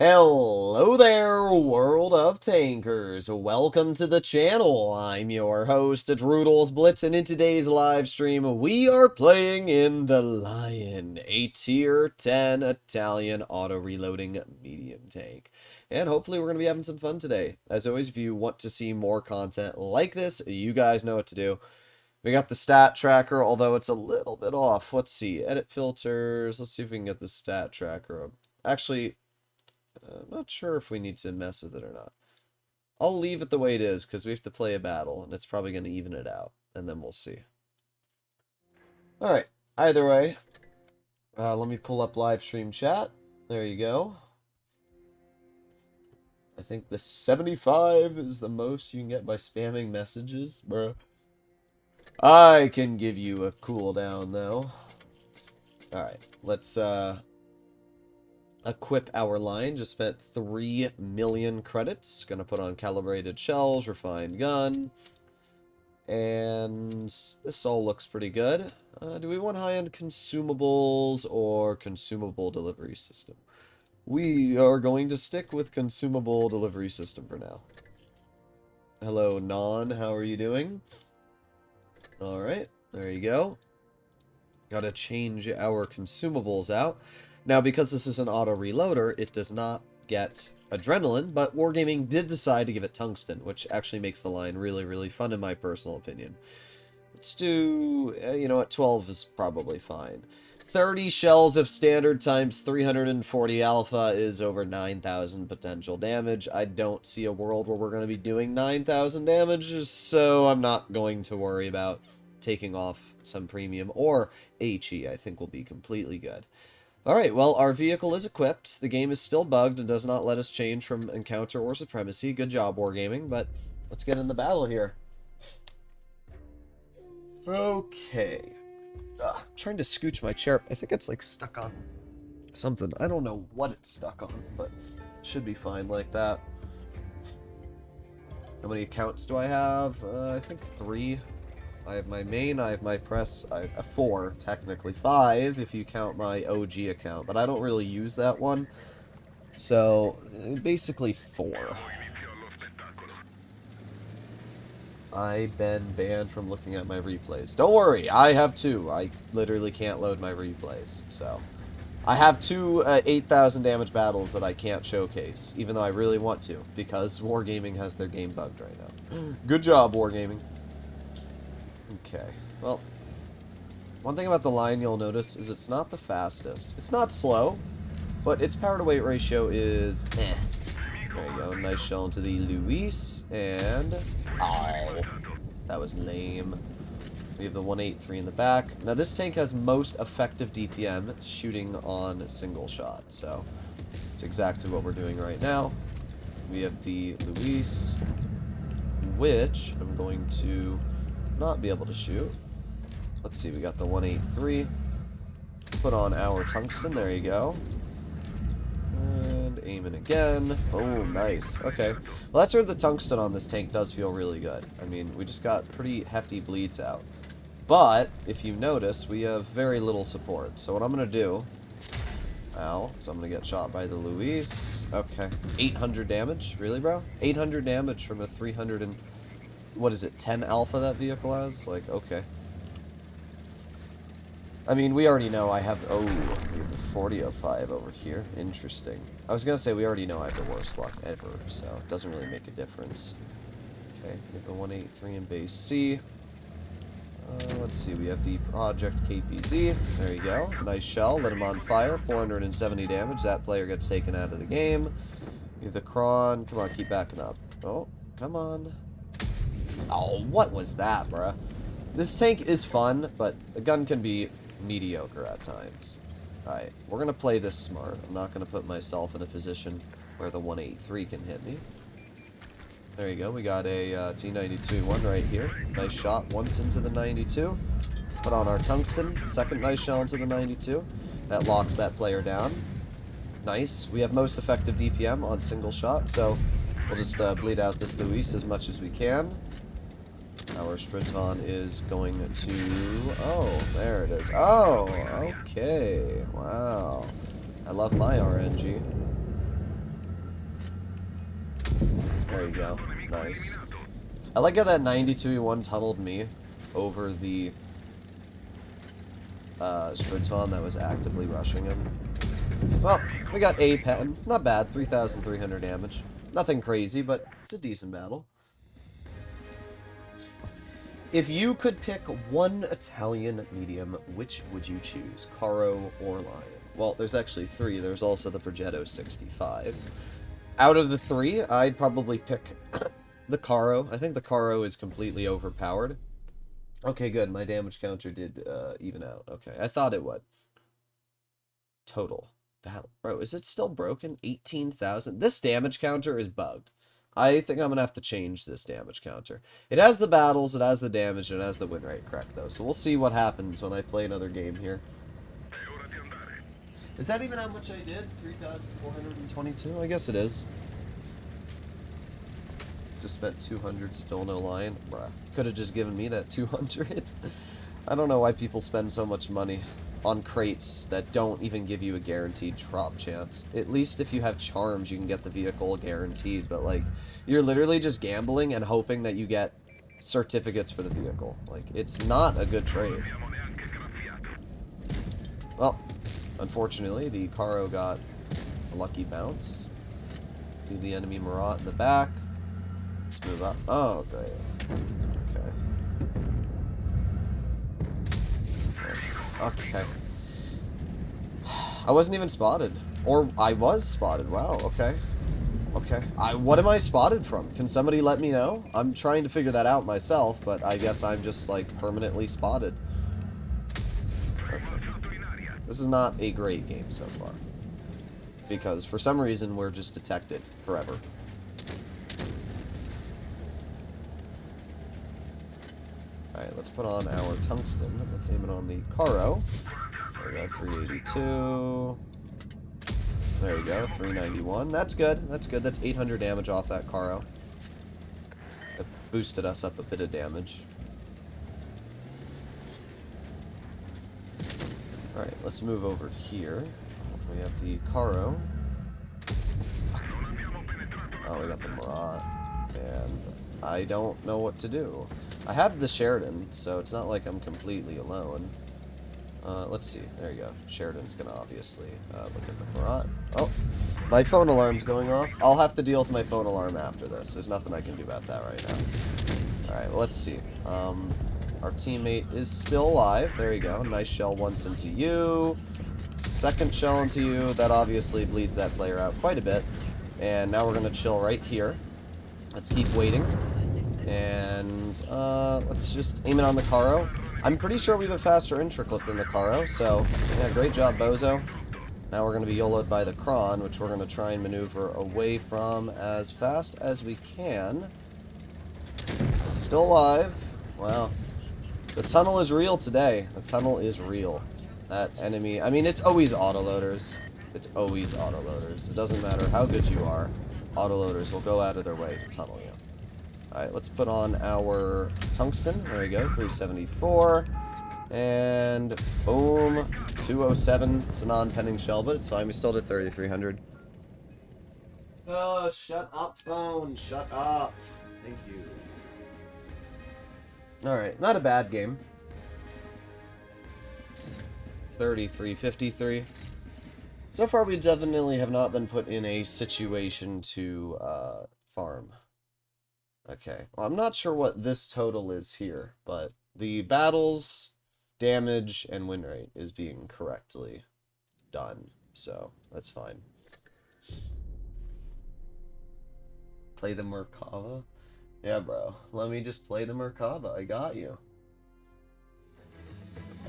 Hello there, world of tankers. Welcome to the channel. I'm your host, Droodles Blitz, and in today's live stream, we are playing in the Lion, a tier 10 Italian auto-reloading medium tank. And hopefully we're going to be having some fun today. As always, if you want to see more content like this, you guys know what to do. We got the stat tracker, although it's a little bit off. Let's see, edit filters. Let's see if we can get the stat tracker up. Actually, I'm not sure if we need to mess with it or not. I'll leave it the way it is because we have to play a battle and it's probably going to even it out. And then we'll see. Alright, either way. Let me pull up live stream chat. There you go. I think the 75 is the most you can get by spamming messages, bro. I can give you a cooldown though. Alright, let's equip our line. Just spent 3 million credits. Gonna put on calibrated shells, refined gun. And this all looks pretty good. Do we want high-end consumables or consumable delivery system? We are going to stick with consumable delivery system for now. Hello, Non. How are you doing? Alright, there you go. Gotta change our consumables out. Now, because this is an auto-reloader, it does not get adrenaline, but Wargaming did decide to give it tungsten, which actually makes the line really, really fun in my personal opinion. Let's do, you know what, 12 is probably fine. 30 shells of standard times 340 alpha is over 9,000 potential damage. I don't see a world where we're going to be doing 9,000 damage, so I'm not going to worry about taking off some premium or HE. I think will be completely good. Alright, well, our vehicle is equipped. The game is still bugged and does not let us change from encounter or supremacy. Good job, Wargaming, but let's get in the battle here. Okay. Trying to scooch my chair. I think it's, like, stuck on something. I don't know what it's stuck on, but it should be fine like that. How many accounts do I have? I think 3. I have my main, I have my press, I have 4, technically 5 if you count my OG account, but I don't really use that one, so basically 4. I've been banned from looking at my replays. Don't worry, I have 2. I literally can't load my replays, so. I have 2 8,000 damage battles that I can't showcase, even though I really want to, because Wargaming has their game bugged right now. Good job, Wargaming. Okay, well, one thing about the line you'll notice is it's not the fastest. It's not slow, but its power to weight ratio is eh. There you go, nice shell into the Luis, and ow, that was lame. We have the 183 in the back. Now this tank has most effective DPM shooting on single shot, so it's exactly what we're doing right now. We have the Luis, which I'm going to not be able to shoot. Let's see, we got the 183. Put on our tungsten, there you go. And aim it again. Oh, nice. Okay. Well, that's where the tungsten on this tank does feel really good. I mean, we just got pretty hefty bleeds out. But, if you notice, we have very little support. So what I'm going to do... Ow. So I'm going to get shot by the Luis. Okay. 800 damage? Really, bro? 800 damage from a 300 and... What is it, 10 alpha that vehicle has? Like, okay. I mean, we already know I have... Oh, we have the 4005 over here. Interesting. I was going to say we already know I have the worst luck ever, so it doesn't really make a difference. Okay, we have the 183 in base C. Let's see, we have the Project KPZ. There you go. Nice shell. Lit him on fire. 470 damage. That player gets taken out of the game. We have the Kron. Come on, keep backing up. Oh, come on. Oh, what was that, bruh? This tank is fun, but the gun can be mediocre at times. Alright, we're going to play this smart. I'm not going to put myself in a position where the 183 can hit me. There you go, we got a T92-1 right here. Nice shot once into the 92. Put on our tungsten. Second nice shell into the 92. That locks that player down. Nice. We have most effective DPM on single shot, so we'll just bleed out this Luis as much as we can. Our Straton is going to... Oh, there it is. Oh, okay. Wow. I love my RNG. There you go. Nice. I like how that 92E1 tunneled me over the Strudton that was actively rushing him. Well, we got a pen. Not bad. 3,300 damage. Nothing crazy, but it's a decent battle. If you could pick one Italian medium, which would you choose? Caro or Lion? Well, there's actually three. There's also the Progetto 65. Out of the three, I'd probably pick the Caro. I think the Caro is completely overpowered. Okay, good. My damage counter did even out. Okay, I thought it would. Total. Battle. Bro, is it still broken? 18,000? This damage counter is bugged. I think I'm going to have to change this damage counter. It has the battles, it has the damage, and it has the win rate correct, though. So we'll see what happens when I play another game here. Is that even how much I did? 3,422? I guess it is. Just spent 200, still no Lion. Bruh. Could have just given me that 200. I don't know why people spend so much money on crates that don't even give you a guaranteed drop chance. At least if you have charms, you can get the vehicle guaranteed, but like, you're literally just gambling and hoping that you get certificates for the vehicle. Like, it's not a good trade. Well, unfortunately, the Caro got a lucky bounce. Leave the enemy Marat in the back. Just move up. Oh, great. Okay. I wasn't even spotted. Or I was spotted. Wow, okay. Okay. What am I spotted from? Can somebody let me know? I'm trying to figure that out myself, but I guess I'm just, like, permanently spotted. Okay. This is not a great game so far. Because, for some reason, we're just detected forever. Alright, let's put on our tungsten. Let's aim it on the Caro. There we go, 382. There we go, 391. That's good. That's good. That's 800 damage off that Caro. It boosted us up a bit of damage. Alright, let's move over here. We have the Caro. Oh, we got the Marat. And I don't know what to do. I have the Sheridan, so it's not like I'm completely alone. Let's see. There you go. Sheridan's gonna obviously look at the Marat. Oh, my phone alarm's going off. I'll have to deal with my phone alarm after this. There's nothing I can do about that right now. Alright, well, let's see. Our teammate is still alive. There you go. Nice shell once into you. Second shell into you. That obviously bleeds that player out quite a bit. And now we're gonna chill right here. Let's keep waiting. And let's just aim it on the Caro. I'm pretty sure we have a faster intra-clip than the Caro, so yeah, great job, Bozo. Now we're going to be YOLO'd by the Kron, which we're going to try and maneuver away from as fast as we can. It's still alive. Wow. The tunnel is real today. The tunnel is real. That enemy... I mean, it's always autoloaders. It's always autoloaders. It doesn't matter how good you are. Autoloaders will go out of their way to tunnel you. Alright, let's put on our tungsten. There we go, 374. And boom, 207. It's a non-pending shell, but it's fine. We still did 3,300. Oh, shut up, phone. Shut up. Thank you. Alright, not a bad game. 33-53. So far, we definitely have not been put in a situation to farm. Okay, well, I'm not sure what this total is here, but the battles, damage, and win rate is being correctly done, so that's fine. Play the Merkava? Yeah, bro. Let me just play the Merkava. I got you.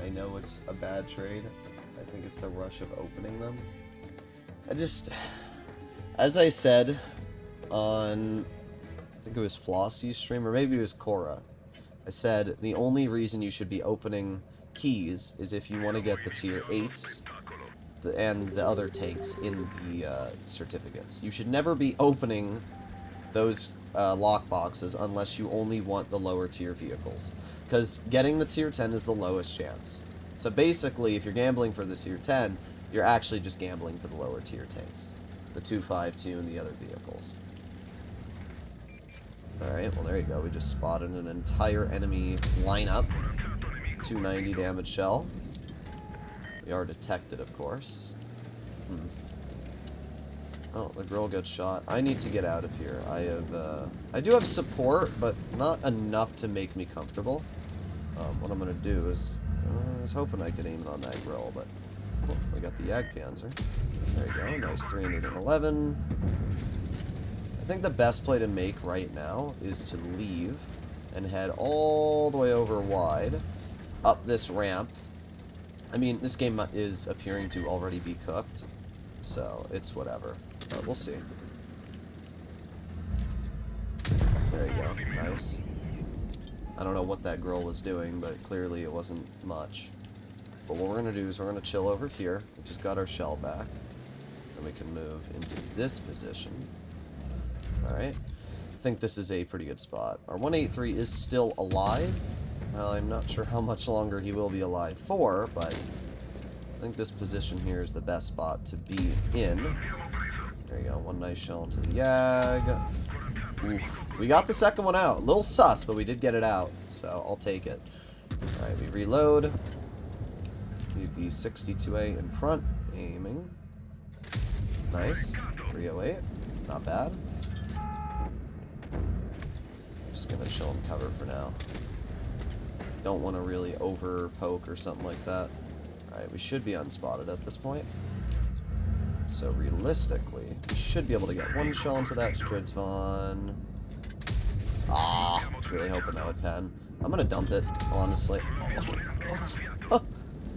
I know it's a bad trade. I think it's the rush of opening them. As I said on... I think it was Flossie's stream, or maybe it was Cora. I said the only reason you should be opening keys is if you want to get the tier 8s and the other tanks in the certificates. You should never be opening those lock boxes unless you only want the lower tier vehicles. Because getting the tier 10 is the lowest chance. So basically, if you're gambling for the tier 10, you're actually just gambling for the lower tier tanks. The 252 and the other vehicles. Alright, well there you go. We just spotted an entire enemy lineup. 290 damage shell. We are detected, of course. Oh, the girl gets shot. I need to get out of here. I do have support, but not enough to make me comfortable. What I'm gonna do is, I was hoping I could aim it on that grill, but oh, we got the Jagdpanzer. There you go, nice 311. I think the best play to make right now is to leave and head all the way over wide, up this ramp. I mean, this game is appearing to already be cooked, so it's whatever. But we'll see. There you go. Nice. I don't know what that girl was doing, but clearly it wasn't much. But what we're going to do is we're going to chill over here. We just got our shell back. And we can move into this position. Alright. I think this is a pretty good spot. Our 183 is still alive. Well, I'm not sure how much longer he will be alive for, but I think this position here is the best spot to be in. There you go, one nice shell into the Yag. Oof. We got the second one out. A little sus, but we did get it out, so I'll take it. Alright, we reload. Leave the 62A in front, aiming. Nice. 308. Not bad. Just gonna chill in cover for now. Don't want to really over poke or something like that. Alright, we should be unspotted at this point. So realistically, we should be able to get one shell into that Stridsvon. Ah, I was really hoping that would pen. I'm gonna dump it, honestly.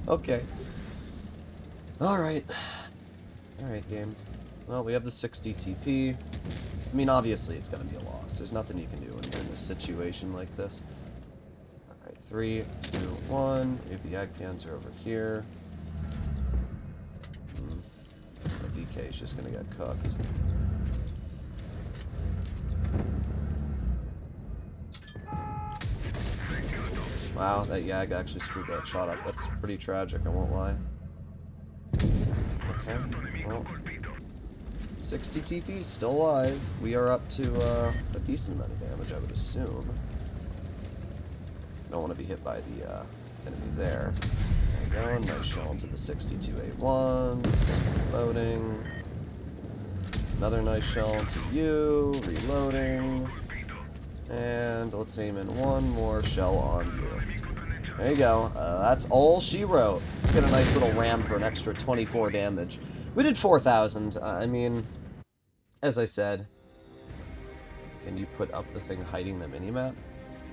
Okay. Alright. Alright, game. Well, we have the 60 TP. I mean, obviously it's gonna be a loss. There's nothing you can do when you're in a situation like this. Alright, 3, 2, 1. We have the Jagdpanzer over here. The VK is just gonna get cooked. Wow, that Yag actually screwed that shot up. That's pretty tragic, I won't lie. Okay, well, 60 TP still alive. We are up to a decent amount of damage, I would assume. Don't want to be hit by the enemy there. There we go, nice shell into the 62A1s. Reloading. Another nice shell into you. Reloading. And let's aim in one more shell on you. There you go. That's all she wrote. Let's get a nice little ram for an extra 24 damage. We did 4,000. I mean, as I said, can you put up the thing hiding the minimap?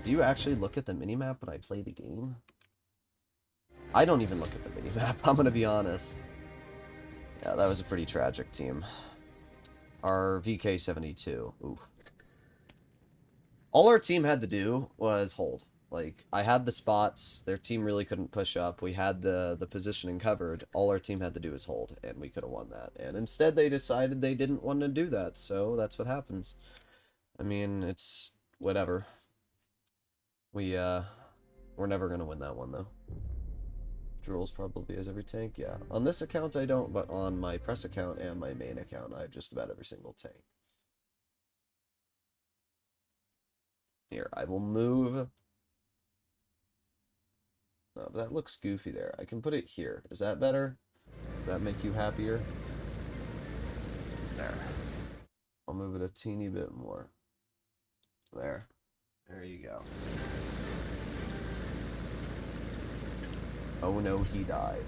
Do you actually look at the minimap when I play the game? I don't even look at the minimap, I'm gonna be honest. Yeah, that was a pretty tragic team. Our VK-72. Oof. All our team had to do was hold. Like, I had the spots, their team really couldn't push up, we had the positioning covered, all our team had to do was hold, and we could have won that. And instead they decided they didn't want to do that, so that's what happens. I mean, it's whatever. We're never gonna win that one, though. Droodles probably has every tank, yeah. On this account I don't, but on my press account and my main account I have just about every single tank. Here, I will move. No, but that looks goofy there. I can put it here. Is that better? Does that make you happier? There. I'll move it a teeny bit more. There. There you go. Oh no, he died.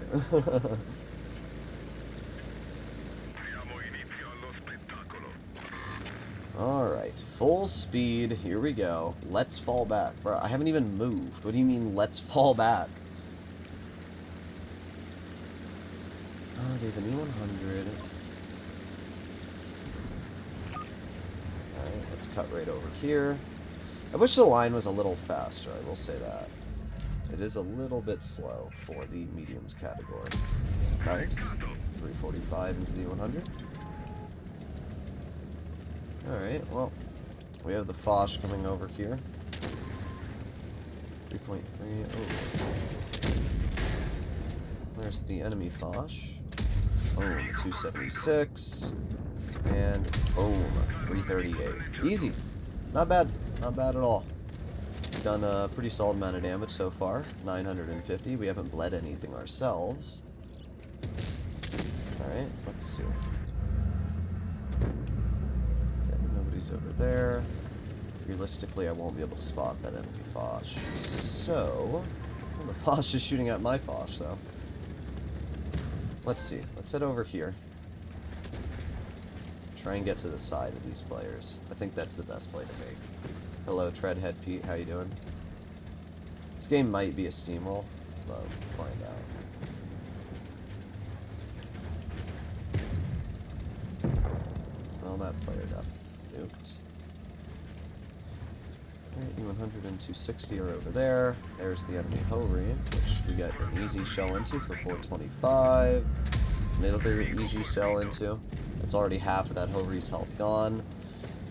Alright, full speed, here we go. Let's fall back. Bro, I haven't even moved. What do you mean, let's fall back? Oh, they have an E100. Alright, let's cut right over here. I wish the line was a little faster, I will say that. It is a little bit slow for the mediums category. Nice. 345 into the 100. Alright, well, we have the Foch coming over here. 3.3. Oh. Where's the enemy Foch? Boom, 276. And boom, 338. Easy. Not bad. Not bad at all. Done a pretty solid amount of damage so far. 950. We haven't bled anything ourselves. Alright, let's see. Okay, nobody's over there. Realistically, I won't be able to spot that enemy Foch. So, well, the Foch is shooting at my Foch, though. Let's see. Let's head over here. Try and get to the side of these players. I think that's the best play to make. Hello, Treadhead Pete. How you doing? This game might be a steamroll, but we'll find out. Well, that player got nuked. Alright, E100 and 260 are over there. There's the enemy Hovery, which we got an easy shell into for 425. Another easy shell into. It's already half of that Hovery's health gone.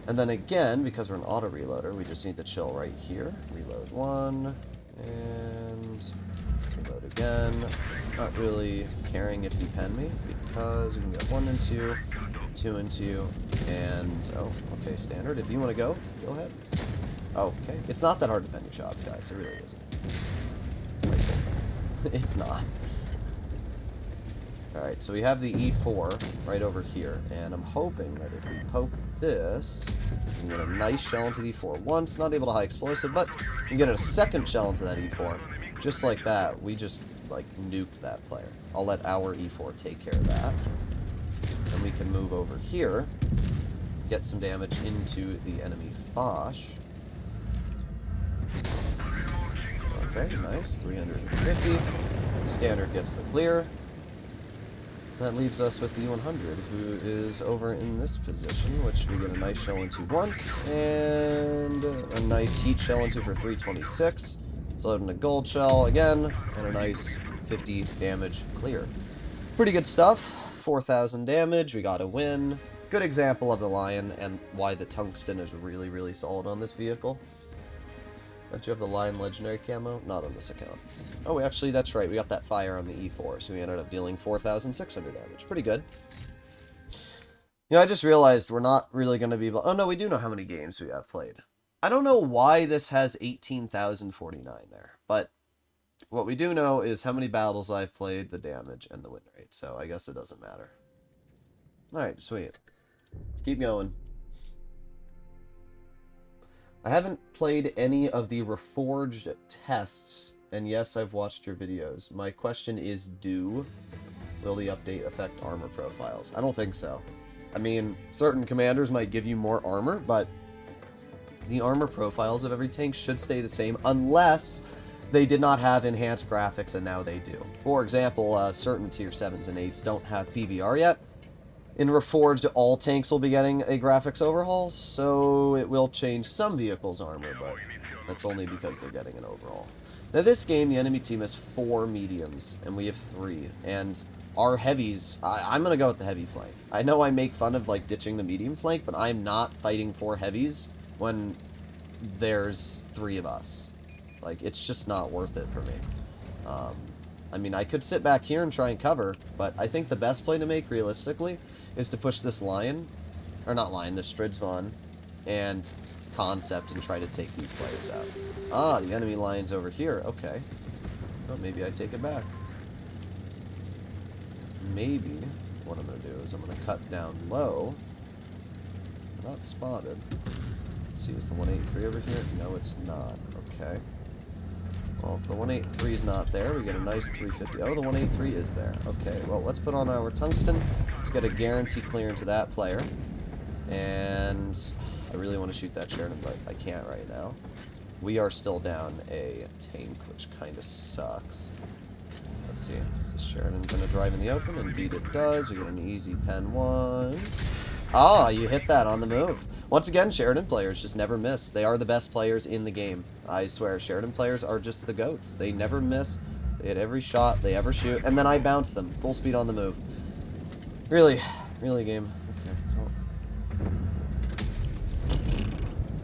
And then again, because we're an auto reloader, we just need the chill right here. Reload one, and reload again. Not really caring if you pen me, because we can get 1 and 2, 2 and 2, and, oh, okay, standard. If you want to go ahead. Okay, it's not that hard to pen your shots, guys. It really isn't. It's not. Alright, so we have the E4 right over here, and I'm hoping that if we poke this, we can get a nice shell into the E4 once, not able to high explosive, but we can get a second shell into that E4. Just like that, we just, like, nuked that player. I'll let our E4 take care of that. And we can move over here, get some damage into the enemy Foch. Okay, nice, 350. Standard gets the clear. That leaves us with the U100, who is over in this position, which we get a nice shell into once, and a nice heat shell into for 326. It's loading a gold shell again, and a nice 50 damage clear. Pretty good stuff. 4,000 damage, we got a win. Good example of the Lion and why the tungsten is really, really solid on this vehicle. Don't you have the Lion Legendary camo? Not on this account. Oh, actually, that's right. We got that fire on the E4, so we ended up dealing 4,600 damage. Pretty good. You know, I just realized we're not really going to be able... Oh, no, we do know how many games we have played. I don't know why this has 18,049 there, but what we do know is how many battles I've played, the damage, and the win rate, so I guess it doesn't matter. Alright, sweet. Keep going. I haven't played any of the Reforged tests, and yes, I've watched your videos. My question is, will the update affect armor profiles? I don't think so. I mean, certain commanders might give you more armor, but the armor profiles of every tank should stay the same, unless they did not have enhanced graphics, and now they do. For example, certain tier 7s and 8s don't have PBR yet. In Reforged, all tanks will be getting a graphics overhaul, so it will change some vehicles' armor, but that's only because they're getting an overhaul. Now this game, the enemy team has 4 mediums, and we have 3, and our heavies, I'm going to go with the heavy flank. I know I make fun of, like, ditching the medium flank, but I'm not fighting 4 heavies when there's 3 of us. Like, it's just not worth it for me. I mean, I could sit back here and try and cover, but I think the best play to make, realistically, is to push this Lion, or not Lion, this Stridsvon, and Concept and try to take these players out. Ah, the enemy Lion's over here. Okay. Well, maybe I take it back. Maybe what I'm going to do is I'm going to cut down low. Not spotted. Let's see, is the 183 over here? No, it's not. Okay. Well, if the 183 is not there, we get a nice 350. Oh, the 183 is there. Okay, well, let's put on our tungsten. Let's get a guaranteed clear into that player. And I really want to shoot that Sheridan, but I can't right now. We are still down a tank, which kind of sucks. Let's see. Is this Sheridan going to drive in the open? Indeed it does. We get an easy pen once. Ah, you hit that on the move. Once again, Sheridan players just never miss. They are the best players in the game. I swear, Sheridan players are just the GOATs. They never miss. They hit every shot they ever shoot, and then I bounce them. Full speed on the move. Really game. Okay, cool.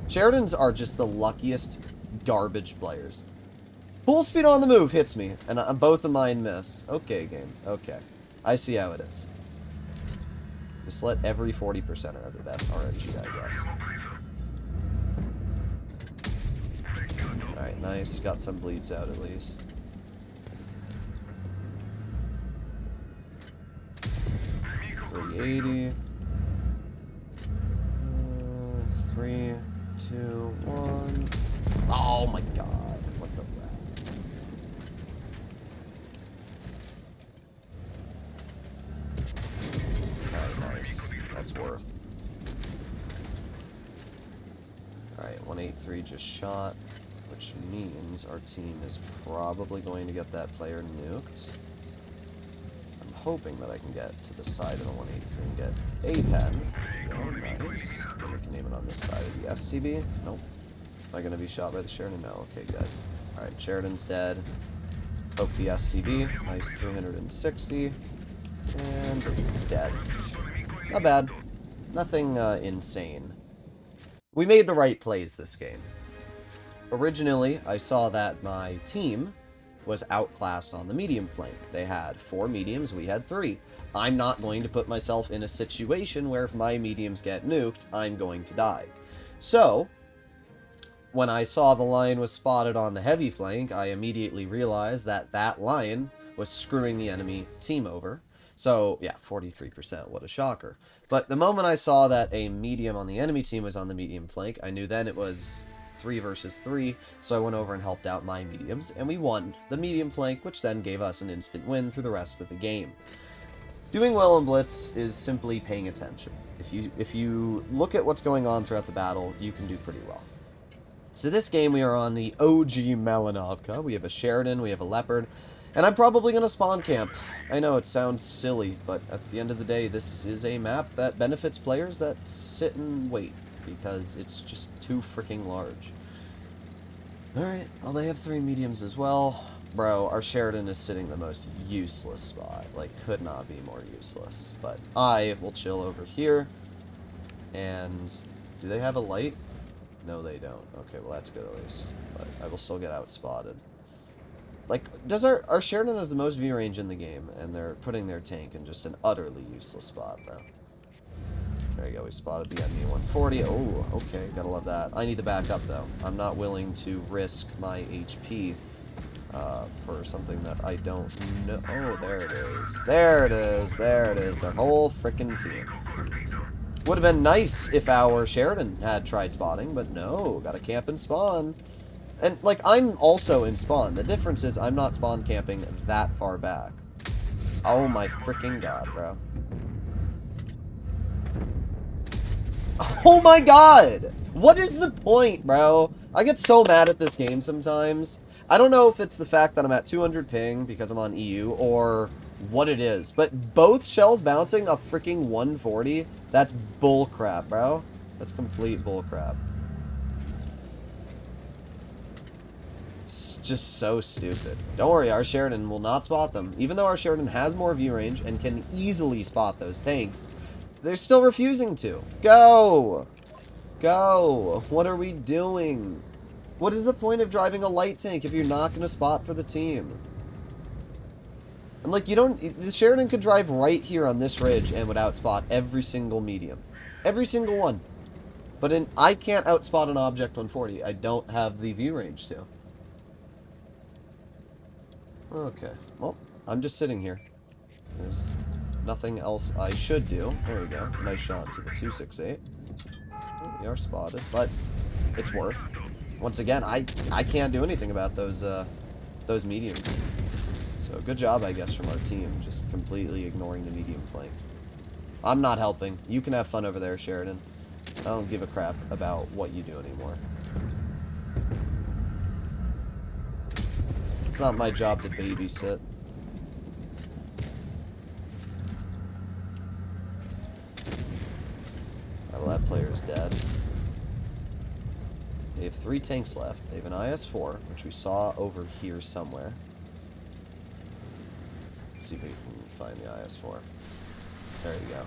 Sheridans are just the luckiest garbage players. Full speed on the move hits me, and both of mine miss. Okay, game. Okay. I see how it is. Just let every 40%er have the best RNG, I guess. Alright, nice. Got some bleeds out at least. $380. 3, 2, 1. Oh my god. What the rat? Alright, nice. That's worth. Alright, 183 just shot, which means our team is probably going to get that player nuked. I'm hoping that I can get to the side of the 183 and get a pen. Oh, nice. And we can aim it on this side of the STB. Nope. Am I going to be shot by the Sheridan? No. Okay, good. Alright, Sheridan's dead. Poke the STB. Nice 360. And dead. Not bad. Nothing insane. We made the right plays this game. Originally, I saw that my team was outclassed on the medium flank. They had 4 mediums, we had 3. I'm not going to put myself in a situation where if my mediums get nuked, I'm going to die. So, when I saw the lion was spotted on the heavy flank, I immediately realized that that lion was screwing the enemy team over. So, yeah, 43%, what a shocker. But the moment I saw that a medium on the enemy team was on the medium flank, I knew then it was 3 versus 3, so I went over and helped out my mediums, and we won the medium flank, which then gave us an instant win through the rest of the game. Doing well in Blitz is simply paying attention. If you look at what's going on throughout the battle, you can do pretty well. So this game we are on the OG Malinovka. We have a Sheridan, we have a Leopard, and I'm probably going to spawn camp. I know it sounds silly, but at the end of the day, this is a map that benefits players that sit and wait, because it's just too freaking large. Alright, well they have 3 mediums as well. Bro, our Sheridan is sitting in the most useless spot. Like, could not be more useless. But I will chill over here. And do they have a light? No, they don't. Okay, well that's good at least. But I will still get outspotted. Like, does our Sheridan has the most view range in the game, and they're putting their tank in just an utterly useless spot, bro. There you go, we spotted the enemy 140. Oh, okay, gotta love that. I need the backup, though. I'm not willing to risk my HP for something that I don't know. Oh, there it is. There it is. There it is. Their whole frickin' team. Would have been nice if our Sheridan had tried spotting, but no, gotta camp and spawn. And, like, I'm also in spawn. The difference is I'm not spawn camping that far back. Oh my freaking god, bro. Oh my god! What is the point, bro? I get so mad at this game sometimes. I don't know if it's the fact that I'm at 200 ping because I'm on EU, or what it is. But both shells bouncing a freaking 140? That's bullcrap, bro. That's complete bullcrap. It's just so stupid. Don't worry, our Sheridan will not spot them. Even though our Sheridan has more view range and can easily spot those tanks, they're still refusing to. Go! Go! What are we doing? What is the point of driving a light tank if you're not going to spot for the team? And like, you don't... The Sheridan could drive right here on this ridge and would outspot every single medium. Every single one. But I can't outspot an object 140. I don't have the view range to. Okay. Well, I'm just sitting here. There's nothing else I should do. There we go. Nice shot to the 268. Oh, we are spotted, but it's worth. Once again, I can't do anything about those mediums. So good job, I guess, from our team, just completely ignoring the medium flank. I'm not helping. You can have fun over there, Sheridan. I don't give a crap about what you do anymore. It's not my job to babysit. Well, that player's dead. They have 3 tanks left. They have an IS-4, which we saw over here somewhere. Let's see if we can find the IS-4. There you go.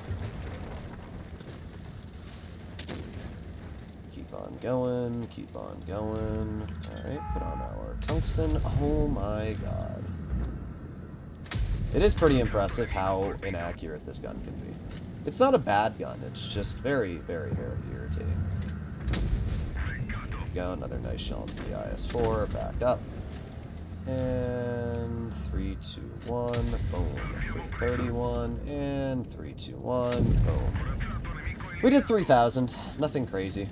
Keep on going, keep on going. Alright, put on our tungsten. Oh my god. It is pretty impressive how inaccurate this gun can be. It's not a bad gun, it's just very, very, very irritating. we go. Another nice shell into the IS-4. Back up. And 3, 2, 1. Boom. 331. And 3, 2, 1. Boom. We did 3,000. Nothing crazy.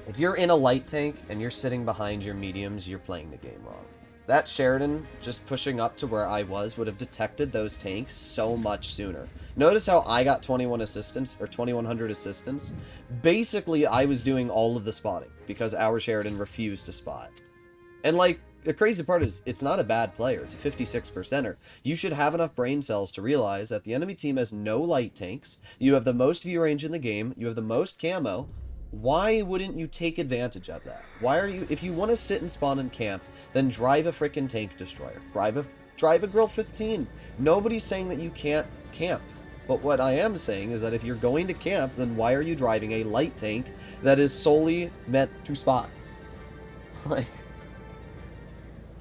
If you're in a light tank and you're sitting behind your mediums, you're playing the game wrong. That Sheridan, just pushing up to where I was, would have detected those tanks so much sooner. Notice how I got 21 assistance, or 2,100 assistance? Basically, I was doing all of the spotting, because our Sheridan refused to spot. And, like, the crazy part is, it's not a bad player. It's a 56%er. You should have enough brain cells to realize that the enemy team has no light tanks, you have the most view range in the game, you have the most camo. Why wouldn't you take advantage of that? Why are you... If you want to sit and spawn and camp, then drive a frickin' tank destroyer. Drive a Grill 15. Nobody's saying that you can't camp. But what I am saying is that if you're going to camp, then why are you driving a light tank that is solely meant to spot? Like...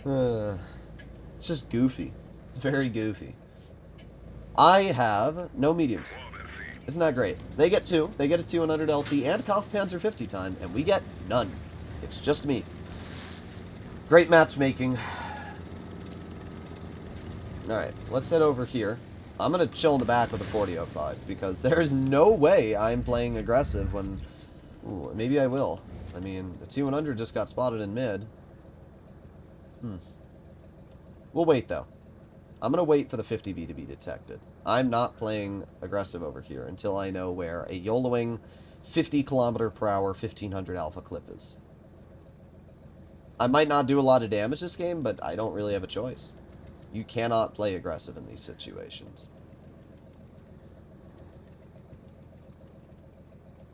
it's just goofy. It's very goofy. I have no mediums. Isn't that great? They get 2. They get a 200 LT and Kampfpanzer 50 ton, and we get none. It's just me. Great matchmaking. Alright, let's head over here. I'm going to chill in the back with a 4005, because there's no way I'm playing aggressive when... Ooh, maybe I will. I mean, the T100 just got spotted in mid. We'll wait, though. I'm going to wait for the 50B to be detected. I'm not playing aggressive over here until I know where a YOLOing 50 km/h 1500 alpha clip is. I might not do a lot of damage this game, but I don't really have a choice. You cannot play aggressive in these situations.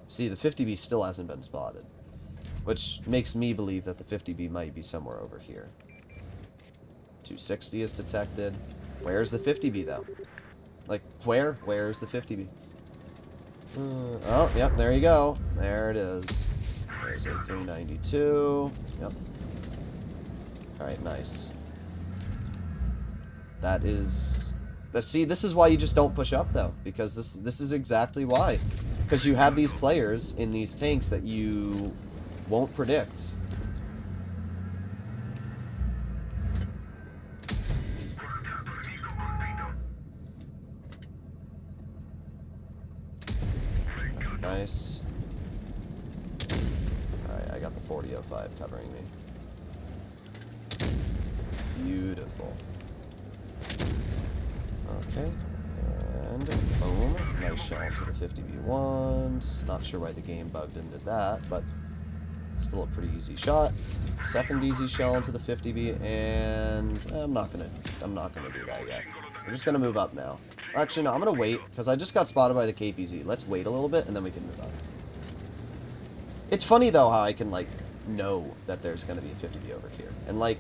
See, the 50B still hasn't been spotted, which makes me believe that the 50B might be somewhere over here. 260 is detected. Where's the 50B, though? Like, where's the 50B? Oh, yep, there you go. There it is. There's a 392. Yep. Alright, nice. That is... See, this is why you just don't push up, though. Because this is exactly why. Because you have these players in these tanks that you won't predict. Nice. Alright, I got the 4005 covering me. Beautiful. Okay. And boom. Nice shot to the 50B1s. Not sure why the game bugged and did that, but still a pretty easy shot. Second easy shell into the 50B, and I'm not gonna do that yet. I'm just gonna move up now. Actually, no, I'm gonna wait, because I just got spotted by the KPZ. Let's wait a little bit, and then we can move on. It's funny, though, how I can, like, know that there's gonna be a 50B over here. And, like,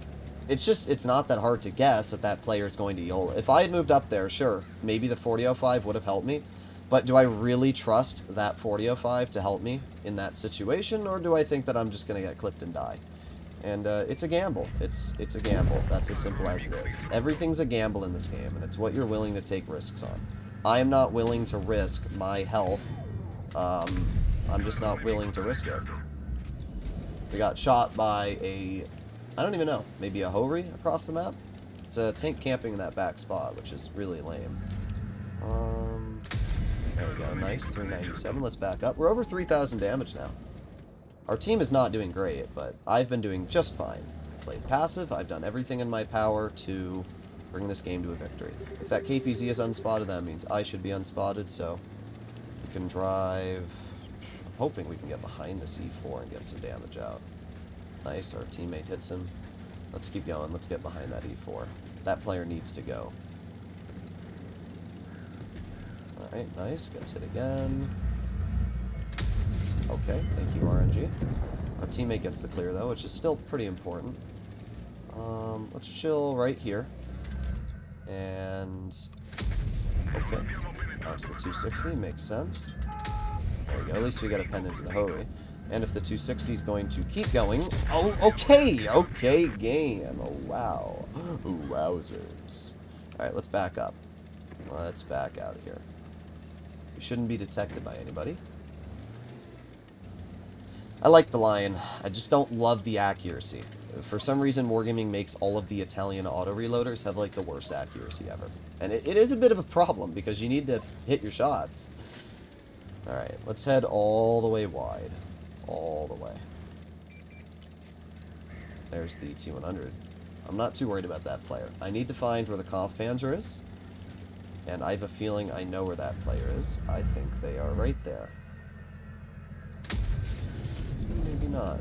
it's not that hard to guess that that player is going to YOLO. If I had moved up there, sure, maybe the 4005 would have helped me. But do I really trust that 4005 to help me in that situation, or do I think that I'm just gonna get clipped and die? And it's a gamble. It's a gamble. That's as simple as it is. Everything's a gamble in this game, and it's what you're willing to take risks on. I am not willing to risk my health. I'm just not willing to risk it. We got shot by a... I don't even know. Maybe a Hori across the map? It's a tank camping in that back spot, which is really lame. There we go. Nice. 397. Let's back up. We're over 3,000 damage now. Our team is not doing great, but I've been doing just fine. Played passive. I've done everything in my power to bring this game to a victory. If that KPZ is unspotted, that means I should be unspotted, so we can drive... I'm hoping we can get behind the C4 and get some damage out. Nice. Our teammate hits him. Let's keep going. Let's get behind that E4. That player needs to go. Alright, nice. Gets hit again. Okay, thank you, RNG. Our teammate gets the clear, though, which is still pretty important. Let's chill right here. And... okay. That's the 260. Makes sense. There we go. At least we got a pen into the Hori. And if the 260 is going to keep going... oh, okay! Okay, game. Oh, wow. Ooh, wowzers. Alright, let's back up. Let's back out of here. We shouldn't be detected by anybody. I like the Lion. I just don't love the accuracy. For some reason, Wargaming makes all of the Italian auto-reloaders have, like, the worst accuracy ever. And it is a bit of a problem, because you need to hit your shots. Alright, let's head all the way wide. All the way. There's the T-100. I'm not too worried about that player. I need to find where the Kampfpanzer is. And I have a feeling I know where that player is. I think they are right there. Maybe not.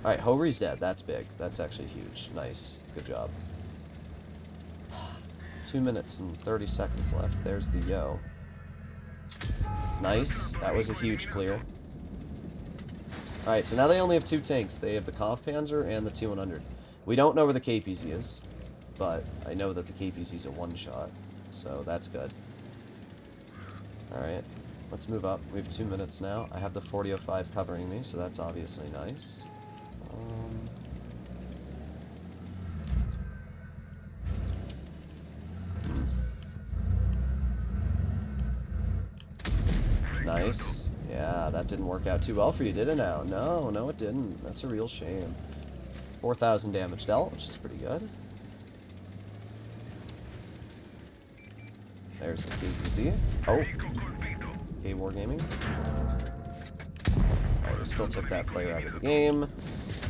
Alright, Hobry's dead. That's big. That's actually huge. Nice. Good job. 2 minutes and 30 seconds left. There's the Yo. Nice. That was a huge clear. Alright, so now they only have 2 tanks. They have the Kampfpanzer and the T-100. We don't know where the KPZ is, but I know that the KPZ is a one-shot, so that's good. Alright, let's move up. We have 2 minutes now. I have the 4005 covering me, so that's obviously nice. Nice. Yeah, that didn't work out too well for you, did it now? No, no it didn't. That's a real shame. 4,000 damage dealt, which is pretty good. There's the KPZ. Oh. Wargaming. Alright, we still took that player out of the game.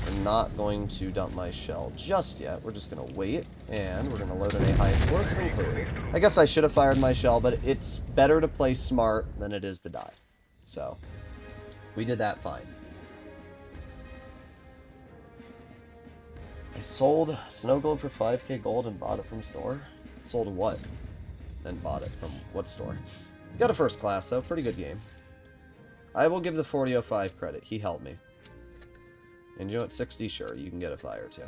We're not going to dump my shell just yet. We're just going to wait, and we're going to load in a high explosive and clear it. I guess I should have fired my shell, but it's better to play smart than it is to die. So, we did that fine. I sold Snow Globe for 5k gold and bought it from store. Sold what? Then bought it from what store? Got a first class, though. Pretty good game. I will give the 4005 credit. He helped me. And you know what, 60, sure, you can get a fire too.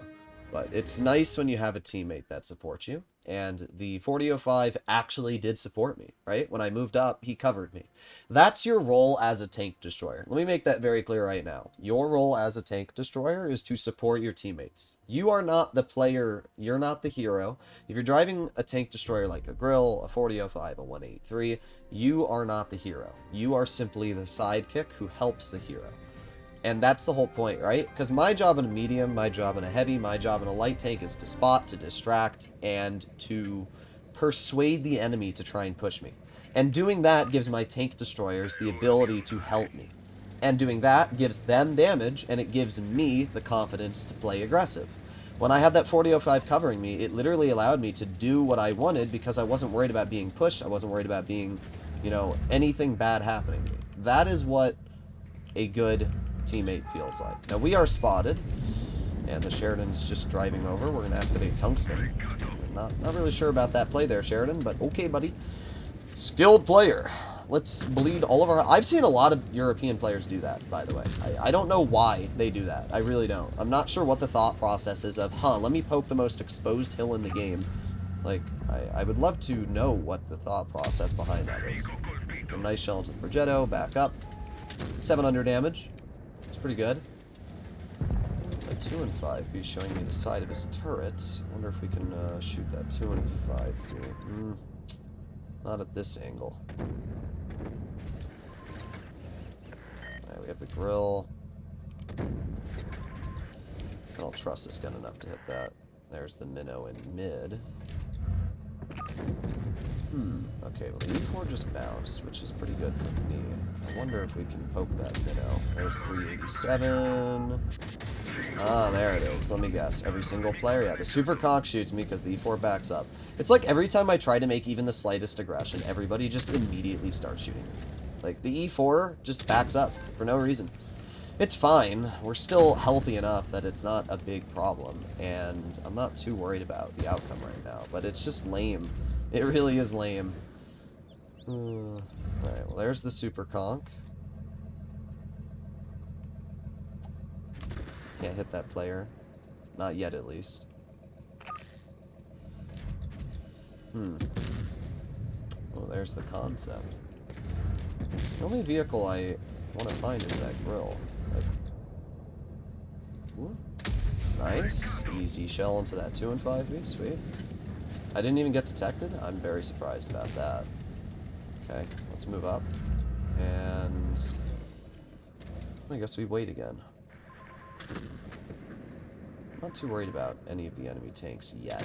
But it's nice when you have a teammate that supports you. And the 4005 actually did support me, right? When I moved up, he covered me. That's your role as a tank destroyer. Let me make that very clear right now. Your role as a tank destroyer is to support your teammates. You are not the player. You're not the hero. If you're driving a tank destroyer like a Grill, a 4005, a 183, you are not the hero. You are simply the sidekick who helps the hero. And that's the whole point, right? Because my job in a medium, my job in a heavy, my job in a light tank is to spot, to distract, and to persuade the enemy to try and push me. And doing that gives my tank destroyers the ability to help me. And doing that gives them damage, and it gives me the confidence to play aggressive. When I had that 4005 covering me, it literally allowed me to do what I wanted because I wasn't worried about being pushed. I wasn't worried about being, you know, anything bad happening to me. That is what a good teammate feels like. Now we are spotted, and the Sheridan's just driving over. We're going to activate Tungsten. Not really sure about that play there, Sheridan, but okay, buddy. Skilled player. Let's bleed all of our... I've seen a lot of European players do that, by the way. I don't know why they do that. I really don't. I'm not sure what the thought process is of, let me poke the most exposed hill in the game. Like, I would love to know what the thought process behind that is. A nice shell into the Progetto, back up. 700 damage. Pretty good. A 2 and 5. He's showing me the side of his turret. I wonder if we can shoot that 2 and 5 here. Not at this angle. Alright, we have the grill. I don't trust this gun enough to hit that. There's the minnow in mid. Okay, well the E4 just bounced, which is pretty good for me. I wonder if we can poke that minnow. There's 387. Ah, there it is. Let me guess. Every single player? Yeah, the super conch shoots me because the E4 backs up. It's like every time I try to make even the slightest aggression, everybody just immediately starts shooting me. Like, the E4 just backs up for no reason. It's fine. We're still healthy enough that it's not a big problem, and I'm not too worried about the outcome right now, but it's just lame. It really is lame. Alright, well there's the super conch. Can't hit that player. Not yet, at least. Oh, there's the concept. The only vehicle I want to find is that grill. Like, nice. Easy shell into that 2 and 5B. Sweet. I didn't even get detected. I'm very surprised about that. Okay, let's move up. And I guess we wait again. Not too worried about any of the enemy tanks yet.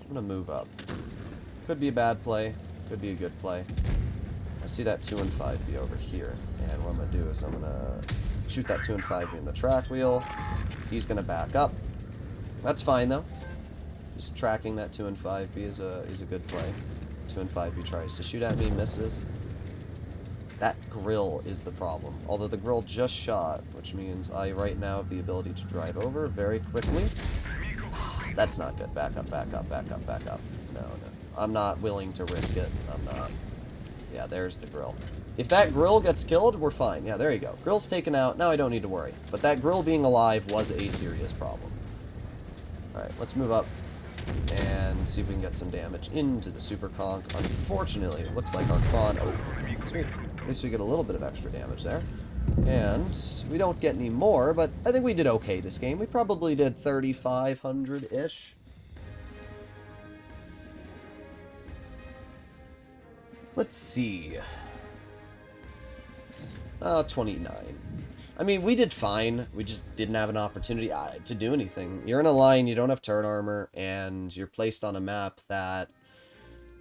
I'm gonna move up. Could be a bad play, could be a good play. I see that 2 and 5B over here, and what I'm gonna do is I'm gonna shoot that 2 and 5B in the track wheel. He's gonna back up. That's fine though. Just tracking that 2 and 5B is a good play. 2 and 5B tries to shoot at me, misses. That grill is the problem. Although the grill just shot, which means I right now have the ability to drive over very quickly. That's not good. Back up, back up, back up, back up. No, no. I'm not willing to risk it. I'm not. Yeah, there's the grill. If that grill gets killed, we're fine. Yeah, there you go. Grill's taken out. Now I don't need to worry. But that grill being alive was a serious problem. Alright, let's move up and see if we can get some damage into the Super Conch. Unfortunately, it looks like our Con... Oh, sweet. At least we get a little bit of extra damage there. And we don't get any more, but I think we did okay this game. We probably did 3,500-ish. Let's see. 29. I mean, we did fine. We just didn't have an opportunity to do anything. You're in a line, you don't have turn armor, and you're placed on a map that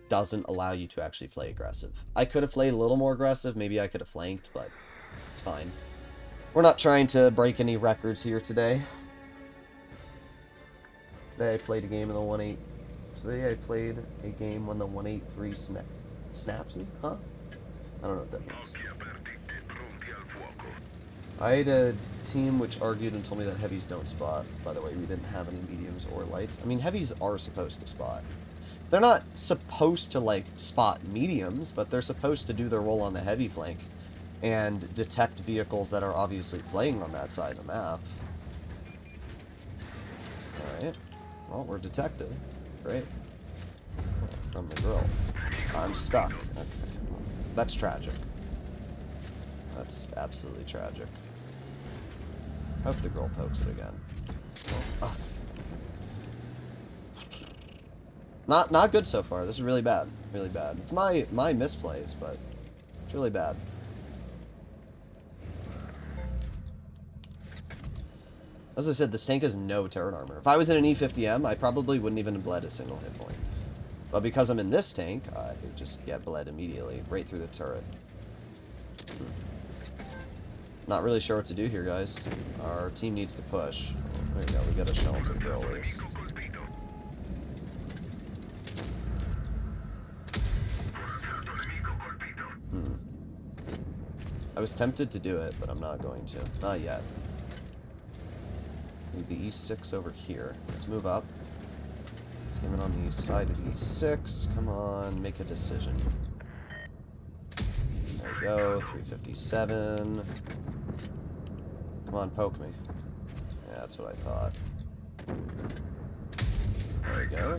doesn't allow you to actually play aggressive. I could have played a little more aggressive. Maybe I could have flanked, but it's fine. We're not trying to break any records here today. Today I played a game in the 1-8. Today I played a game when the 183 snaps me? Huh? I don't know what that means. I had a team which argued and told me that heavies don't spot. By the way, we didn't have any mediums or lights. I mean, heavies are supposed to spot. They're not supposed to, like, spot mediums, but they're supposed to do their role on the heavy flank and detect vehicles that are obviously playing on that side of the map. Alright. Well, we're detected. Great. From the grill. I'm stuck. Okay. That's tragic. That's absolutely tragic. I hope the grill pokes it again. Oh. Not good so far. This is really bad. Really bad. It's my misplays, but it's really bad. As I said, this tank has no turret armor. If I was in an E50M, I probably wouldn't even have bled a single hit point. But because I'm in this tank, I just get bled immediately, right through the turret. Not really sure what to do here, guys. Our team needs to push. There you go, we got a shell into the grill at least. I was tempted to do it, but I'm not going to. Not yet. Leave the E6 over here. Let's move up. Let's aim it on the side of the E6. Come on, make a decision. There we go, 357. Come on, poke me. Yeah, that's what I thought. There we go.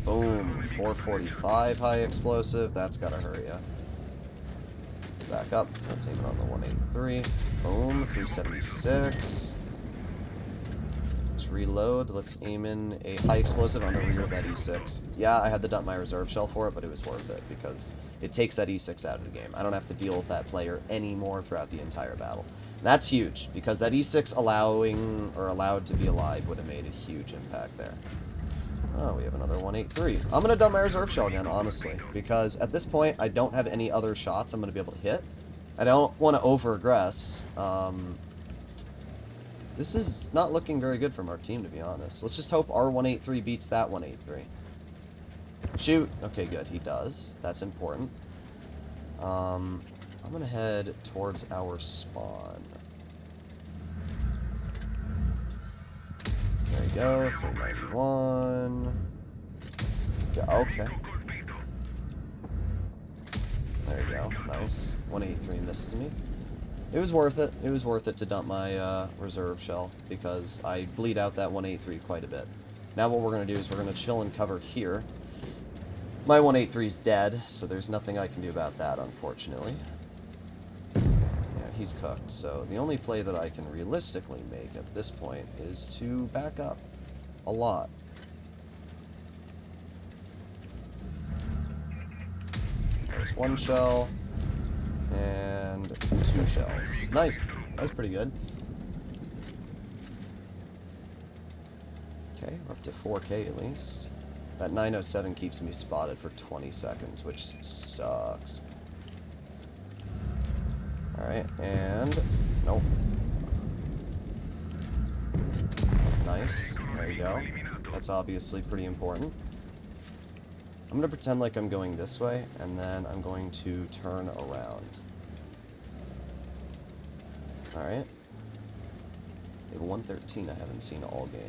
Boom, 445 high explosive. That's gotta hurry ya. Let's back up. Let's aim it on the 183. Boom, 376. Let's reload. Let's aim in a high explosive on the rear of that E6. Yeah, I had to dump my reserve shell for it, but it was worth it because it takes that E6 out of the game. I don't have to deal with that player anymore throughout the entire battle. And that's huge because that E6 allowed to be alive would have made a huge impact there. Oh, we have another 183. I'm going to dump my reserve shell again, honestly, because at this point, I don't have any other shots I'm going to be able to hit. I don't want to over-aggress. This is not looking very good from our team, to be honest. Let's just hope our 183 beats that 183. Shoot. Okay, good. He does. That's important. I'm going to head towards our spawn. There we go, 391. Okay. There you go, nice. 183 misses me. It was worth it. It was worth it to dump my reserve shell because I bleed out that 183 quite a bit. Now what we're going to do is we're going to chill and cover here. My 183 is dead, so there's nothing I can do about that, unfortunately. He's cooked, so the only play that I can realistically make at this point is to back up a lot. That's 1 shell. And 2 shells. Nice. That's pretty good. Okay, we're up to 4K at least. That 907 keeps me spotted for 20 seconds, which sucks. Alright, and... Nope. Nice. There you go. That's obviously pretty important. I'm going to pretend like I'm going this way, and then I'm going to turn around. Alright. We have 113 I haven't seen all game.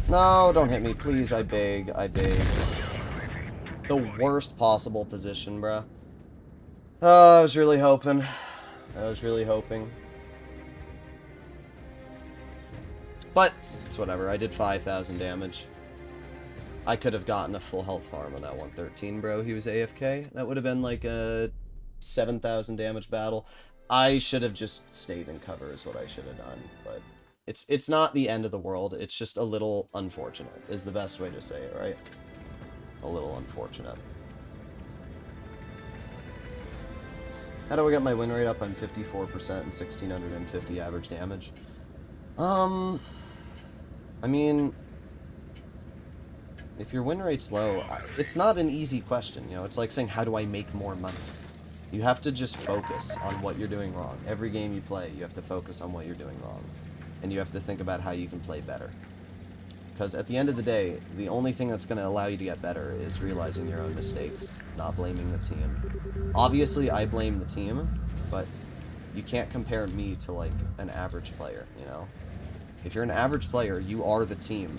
No, don't hit me, please, I beg, I beg. The worst possible position, bruh. Oh, I was really hoping. But, it's whatever, I did 5,000 damage. I could have gotten a full health farm on that 113, bro. He was AFK. That would have been like a 7,000 damage battle. I should have just stayed in cover is what I should have done, but... It's not the end of the world, it's just a little unfortunate, is the best way to say it, right? A little unfortunate. How do I get my win rate up? I'm 54% and 1,650 average damage. I mean... If your win rate's low, it's not an easy question, you know? It's like saying, how do I make more money? You have to just focus on what you're doing wrong. Every game you play, you have to focus on what you're doing wrong. And you have to think about how you can play better. Because at the end of the day, the only thing that's going to allow you to get better is realizing your own mistakes, not blaming the team. Obviously, I blame the team, but you can't compare me to, like, an average player, you know? If you're an average player, you are the team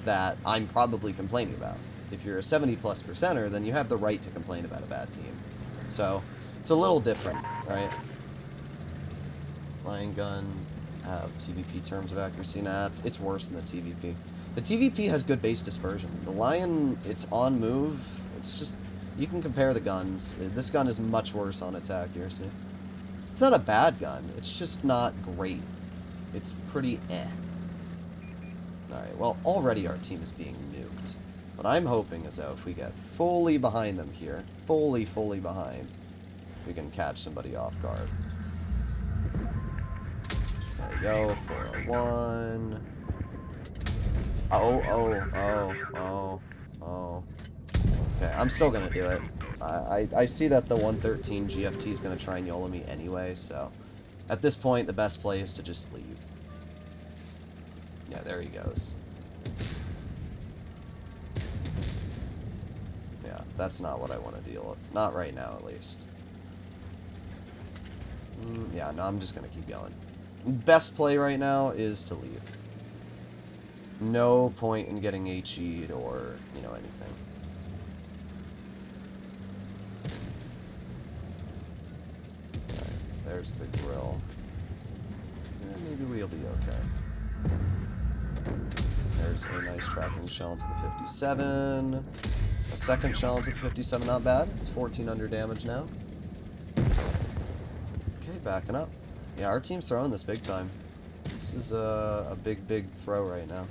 that I'm probably complaining about. If you're a 70-plus percenter, then you have the right to complain about a bad team. So, it's a little different, right? Flying gun... have TVP terms of accuracy. Nah, it's worse than the TVP. The TVP has good base dispersion. The Lion, it's on move. It's just, you can compare the guns. This gun is much worse on its accuracy. It's not a bad gun. It's just not great. It's pretty eh. Alright, well, already our team is being nuked. What I'm hoping is that if we get fully behind them here, fully behind, we can catch somebody off guard. There we go, 401. Oh. Okay, I'm still gonna do it. I see that the 113 GFT is gonna try and YOLO me anyway, so... At this point, the best play is to just leave. Yeah, there he goes. Yeah, that's not what I want to deal with. Not right now, at least. Yeah, no, I'm just gonna keep going. Best play right now is to leave. No point in getting HE'd or, you know, anything. Alright, there's the grill. Maybe we'll be okay. There's a nice tracking shell into the 57. A second shell into the 57, not bad. It's 1,400 damage now. Okay, backing up. Yeah, our team's throwing this big time. This is a big throw right now.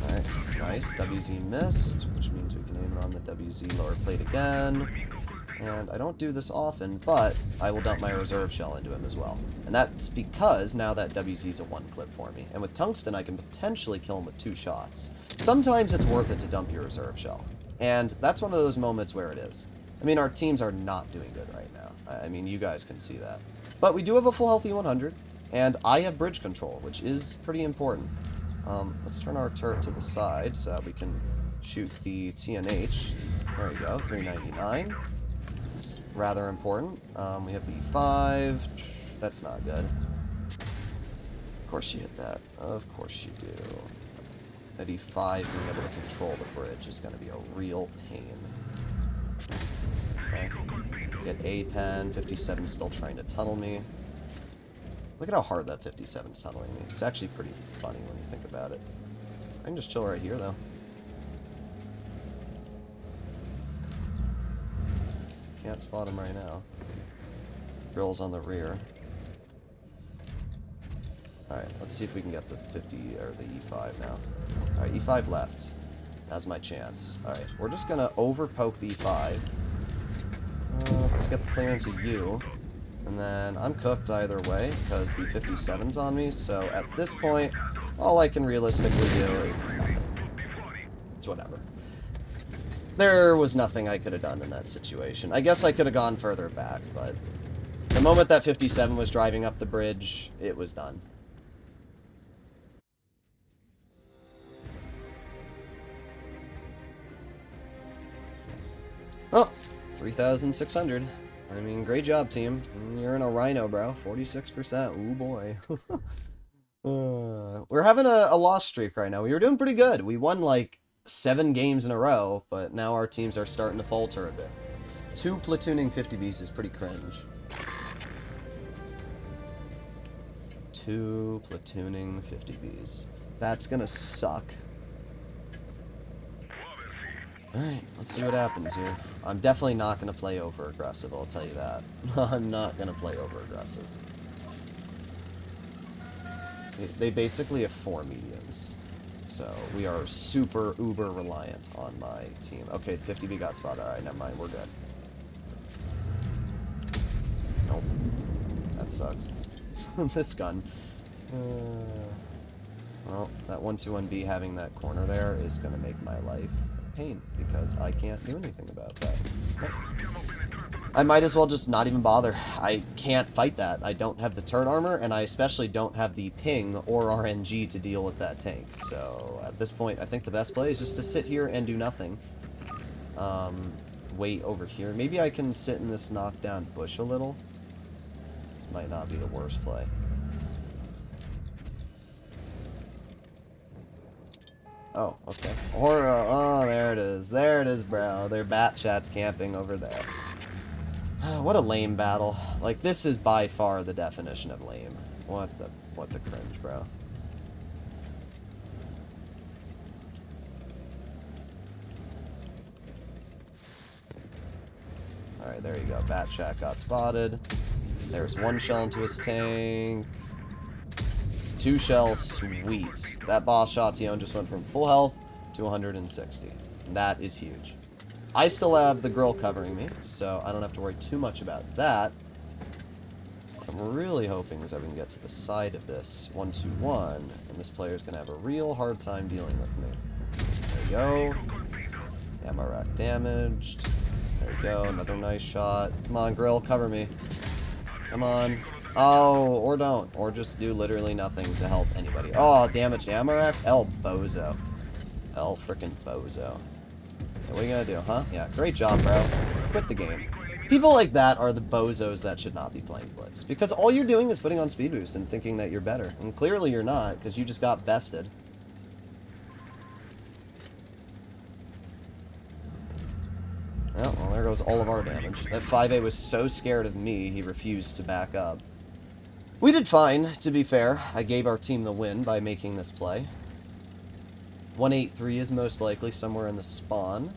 Alright, nice. WZ missed, which means we can aim it on the WZ lower plate again. And I don't do this often, but I will dump my reserve shell into him as well. And that's because now that WZ's a 1 clip for me. And with tungsten, I can potentially kill him with 2 shots. Sometimes it's worth it to dump your reserve shell. And that's one of those moments where it is. I mean, our teams are not doing good right now. I mean, you guys can see that. But we do have a full healthy 100, and I have bridge control, which is pretty important. Let's turn our turret to the side so that we can shoot the TNH. There we go, 399. It's rather important. We have the E5. That's not good. Of course you hit that. Of course you do. That E5 being able to control the bridge is going to be a real pain. Okay. Get A pen. 57 still trying to tunnel me. Look at how hard that 57's tunneling me. It's actually pretty funny when you think about it. I can just chill right here, though. can't spot him right now. Grill's on the rear. Alright, let's see if we can get the 50 or the E5 now. Alright, E5 left. That's my chance. Alright, we're just gonna over-poke the E5. Let's get the clearance of U. And then I'm cooked either way, because the 57's on me, so at this point, all I can realistically do is nothing. It's whatever. There was nothing I could have done in that situation. I guess I could have gone further back, but the moment that 57 was driving up the bridge, it was done. Oh, 3,600. I mean, great job, team. You're in a rhino, bro. 46%. Ooh, boy. We're having a loss streak right now. We were doing pretty good. We won, like, 7 games in a row, but now our teams are starting to falter a bit. 2 platooning 50Bs is pretty cringe. 2 platooning 50Bs. That's gonna suck. Alright, let's see what happens here. I'm definitely not going to play over-aggressive, I'll tell you that. I'm not going to play over-aggressive. They basically have 4 mediums. So, we are super uber reliant on my team. Okay, 50B got spotted. Alright, never mind, we're good. Nope. That sucks. This gun. Well, that 121B having that corner there is going to make my life pain, because I can't do anything about that. I might as well just not even bother. I can't fight that. I don't have the turret armor, and I especially don't have the ping or RNG to deal with that tank. So at this point, I think the best play is just to sit here and do nothing. Wait over here. Maybe I can sit in this knockdown bush a little. This might not be the worst play. Oh, okay. Or, oh, there it is. There it is, bro. Their bat chat's camping over there. What a lame battle. Like, this is by far the definition of lame. What the cringe, bro. Alright, there you go. Bat chat got spotted. There's 1 shell into his tank. 2 shells, sweet. That boss shot Tion just went from full health to 160. That is huge. I still have the girl covering me, so I don't have to worry too much about that. What I'm really hoping is that we can get to the side of this 1-2-1, and this player is going to have a real hard time dealing with me. There we go. Ammo rack damaged. There we go. Another nice shot. Come on, grill, cover me. Come on. Oh, or don't. Or just do literally nothing to help anybody. Oh, damaged ammo rack? El bozo. El frickin' bozo. What are you gonna do, huh? Yeah, great job, bro. Quit the game. People like that are the bozos that should not be playing Blitz. Because all you're doing is putting on speed boost and thinking that you're better. And clearly you're not, because you just got bested. Oh, well, there goes all of our damage. That 5A was so scared of me, he refused to back up. We did fine, to be fair. I gave our team the win by making this play. 183 is most likely somewhere in the spawn.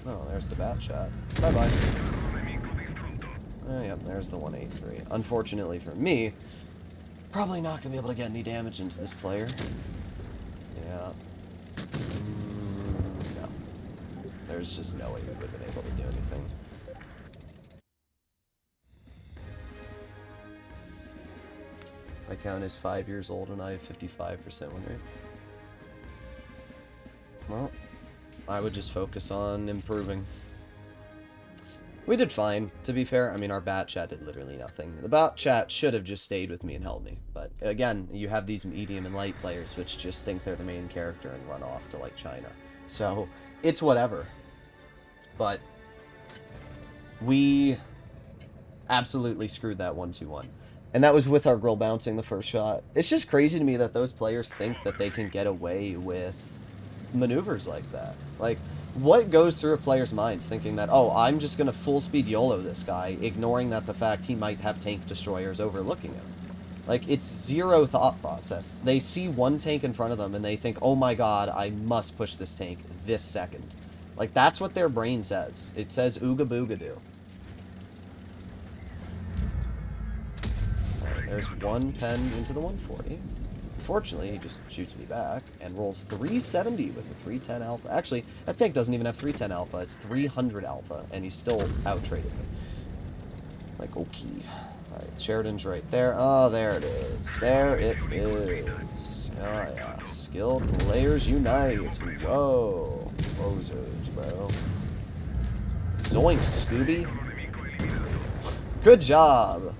Oh, there's the bat shot. Bye-bye. Oh, yep, there's the 183. Unfortunately for me, probably not going to be able to get any damage into this player. Yeah. No. There's just no way we would have been able to do anything. My count is 5 years old and I have 55% win rate. Well, I would just focus on improving. We did fine, to be fair. I mean, our bat chat did literally nothing. The bat chat should have just stayed with me and helped me. But again, you have these medium and light players which just think they're the main character and run off to, like, China. So, it's whatever. But we absolutely screwed that 1-2-1. And that was with our grill bouncing the first shot. It's just crazy to me that those players think that they can get away with maneuvers like that. Like, what goes through a player's mind thinking that, oh, I'm just going to full speed YOLO this guy, ignoring that the fact he might have tank destroyers overlooking him? Like, it's zero thought process. They see one tank in front of them and they think, oh my god, I must push this tank this second. Like, that's what their brain says. It says ooga booga doo. Alright, there's one pen into the 140. Unfortunately, he just shoots me back and rolls 370 with a 310 alpha. Actually, that tank doesn't even have 310 alpha. It's 300 alpha, and he's still out-traded me. Like, okay. Alright, Sheridan's right there. Oh, there it is. There it is. Oh, yeah. Skilled players unite. Whoa. Bozos, bro. Zoinks, Scooby. Good job.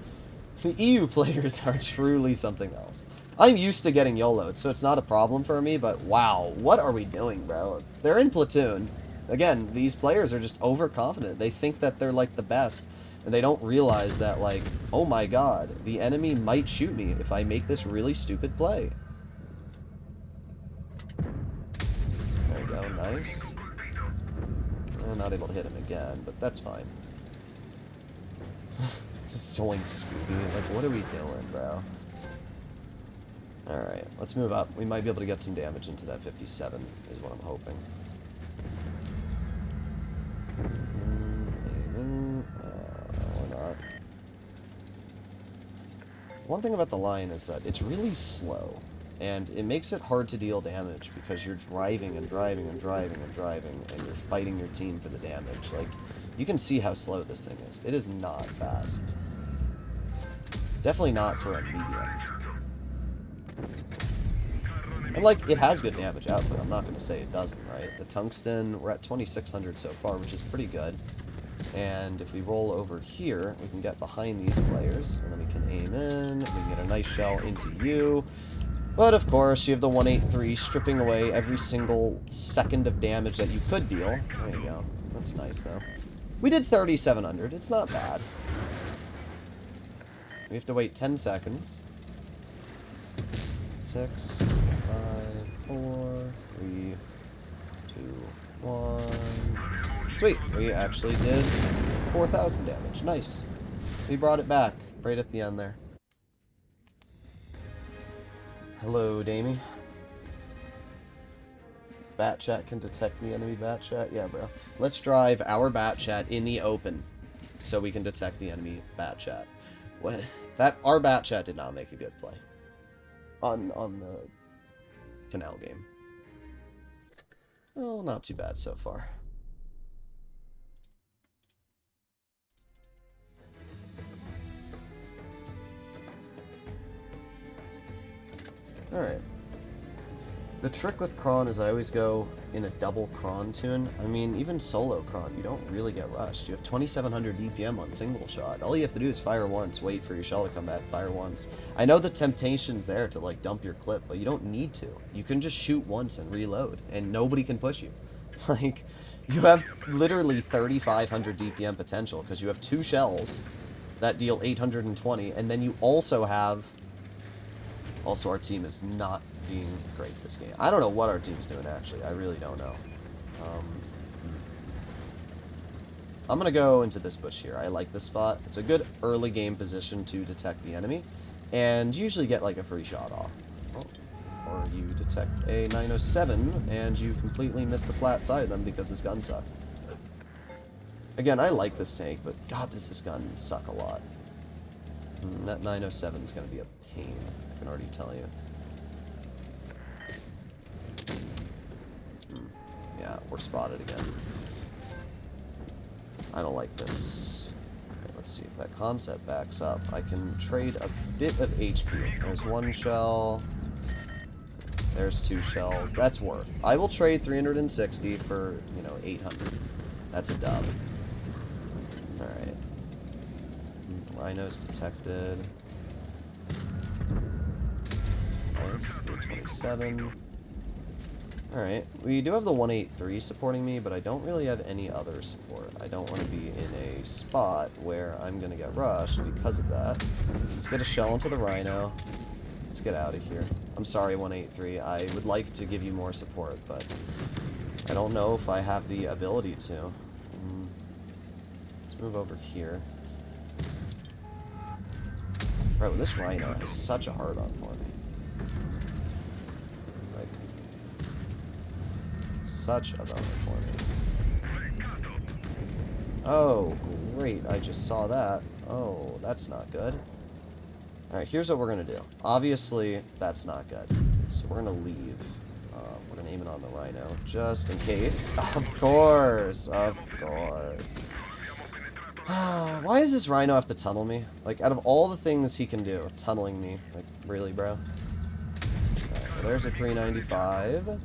The EU players are truly something else. I'm used to getting YOLO'd, so it's not a problem for me, but wow, what are we doing, bro? They're in platoon. Again, these players are just overconfident. They think that they're, like, the best, and they don't realize that, like, oh my god, the enemy might shoot me if I make this really stupid play. There we go, nice. I'm not able to hit him again, but that's fine. Zoink, Scooby. Like, what are we doing, bro? Alright, let's move up. We might be able to get some damage into that 57, is what I'm hoping. Or not. One thing about the Lion is that it's really slow, and it makes it hard to deal damage because you're driving and driving and driving and driving, and you're fighting your team for the damage. Like, you can see how slow this thing is. It is not fast. Definitely not for a medium. And, like, it has good damage output. I'm not going to say it doesn't, right? The tungsten, we're at 2,600 so far, which is pretty good. And if we roll over here, we can get behind these players, and then we can aim in, we can get a nice shell into you. But, of course, you have the 183 stripping away every single second of damage that you could deal. There you go. That's nice, though. We did 3,700. It's not bad. We have to wait 10 seconds. 6, 5, 4, 3, 2, 1. Sweet. We actually did 4,000 damage. Nice. We brought it back right at the end there. Hello, Damie. Bat chat can detect the enemy bat chat? Yeah, bro. Let's drive our bat chat in the open so we can detect the enemy bat chat. What? Our bat chat did not make a good play on the Canal game. Well, not too bad so far. Alright. The trick with Kron is I always go in a double Kron tune. I mean, even solo Kron, you don't really get rushed. You have 2,700 DPM on single shot. All you have to do is fire once, wait for your shell to come back, fire once. I know the temptation's there to, like, dump your clip, but you don't need to. You can just shoot once and reload, and nobody can push you. Like, you have literally 3,500 DPM potential, because you have 2 shells that deal 820, and then you also have... Also, our team is not being great this game. I don't know what our team's doing, actually. I really don't know. I'm going to go into this bush here. I like this spot. It's a good early game position to detect the enemy, and usually get, like, a free shot off. Oh. Or you detect a 907, and you completely miss the flat side of them because this gun sucks. Again, I like this tank, but god, does this gun suck a lot. That 907 is going to be a pain. I can already tell you. Yeah, we're spotted again. I don't like this. Okay, let's see if that concept backs up. I can trade a bit of HP. There's 1 shell. There's 2 shells. That's worth. I will trade 360 for, 800. That's a dub. Alright. Rhino's detected. Nice, 327. Alright, we do have the 183 supporting me, but I don't really have any other support. I don't want to be in a spot where I'm going to get rushed because of that. Let's get a shell into the Rhino. Let's get out of here. I'm sorry, 183. I would like to give you more support, but I don't know if I have the ability to. Let's move over here. Right, well, this Rhino is such a hard-on for me. Like, such a bummer for me. Oh, great. I just saw that. Oh, that's not good. Alright, here's what we're going to do. Obviously, that's not good. So we're going to leave. We're going to aim it on the Rhino, just in case. Of course. Of course. Why does this Rhino have to tunnel me? Like, out of all the things he can do, tunneling me. Like, really, bro? Alright, well, there's a 395.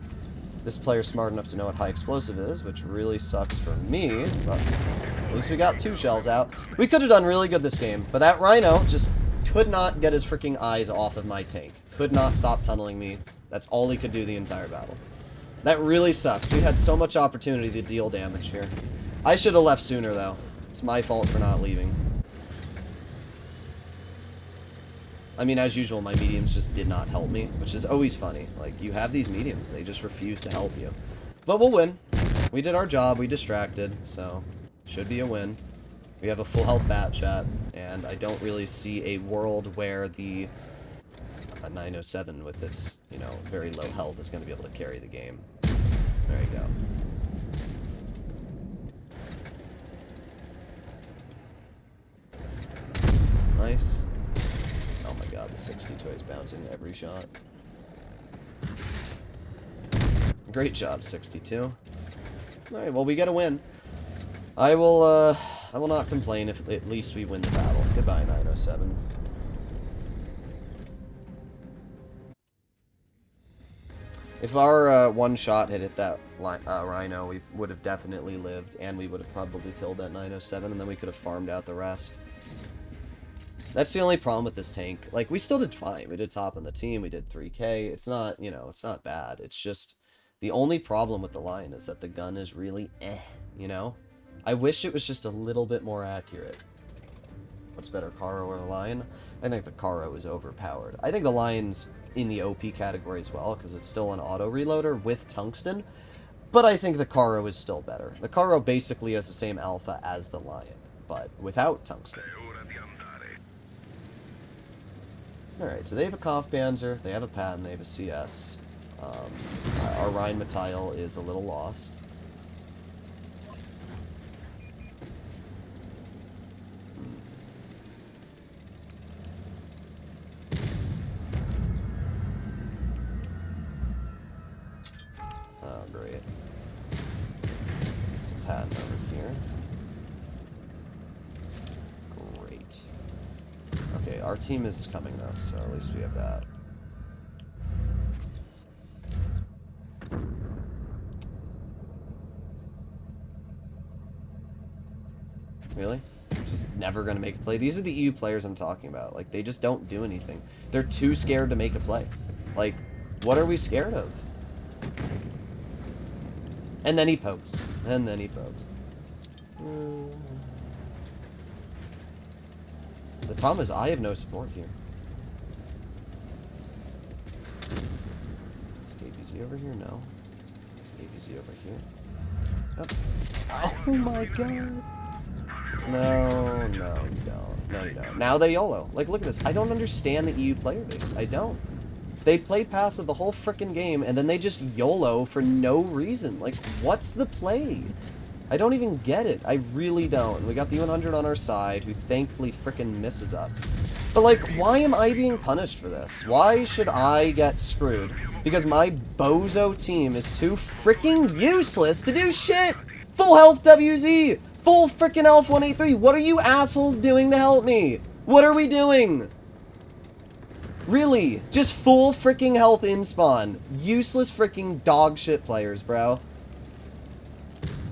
This player's smart enough to know what high explosive is, which really sucks for me, but at least we got 2 shells out. We could have done really good this game, but that Rhino just could not get his freaking eyes off of my tank. Could not stop tunneling me. That's all he could do the entire battle. That really sucks. We had so much opportunity to deal damage here. I should have left sooner, though. It's my fault for not leaving. I mean, as usual, my mediums just did not help me, which is always funny. Like, you have these mediums, they just refuse to help you. But we'll win. We did our job, we distracted, so should be a win. We have a full health bat chat, and I don't really see a world where the 907 with its, you know, very low health is going to be able to carry the game. There you go. Nice. Oh my god, the 62 is bouncing every shot. Great job, 62. Alright, well, we get a win. I will not complain if at least we win the battle. Goodbye, 907. If our one shot had hit that Rhino, we would have definitely lived, and we would have probably killed that 907, and then we could have farmed out the rest. That's the only problem with this tank. Like, we still did fine. We did top on the team. We did 3K. It's not, you know, it's not bad. It's just, the only problem with the Lion is that the gun is really you know? I wish it was just a little bit more accurate. What's better, Karo or the Lion? I think the Karo is overpowered. I think the Lion's in the OP category as well, because it's still an auto-reloader with tungsten. But I think the Karo is still better. The Karo basically has the same alpha as the Lion, but without tungsten. Alright, so they have a Kampfpanzer, they have a Patton, they have a CS. Our Rheinmetall is a little lost. Oh, great. There's a Patton over here. Great. Okay, our team is coming though, so at least we have that. Really? Just never gonna make a play? These are the EU players I'm talking about. Like, they just don't do anything. They're too scared to make a play. Like, what are we scared of? And then he pokes. And then he pokes. The problem is I have no support here. Escape easy over here? No. Escape easy over here? Oh my god! No, no, you don't. No, you don't. Now they YOLO. Like, look at this. I don't understand the EU player base. I don't. They play passive the whole frickin' game, and then they just YOLO for no reason. Like, what's the play? I don't even get it. I really don't. We got the 100 on our side, who thankfully frickin' misses us. But, like, why am I being punished for this? Why should I get screwed? Because my bozo team is too frickin' useless to do shit! Full health WZ! Full frickin' Elf 183! What are you assholes doing to help me? What are we doing? Really? Just full frickin' health in spawn. Useless frickin' dog shit players, bro.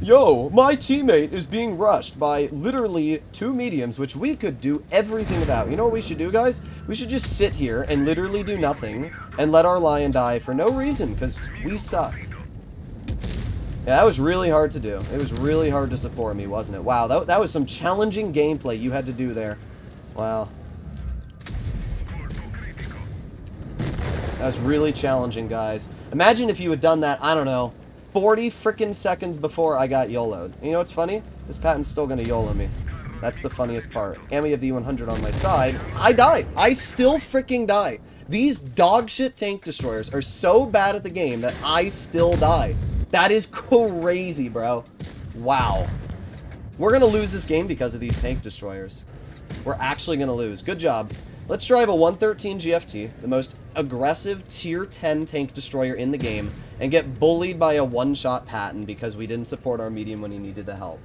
Yo, my teammate is being rushed by literally 2 mediums, which we could do everything about. You know what we should do, guys? We should just sit here and literally do nothing and let our Lion die for no reason, because we suck. Yeah, that was really hard to do. It was really hard to support me, wasn't it? Wow, that was some challenging gameplay you had to do there. Wow. That was really challenging, guys. Imagine if you had done that, I don't know, 40 frickin' seconds before I got YOLO'd. You know what's funny? This Patton's still gonna YOLO me. That's the funniest part. And we have the 100 on my side. I die. I still fricking die. These dogshit tank destroyers are so bad at the game that I still die. That is crazy, bro. Wow. We're going to lose this game because of these tank destroyers. We're actually going to lose. Good job. Let's drive a 113 GFT, the most aggressive tier 10 tank destroyer in the game, and get bullied by a one-shot Patton because we didn't support our medium when he needed the help.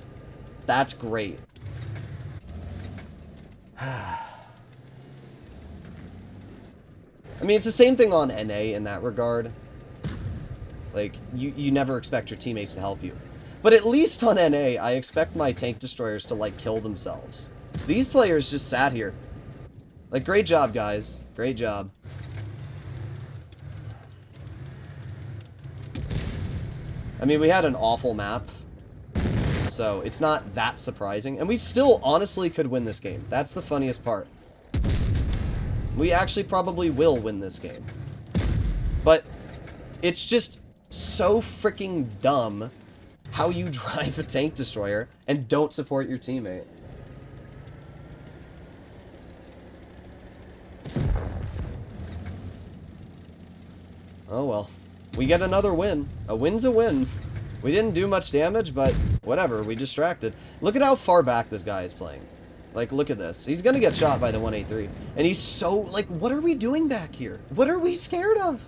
That's great. I mean, it's the same thing on NA in that regard. Like, you never expect your teammates to help you. But at least on NA, I expect my tank destroyers to, like, kill themselves. These players just sat here. Like, great job, guys. Great job. I mean, we had an awful map. So, it's not that surprising. And we still, honestly, could win this game. That's the funniest part. We actually probably will win this game. But, it's just so freaking dumb how you drive a tank destroyer and don't support your teammate. Oh well. We get another win. A win's a win. We didn't do much damage, but whatever, we distracted. Look at how far back this guy is playing. Like, look at this. He's gonna get shot by the 183. And he's so, like, what are we doing back here? What are we scared of?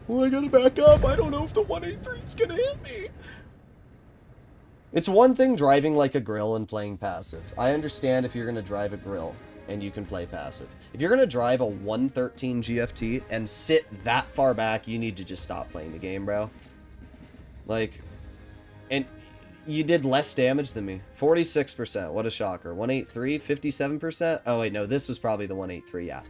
Oh, I gotta back up. I don't know if the 183 is gonna hit me. It's one thing driving like a grill and playing passive. I understand if you're gonna drive a grill and you can play passive. If you're gonna drive a 113 GFT and sit that far back, you need to just stop playing the game, bro. Like, and you did less damage than me. 46%, what a shocker. 183, 57%? Oh wait, no, this was probably the 183, yeah.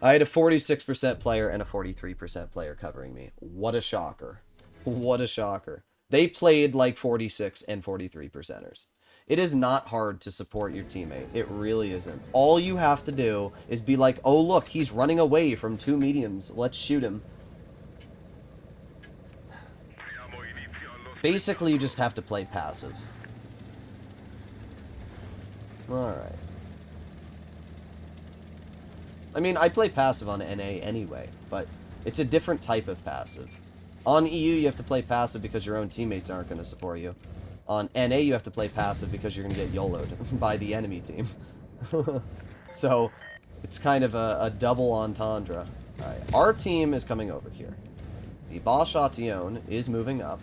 I had a 46% player and a 43% player covering me. What a shocker. What a shocker. They played like 46 and 43%ers. It is not hard to support your teammate. It really isn't. All you have to do is be like, oh look, he's running away from two mediums. Let's shoot him. Basically, you just have to play passive. Alright. I mean, I play passive on NA anyway, but it's a different type of passive. On EU, you have to play passive because your own teammates aren't going to support you. On NA, you have to play passive because you're going to get YOLO'd by the enemy team. So, it's kind of a double entendre. Alright, our team is coming over here. The Bashation is moving up.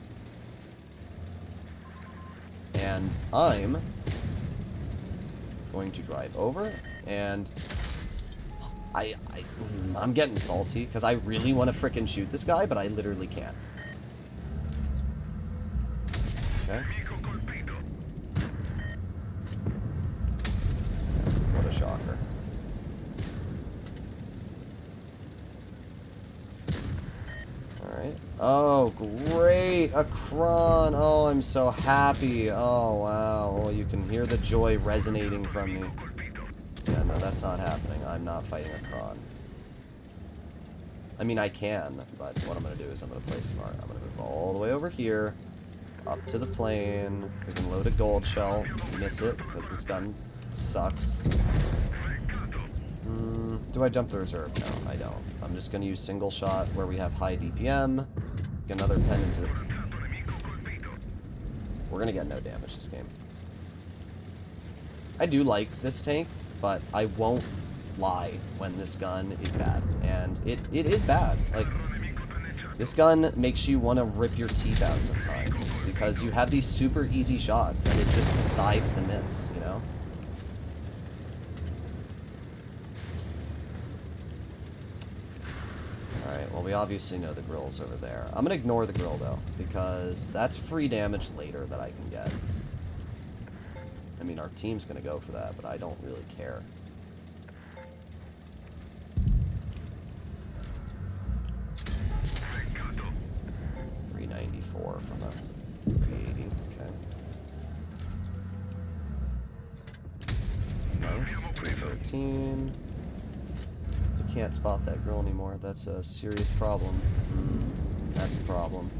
And I'm going to drive over, and I'm getting salty, because I really want to frickin' shoot this guy, but I literally can't. Okay. What a shocker. Alright. Oh, great! A Kron! Oh, I'm so happy. Oh, wow. Well, you can hear the joy resonating from me. Yeah, no, that's not happening. I'm not fighting a Kron. I mean, I can, but what I'm going to do is I'm going to play smart. I'm going to move all the way over here, up to the plane. We can load a gold shell, miss it, because this gun sucks. Do I jump the reserve? No, I don't. I'm just going to use single shot where we have high DPM. Get another pen into the... We're going to get no damage this game. I do like this tank, but I won't lie when this gun is bad. And it is bad. Like, this gun makes you want to rip your teeth out sometimes, because you have these super easy shots that it just decides to miss, you know? Alright, well, we obviously know the grill's over there. I'm gonna ignore the grill, though, because that's free damage later that I can get. I mean, our team's gonna go for that, but I don't really care. .394 from a 380, okay. Nice, 313. I can't spot that grill anymore. That's a serious problem. That's a problem.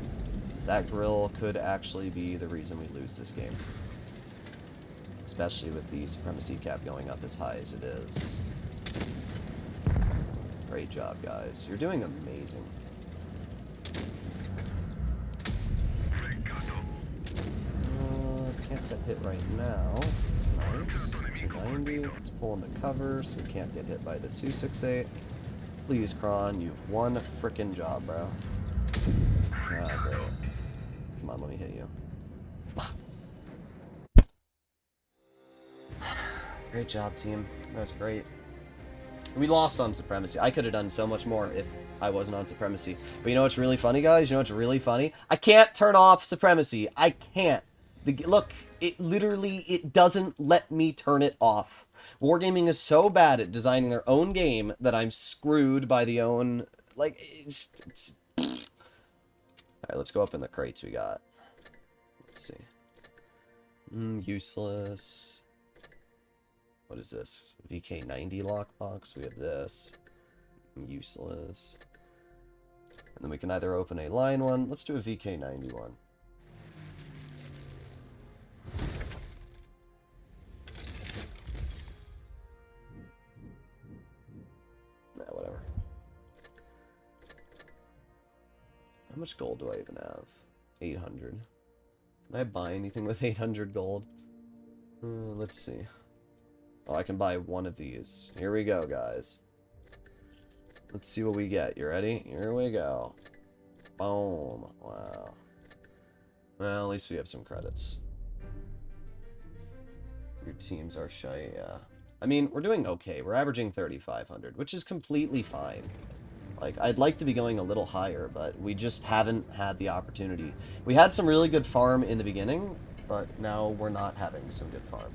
That grill could actually be the reason we lose this game. Especially with the supremacy cap going up as high as it is. Great job, guys. You're doing amazing. Can't get hit right now. Nice. 290. Let's pull into cover so we can't get hit by the 268. Please, Kron, you've one frickin' job, bro. Ah, great. Come on, let me hit you. Great job, team. That was great. We lost on Supremacy. I could have done so much more if I wasn't on Supremacy. But you know what's really funny, guys? You know what's really funny? I can't turn off Supremacy. I can't. Look, it literally, it doesn't let me turn it off. Wargaming is so bad at designing their own game that I'm screwed by the own... Like, it's... Alright, let's go up in the crates we got. Let's see. Useless. What is this? VK90 lockbox. We have this. Useless. And then we can either open a line one. Let's do a VK90 one. Nah, whatever. How much gold do I even have? 800. Can I buy anything with 800 gold? Let's see. Oh, I can buy one of these. Here we go, guys. Let's see what we get. You ready? Here we go. Boom. Wow. Well, at least we have some credits. Your teams are shy, yeah. I mean, we're doing okay. We're averaging 3,500, which is completely fine. Like, I'd like to be going a little higher, but we just haven't had the opportunity. We had some really good farm in the beginning, but now we're not having some good farm.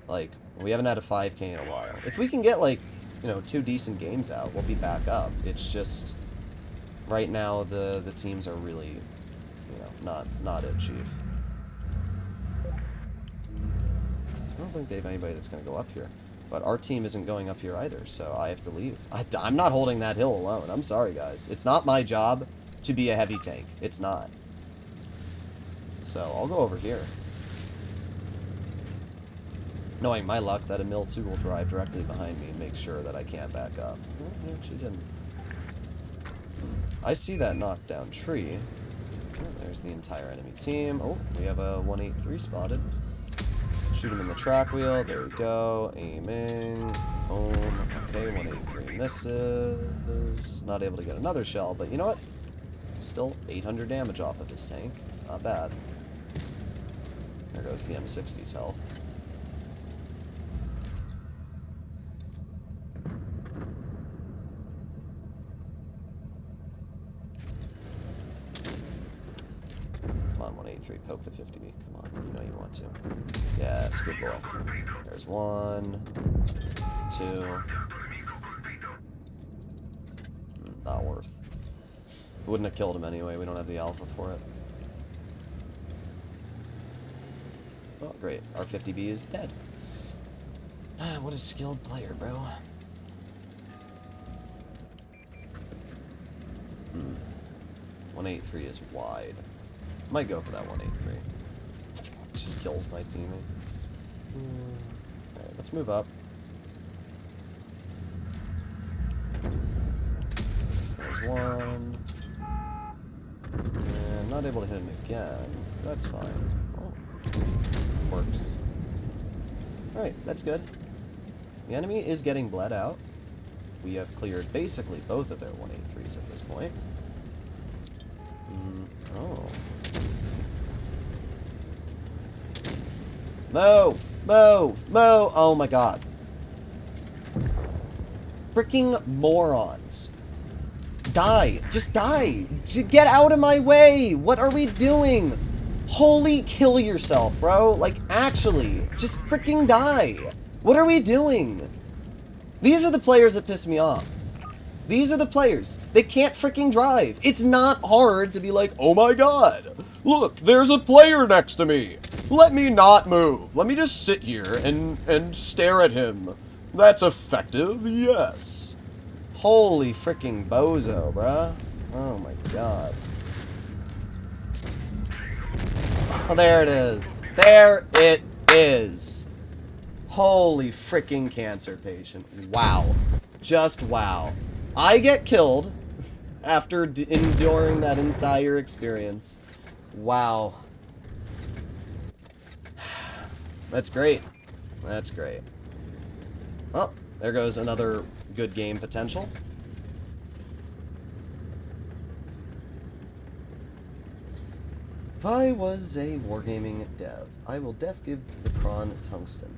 Like, we haven't had a 5K in a while. If we can get, like, you know, 2 decent games out, we'll be back up. It's just, right now, the teams are really, you know, not it, Chief. I don't think they have anybody that's going to go up here. But our team isn't going up here either, so I have to leave. I'm not holding that hill alone. I'm sorry, guys. It's not my job to be a heavy tank. It's not. So, I'll go over here. Knowing my luck that a Mill 2 will drive directly behind me and make sure that I can't back up. Oh, actually didn't. I see that knockdown tree. Oh, there's the entire enemy team. Oh, we have a 183 spotted. Shoot him in the track wheel. There we go. Aiming. Boom. Okay, 183 misses. Not able to get another shell, but you know what? Still 800 damage off of his tank. It's not bad. There goes the M60's health. Come on, 183. Poke the 50B. Come on. You know you want to. Yes, good boy. There's 1, 2. Not worth. Wouldn't have killed him anyway. We don't have the alpha for it. Oh, great. Our 50B is dead. What a skilled player, bro. 183 is wide. Might go for that 183. Just kills my teammate. Alright, let's move up. There's 1. And not able to hit him again. That's fine. Oh, works. Alright, that's good. The enemy is getting bled out. We have cleared basically both of their 183s at this point. Oh. Mo! Mo! Mo! Oh my god. Freaking morons. Die! Just die! Just get out of my way! What are we doing? Holy kill yourself, bro. Like, actually. Just freaking die. What are we doing? These are the players that piss me off. These are the players. They can't freaking drive. It's not hard to be like, oh my god. Look, there's a player next to me. Let me not move. Let me just sit here and stare at him. That's effective, yes. Holy freaking bozo, bruh. Oh my god. Oh, there it is. There it is. Holy freaking cancer patient. Wow. Just wow. I get killed after enduring that entire experience. Wow. That's great. That's great. Well, there goes another good game potential. If I was a wargaming dev, I will give the Kron tungsten.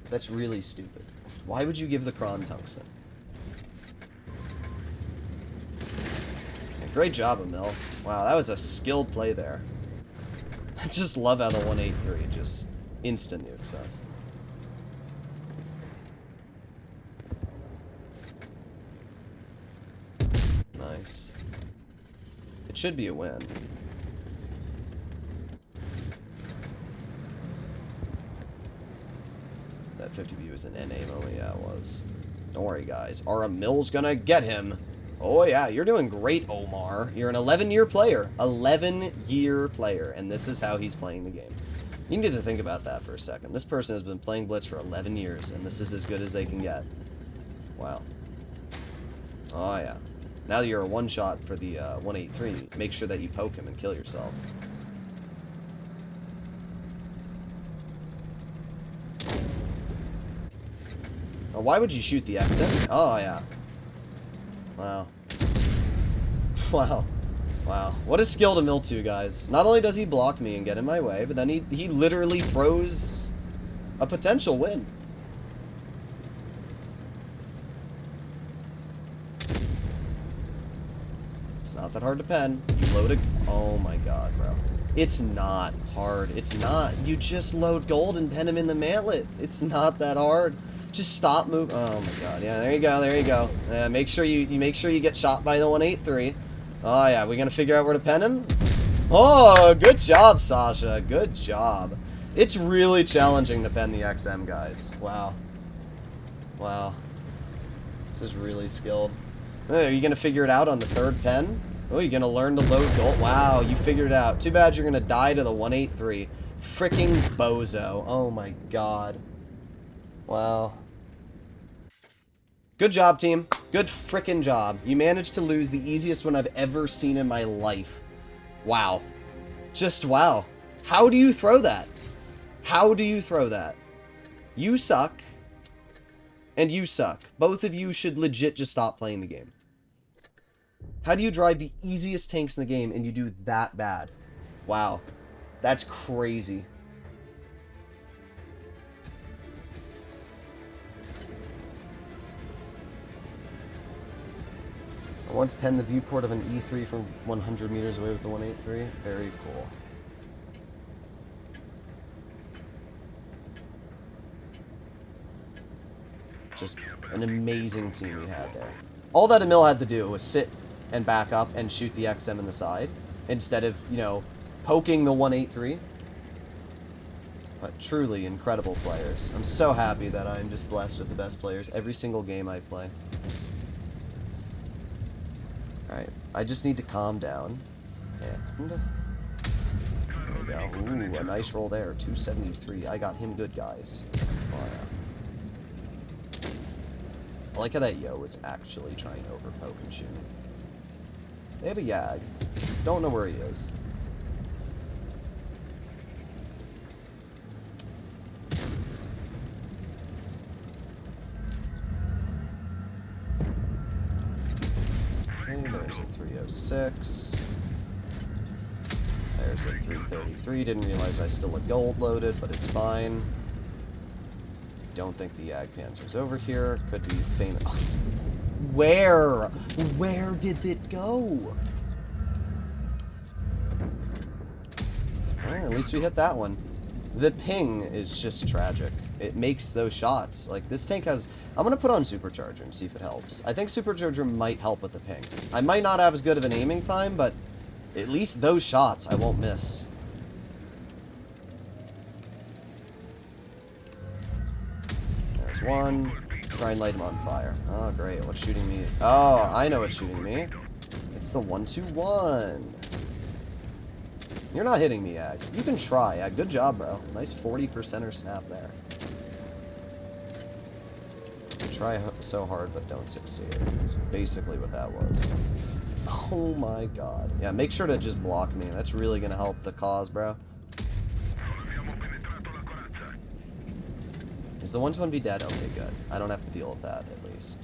That's really stupid. Why would you give the Kron tungsten? Great job, Emil. Wow, that was a skilled play there. I just love how the 183 just instant nukes us. Nice. It should be a win. That 50 view is an NA moment. Yeah, it was. Don't worry, guys. Our Emil's gonna get him. Oh, yeah, you're doing great, Omar. You're an 11-year player. 11-year player, and this is how he's playing the game. You need to think about that for a second. This person has been playing Blitz for 11 years, and this is as good as they can get. Wow. Oh, yeah. Now that you're a one-shot for the 183, make sure that you poke him and kill yourself. Oh, why would you shoot the XM? Oh, yeah. Wow. Wow. Wow. What a skill to mill to, guys. Not only does he block me and get in my way, but then he literally throws a potential win. It's not that hard to pen. You load a... Oh my god, bro. It's not hard. It's not. You just load gold and pen him in the mantlet. It's not that hard. Just stop moving. Oh my god. Yeah, there you go. There you go. Make sure you get shot by the 183. Oh yeah, we gonna figure out where to pen him? Oh, good job, Sasha. Good job. It's really challenging to pen the XM, guys. Wow. Wow. This is really skilled. Oh, are you gonna figure it out on the third pen? Oh, you're gonna learn to load gold. Wow, you figured it out. Too bad you're gonna die to the 183. Freaking bozo. Oh my god. Wow. Good job, team. Good frickin' job. You managed to lose the easiest one I've ever seen in my life. Wow. Just wow. How do you throw that? How do you throw that? You suck. And you suck. Both of you should legit just stop playing the game. How do you drive the easiest tanks in the game and you do that bad? Wow. That's crazy. I once penned the viewport of an E3 from 100 meters away with the 183. Very cool. Just an amazing team we had there. All that Emil had to do was sit and back up and shoot the XM in the side instead of, you know, poking the 183. But truly incredible players. I'm so happy that I'm just blessed with the best players every single game I play. Alright, I just need to calm down. And there we go. Ooh, a nice roll there. 273. I got him good, guys. Oh, yeah. I like how that Yo is actually trying to overpoke and shoot me. They have a Yag. Don't know where he is. There's a 306. There's a 333. Didn't realize I still had gold loaded, but it's fine. Don't think the Yag Panzer's over here. Could be famous. Oh. Where? Where did it go? Well, at least we hit that one. The ping is just tragic. It makes those shots. Like, this tank has... I'm going to put on Supercharger and see if it helps. I think Supercharger might help with the ping. I might not have as good of an aiming time, but at least those shots I won't miss. There's one. Try and light him on fire. Oh, great. What's shooting me? Oh, I know what's shooting me. It's the 121. You're not hitting me, Ag. You can try, Ag. Good job, bro. Nice 40%er snap there. You try so hard, but don't succeed. That's basically what that was. Oh my god. Yeah, make sure to just block me. That's really gonna help the cause, bro. Is the 1-2-1B dead? Okay, good. I don't have to deal with that, at least.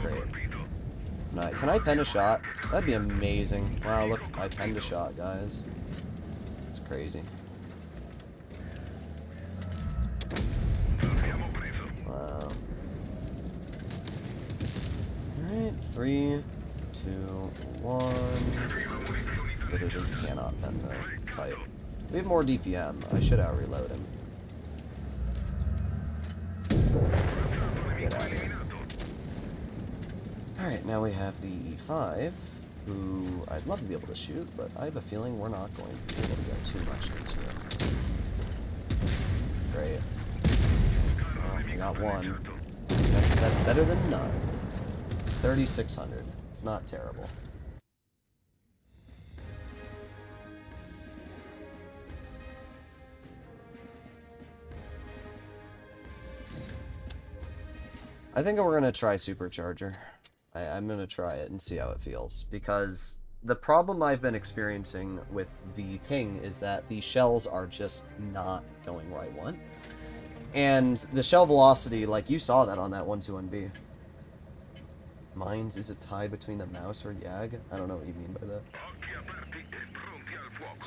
Great. Right, can I pen a shot? That'd be amazing. Wow, look, I penned a shot, guys. It's crazy. Wow. Alright, 3, 2, 1. Literally cannot pen the type. We have more DPM. I should out-reload him. Get out of here. Alright, now we have the E5, who I'd love to be able to shoot, but I have a feeling we're not going to be able to get too much into him. Great. Well, we got one. That's better than none. 3,600. It's not terrible. I think we're going to try Supercharger. I'm going to try it and see how it feels. Because the problem I've been experiencing with the ping is that the shells are just not going where I want. And the shell velocity, like you saw that on that 1-2-1B. Mines, is it tied between the mouse or Yag? I don't know what you mean by that.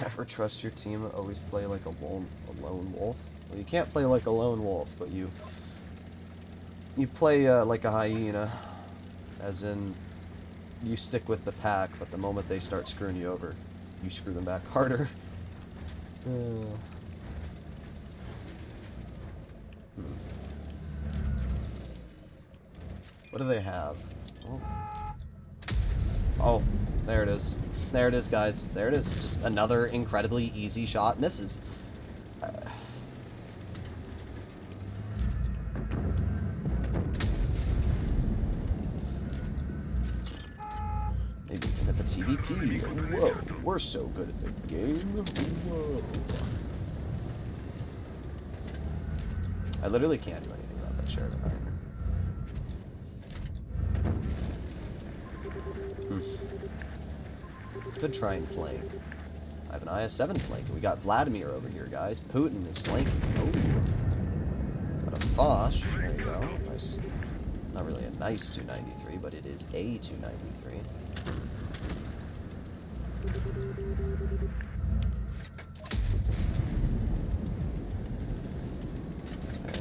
Never trust your team, always play like a lone wolf. Well, you can't play like a lone wolf, but you play like a hyena. As in, you stick with the pack, but the moment they start screwing you over, you screw them back harder. What do they have? Oh, there it is. There it is, guys. There it is. Just another incredibly easy shot. Misses. Maybe we can hit the TVP. Whoa, we're so good at the game. Whoa. I literally can't do anything about that Sheridan Iron. Could try and flank. I have an IS-7 flanking. We got Vladimir over here, guys. Putin is flanking. Oh. Got a Foch. There you go. Nice. Not really a nice 293, but it is a 293. Okay.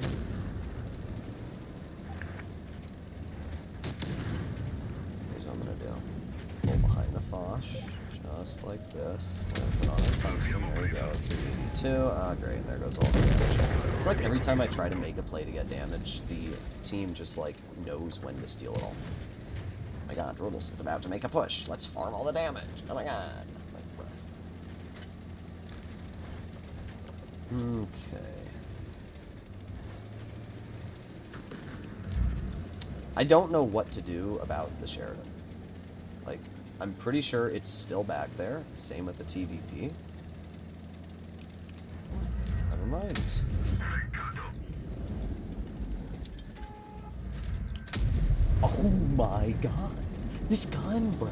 Here's what I'm gonna do. Pull behind the Foch. Just like this. Put on a tungsten. There we go. 382. Ah, great. There goes all the damage. It's like every time I try to make a play to get damage, the team just like knows when to steal it all. Oh my god, Droodles is about to make a push. Let's farm all the damage. Oh my god. Okay. I don't know what to do about the Sheridan. Like, I'm pretty sure it's still back there. Same with the TVP. Never mind. Oh my god. This gun, bro.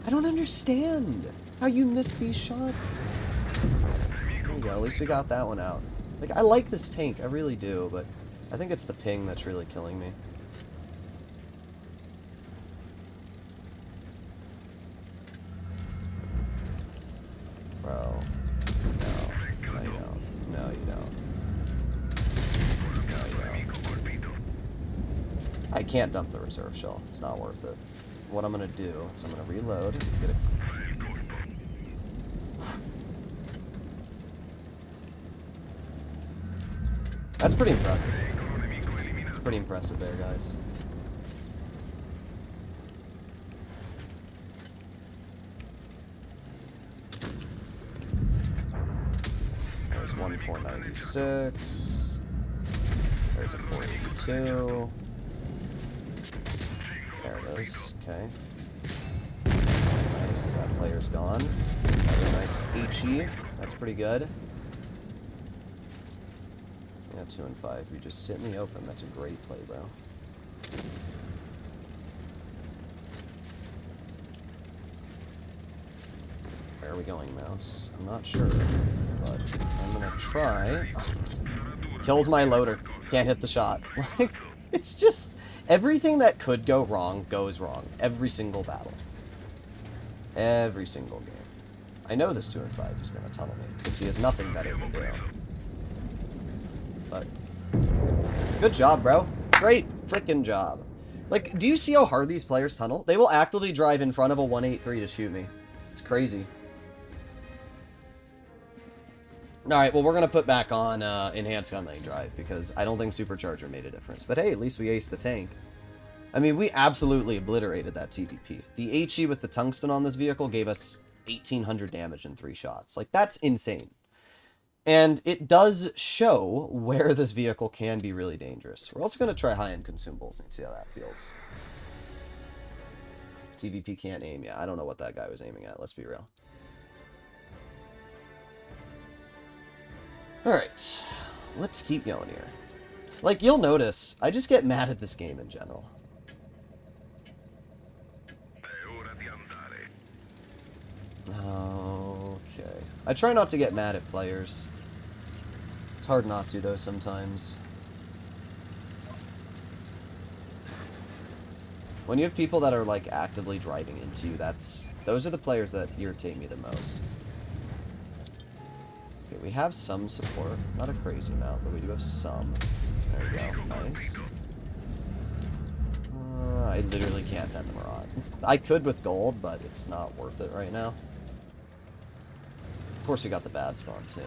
I don't understand how you miss these shots. There you go. At least we got that one out. Like, I like this tank. I really do, but I think it's the ping that's really killing me. Bro. No. No, you don't. No, you don't. No, you don't. I can't dump the reserve shell. It's not worth it. What I'm gonna do is I'm gonna reload, get a... That's pretty impressive. It's pretty impressive there, guys. There's one 496. There's a 482. There it is. Okay. Nice. That player's gone. Another nice HE. That's pretty good. Yeah, 2 and 5. You just sit in the open. That's a great play, bro. Where are we going, mouse? I'm not sure, but I'm gonna try. Kills my loader. Can't hit the shot. Like, it's just... Everything that could go wrong goes wrong. Every single battle. Every single game. I know this 2 and 5 is going to tunnel me, because he has nothing better to do. But... Good job, bro. Great frickin' job. Like, do you see how hard these players tunnel? They will actively drive in front of a 183 to shoot me. It's crazy. Alright, well, we're going to put back on Enhanced Gun Lane Drive, because I don't think Supercharger made a difference. But hey, at least we aced the tank. I mean, we absolutely obliterated that TVP. The HE with the tungsten on this vehicle gave us 1,800 damage in 3 shots. Like, that's insane. And it does show where this vehicle can be really dangerous. We're also going to try high-end consumables and see how that feels. TVP can't aim. Yeah, I don't know what that guy was aiming at. Let's be real. Alright. Let's keep going here. Like, you'll notice, I just get mad at this game in general. Okay. I try not to get mad at players. It's hard not to, though, sometimes. When you have people that are, like, actively driving into you, those are the players that irritate me the most. Okay, we have some support. Not a crazy amount, but we do have some. There we go. Nice. I literally can't pen the Maraude. I could with gold, but it's not worth it right now. Of course, we got the bad spawn, too.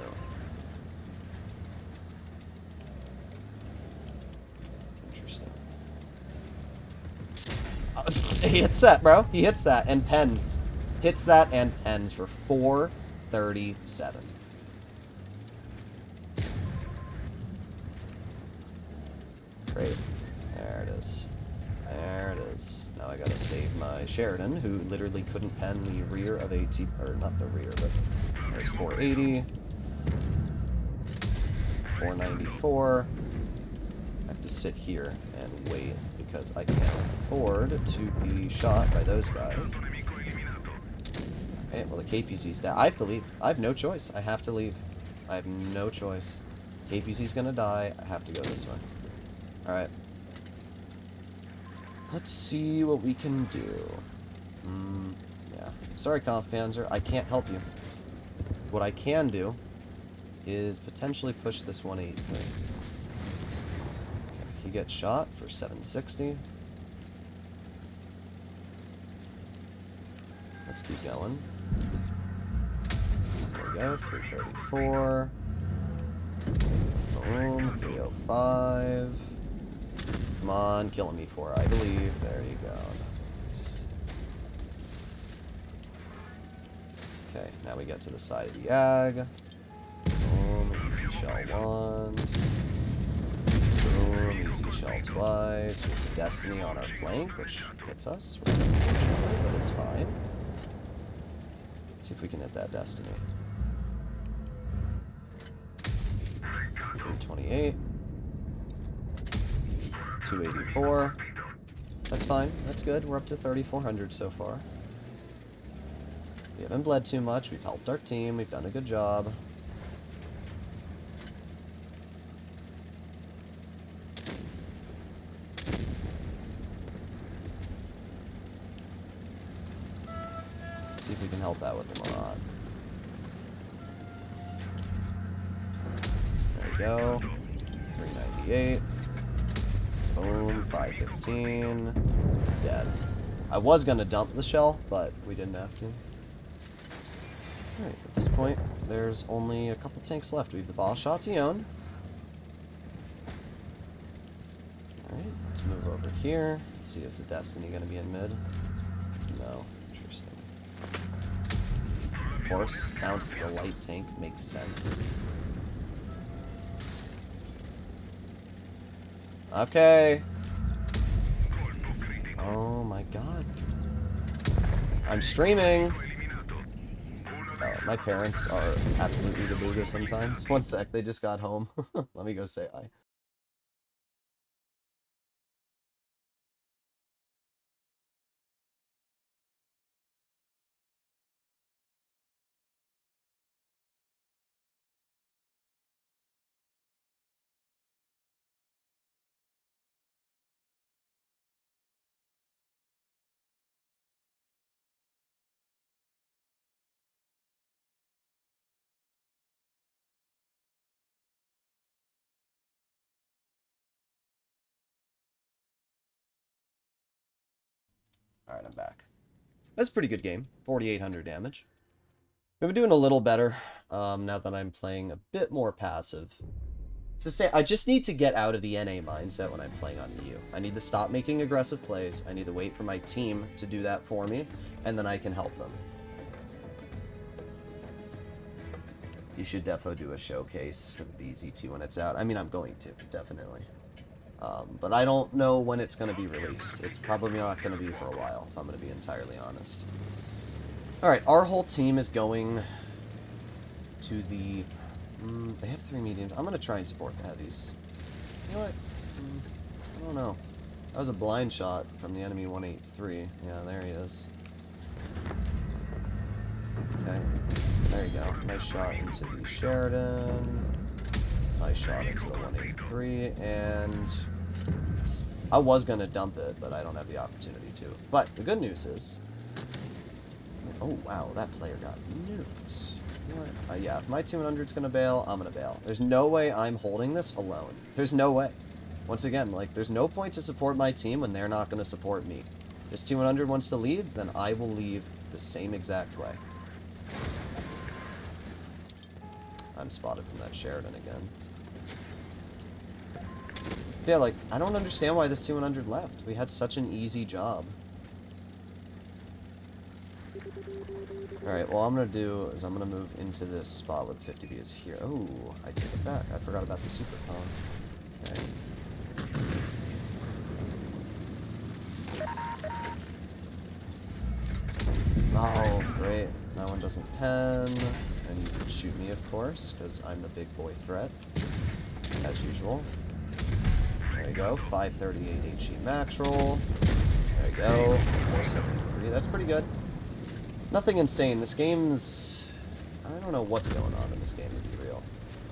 Interesting. He hits that, bro. He hits that and pens. Hits that and pens for 437. Great. There it is. There it is. Now I gotta save my Sheridan, who literally couldn't pen the rear of a T... Or, not the rear, but... There's 480. 494. I have to sit here and wait, because I can't afford to be shot by those guys. Okay, well the KPC's down. I have to leave. I have no choice. I have to leave. I have no choice. KPC's gonna die. I have to go this way. Alright. Let's see what we can do. Yeah. Sorry, Kampfpanzer. I can't help you. What I can do is potentially push this 183. Okay, he gets shot for 760. Let's keep going. There we go, 334. Boom, 305. Come on, killing me for I believe. There you go. Nice. Okay, now we get to the side of the ag. Boom, easy shell once. Boom, easy shell twice. With the Destiny on our flank, which hits us, unfortunately, but it's fine. Let's see if we can hit that Destiny. 328. 284. That's fine. That's good. We're up to 3,400 so far. We haven't bled too much. We've helped our team. We've done a good job. Let's see if we can help out with the Maraude. There we go. 398. Boom, 515. Dead. I was gonna dump the shell, but we didn't have to. Alright, at this point, there's only a couple tanks left. We have the Boss Chatillon. Alright, let's move over here. Let's see, is the Destiny gonna be in mid? No. Interesting. Of course, bounce the light tank makes sense. Okay. Oh my god. I'm streaming. Oh, my parents are absolutely the booga sometimes. One sec, they just got home. Let me go say hi. Alright, I'm back. That's a pretty good game. 4,800 damage. We've been doing a little better now that I'm playing a bit more passive. It's to say, I just need to get out of the NA mindset when I'm playing on EU. I need to stop making aggressive plays. I need to wait for my team to do that for me, and then I can help them. You should definitely do a showcase for the BZT when it's out. I mean, I'm going to, definitely. But I don't know when it's going to be released. It's probably not going to be for a while, if I'm going to be entirely honest. Alright, our whole team is going to the... they have 3 mediums. I'm going to try and support the heavies. You know what? I don't know. That was a blind shot from the enemy 183. Yeah, there he is. Okay. There you go. Nice shot into the Sheridan. Nice shot into the 183. And I was going to dump it, but I don't have the opportunity to. But the good news is... Oh, wow. That player got nuked. You know what? Yeah, if my 200's going to bail, I'm going to bail. There's no way I'm holding this alone. There's no way. Once again, like, there's no point to support my team when they're not going to support me. If this 200 wants to leave, then I will leave the same exact way. I'm spotted from that Sheridan again. Yeah, like, I don't understand why this 200 left. We had such an easy job. Alright, well, I'm going to do is I'm going to move into this spot where the 50B is here. Oh, I take it back. I forgot about the super pwn. Okay. Oh, great. That one doesn't pen. And you can shoot me, of course, because I'm the big boy threat, as usual. There you go. 538 HE max roll. There you go. 473. That's pretty good. Nothing insane. This game's... I don't know what's going on in this game, to be real.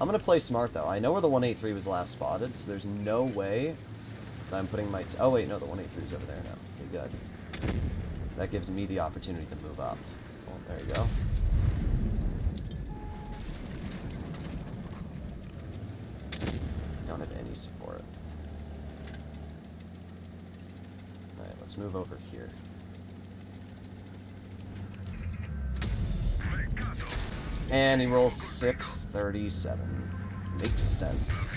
I'm going to play smart, though. I know where the 183 was last spotted, so there's no way that I'm putting my... Oh, wait, no, the 183 is over there now. Okay, good. That gives me the opportunity to move up. Well, there you go. Don't have any support. Alright, let's move over here. And he rolls 637. Makes sense.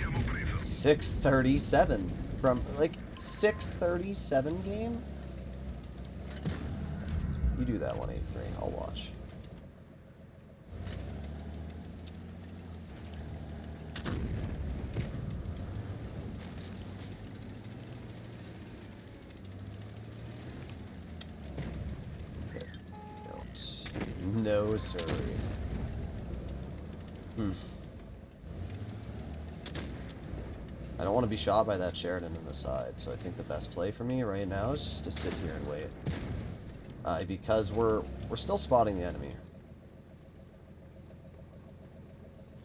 637 from, like, 637 game? You do that 183, I'll watch. Don't. No, sir. I don't want to be shot by that Sheridan in the side, so I think the best play for me right now is just to sit here and wait. Because we're still spotting the enemy.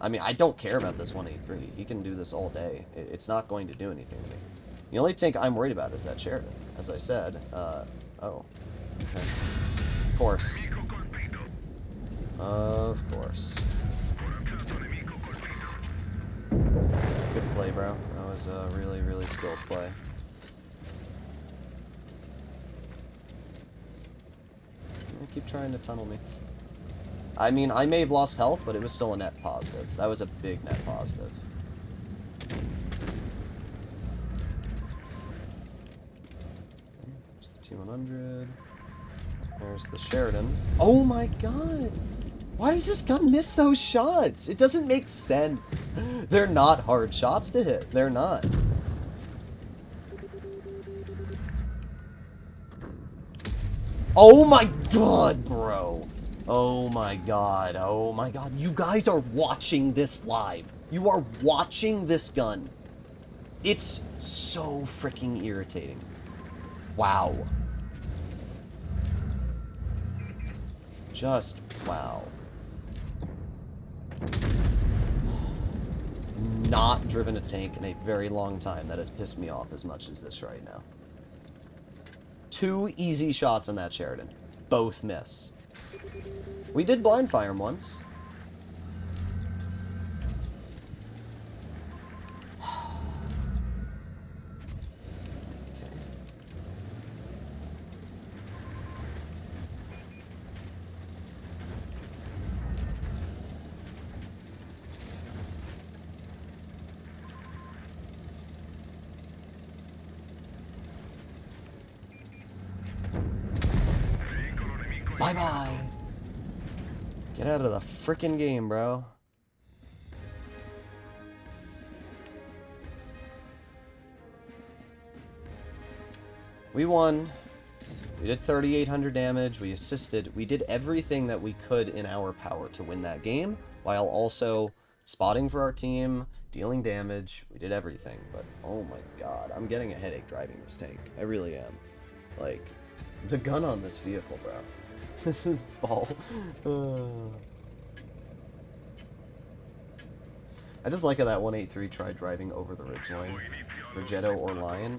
I mean, I don't care about this 183. He can do this all day. It's not going to do anything to me. The only tank I'm worried about is that Sheridan, as I said. Oh. Okay. Of course. Of course. Good play, bro. That was a really, really skilled play. Keep trying to tunnel me. I mean, I may have lost health, but it was still a net positive. That was a big net positive. There's the 200. There's the Sheridan. Oh my god! Why does this gun miss those shots? It doesn't make sense. They're not hard shots to hit. They're not. Oh my god, bro. Oh my god. Oh my god. You guys are watching this live. You are watching this gun. It's so freaking irritating. Wow. Just wow. Not driven a tank in a very long time that has pissed me off as much as this right now. 2 easy shots on that Sheridan. Both miss. We did blind fire him once. Bye-bye. Get out of the frickin' game, bro. We won. We did 3,800 damage. We assisted. We did everything that we could in our power to win that game, while also spotting for our team, dealing damage. We did everything, but oh my god, I'm getting a headache driving this tank. I really am. Like, the gun on this vehicle, bro. This is ball. I just like how that 183 tried driving over the ridgeline. Progetto or Lion.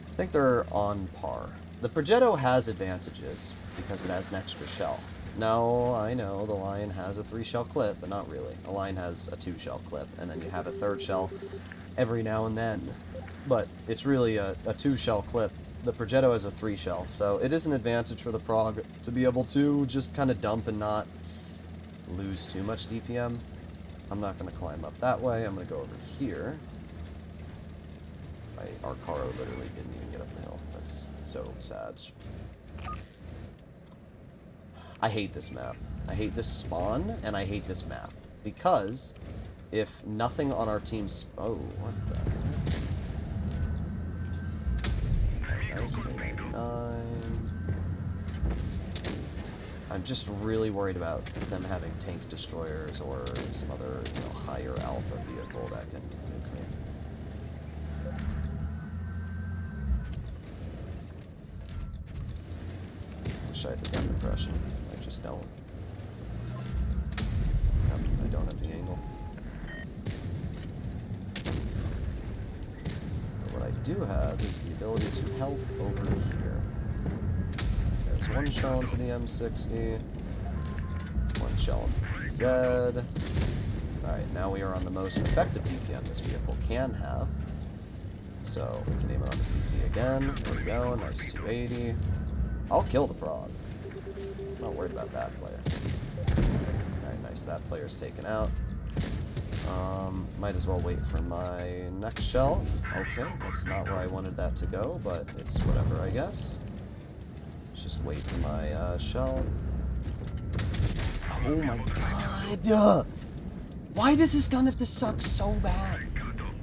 I think they're on par. The Progetto has advantages because it has an extra shell. No, I know, the Lion has a 3-shell clip, but not really. A Lion has a 2-shell clip, and then you have a 3rd shell every now and then. But it's really a 2-shell clip. The Progetto has a 3-shell, so it is an advantage for the Prog to be able to just kind of dump and not lose too much DPM. I'm not going to climb up that way. I'm going to go over here. Our Caro literally didn't even get up the hill. That's so sad. I hate this map. I hate this spawn, and I hate this map. Because if nothing on our team's... Oh, what the heck? Nice, 399. I'm just really worried about them having tank destroyers or some other, you know, higher alpha vehicle that can nuke me. Wish I had the gun depression. I just don't. Nope, I don't have the angle. But what I do have is the ability to help over here. There's one shell into the M60, one shell into the PZ. Alright, now we are on the most effective DPM this vehicle can have. So we can aim it on the PC again. There we go, nice 280. I'll kill the Prog. I'm not worried about that player. Alright, nice, that player's taken out. Might as well wait for my next shell. Okay, that's not where I wanted that to go, but it's whatever, I guess. Let's just wait for my shell. Oh my god! Why does this gun have to suck so bad?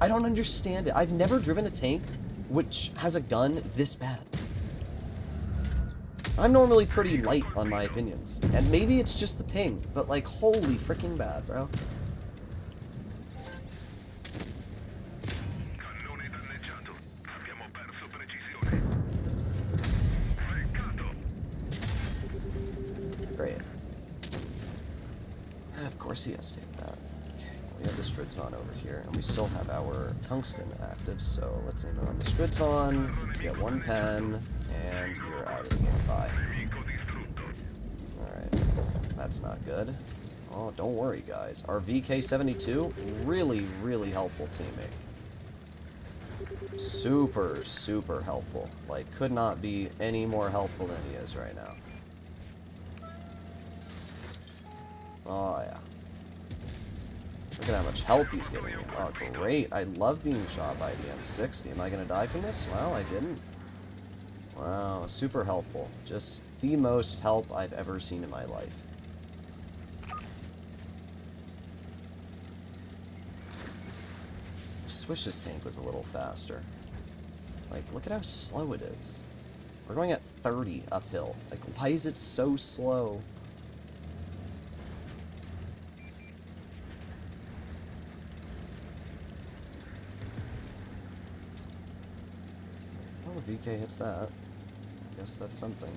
I don't understand it. I've never driven a tank which has a gun this bad. I'm normally pretty light on my opinions, and maybe it's just the ping, but like, holy freaking bad, bro. Great. Of course he has to take that. Okay, we have the Striton over here, and we still have our Tungsten active, so let's aim it on the Striton. Let's get one pen, and you're out of the game. Bye. Alright, that's not good. Oh, don't worry, guys. Our VK-72, really, really helpful teammate. Super, super helpful. Like, could not be any more helpful than he is right now. Oh, yeah. Look at how much help he's giving me. Oh, great. I love being shot by the M60. Am I going to die from this? Well, I didn't. Wow, super helpful. Just the most help I've ever seen in my life. Just wish this tank was a little faster. Like, look at how slow it is. We're going at 30 uphill. Like, why is it so slow? Well, the VK hits that. I guess that's something.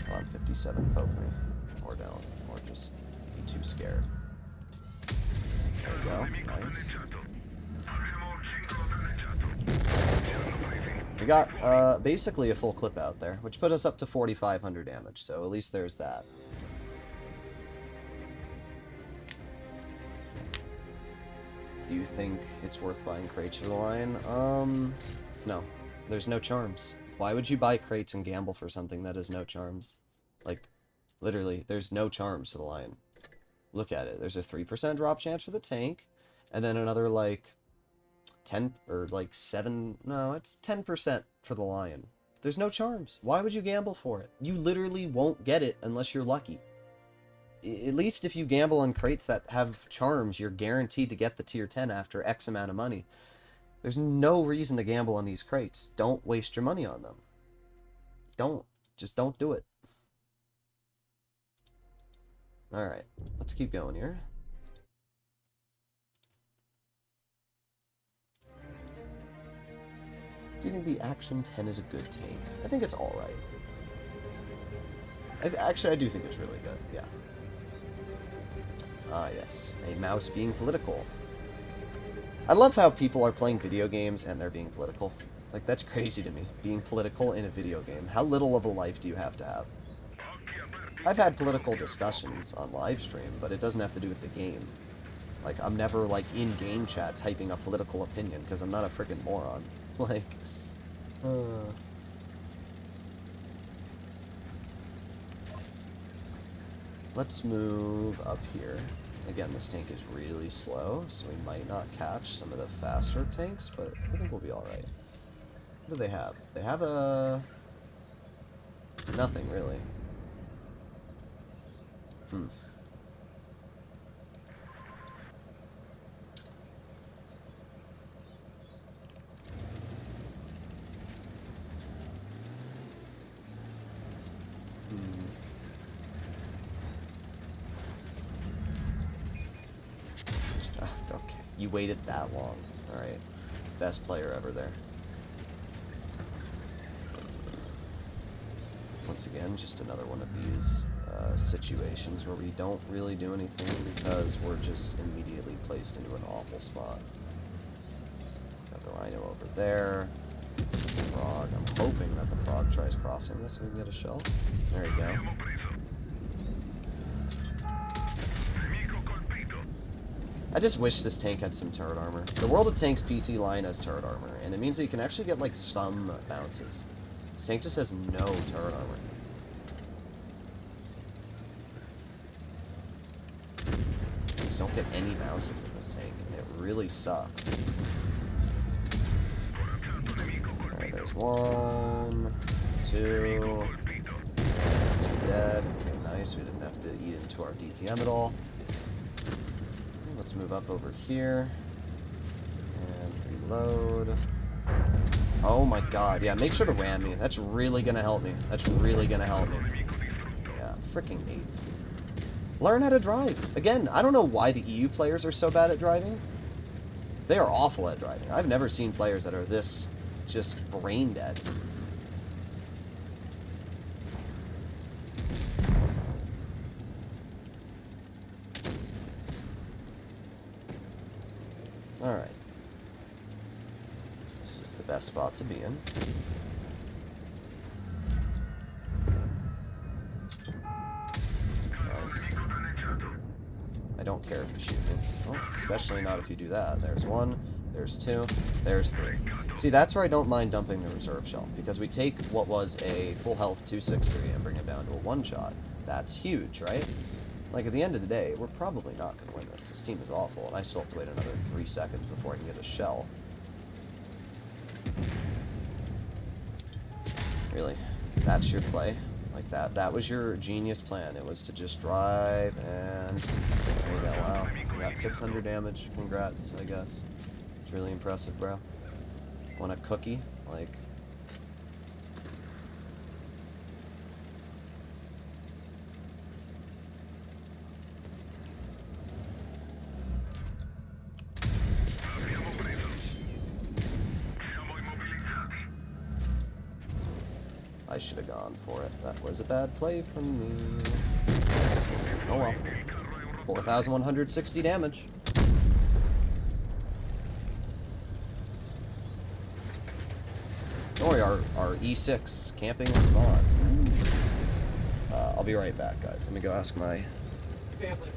Come on, 57, poke me. Or don't. Or just be too scared. There we go. Nice. We got basically a full clip out there, which put us up to 4,500 damage, so at least there's that. Do you think it's worth buying crates for the line? No. There's no charms. Why would you buy crates and gamble for something that has no charms? Like, literally, there's no charms to the lion. Look at it. There's a 3% drop chance for the tank, and then another, like, 10, or, like, 7, no, it's 10% for the lion. There's no charms. Why would you gamble for it? You literally won't get it unless you're lucky. At least if you gamble on crates that have charms, you're guaranteed to get the tier 10 after X amount of money. There's no reason to gamble on these crates. Don't waste your money on them. Don't. Just don't do it. Alright, let's keep going here. Do you think the Action 10 is a good tank? I think it's alright. Actually, I do think it's really good, yeah. Ah, yes. A mouse being political. I love how people are playing video games and they're being political. Like, that's crazy to me. Being political in a video game. How little of a life do you have to have? I've had political discussions on live stream, but it doesn't have to do with the game. Like, I'm never, like, in game chat typing a political opinion, because I'm not a freaking moron. Like, let's move up here. Again, this tank is really slow, so we might not catch some of the faster tanks, but I think we'll be alright. What do they have? They have a... nothing, really. Hmm. Okay, you waited that long. Alright. Best player ever there. Once again, just another one of these situations where we don't really do anything because we're just immediately placed into an awful spot. Got the rhino over there. Frog. I'm hoping that the frog tries crossing this so we can get a shell. There you go. I just wish this tank had some turret armor. The World of Tanks PC line has turret armor, and it means that you can actually get, like, some bounces. This tank just has no turret armor. You just don't get any bounces in this tank, and it really sucks. Alright, there's 1, 2, 2 dead. Okay, nice. We didn't have to eat into our DPM at all. Let's move up over here and reload. Oh my god, yeah, make sure to ram me. That's really gonna help me. That's really gonna help me. Yeah, freaking 8. Learn how to drive. Again, I don't know why the EU players are so bad at driving. They are awful at driving. I've never seen players that are this just brain dead. Alright. This is the best spot to be in. Nice. I don't care if you shoot me. Well, especially not if you do that. There's 1, there's 2, there's 3. See, that's where I don't mind dumping the reserve shell, because we take what was a full health 263 and bring it down to a 1-shot. That's huge, right? Like, at the end of the day, we're probably not going to win this. This team is awful, and I still have to wait another 3 seconds before I can get a shell. Really? That's your play? Like that? That was your genius plan. It was to just drive, and there you go. Wow. You got 600 damage. Congrats, I guess. It's really impressive, bro. Want a cookie? Like... I should have gone for it. That was a bad play from me. Oh well. 4,160 damage. Don't worry, our E6 camping in spawn. I'll be right back, guys. Let me go ask my family.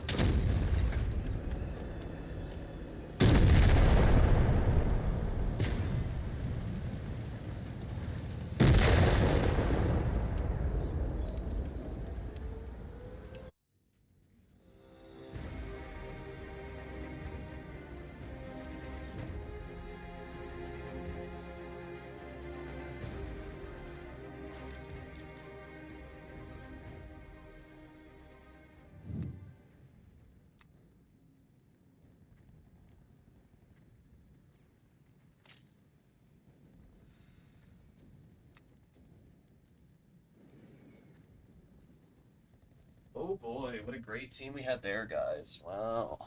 Oh boy, what a great team we had there, guys. Wow.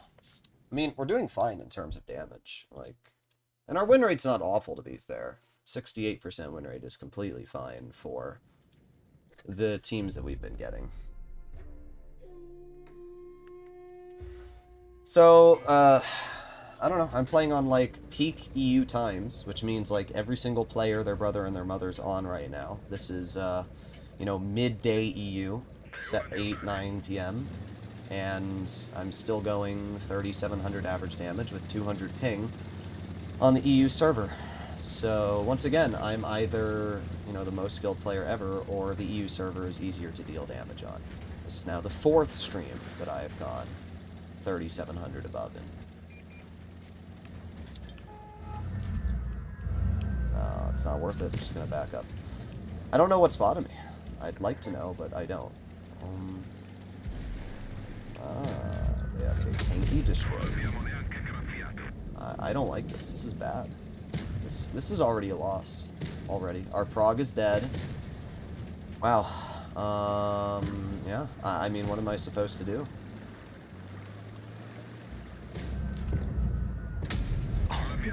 I mean, we're doing fine in terms of damage. Like, and our win rate's not awful, to be fair. 68% win rate is completely fine for the teams that we've been getting. So, I don't know. I'm playing on, like, peak EU times, which means, like, every single player, their brother and their mother's on right now. This is, you know, midday EU, 8, 9 p.m., and I'm still going 3,700 average damage with 200 ping on the EU server. So, once again, I'm either, you know, the most skilled player ever, or the EU server is easier to deal damage on. This is now the 4th stream that I have gone 3,700 above in. It's not worth it. I'm just going to back up. I don't know what spotted me. I'd like to know, but I don't. They have a tanky destroy. I don't like this. This is bad. This is already a loss. Already. Our prog is dead. Wow. Yeah. I mean, what am I supposed to do?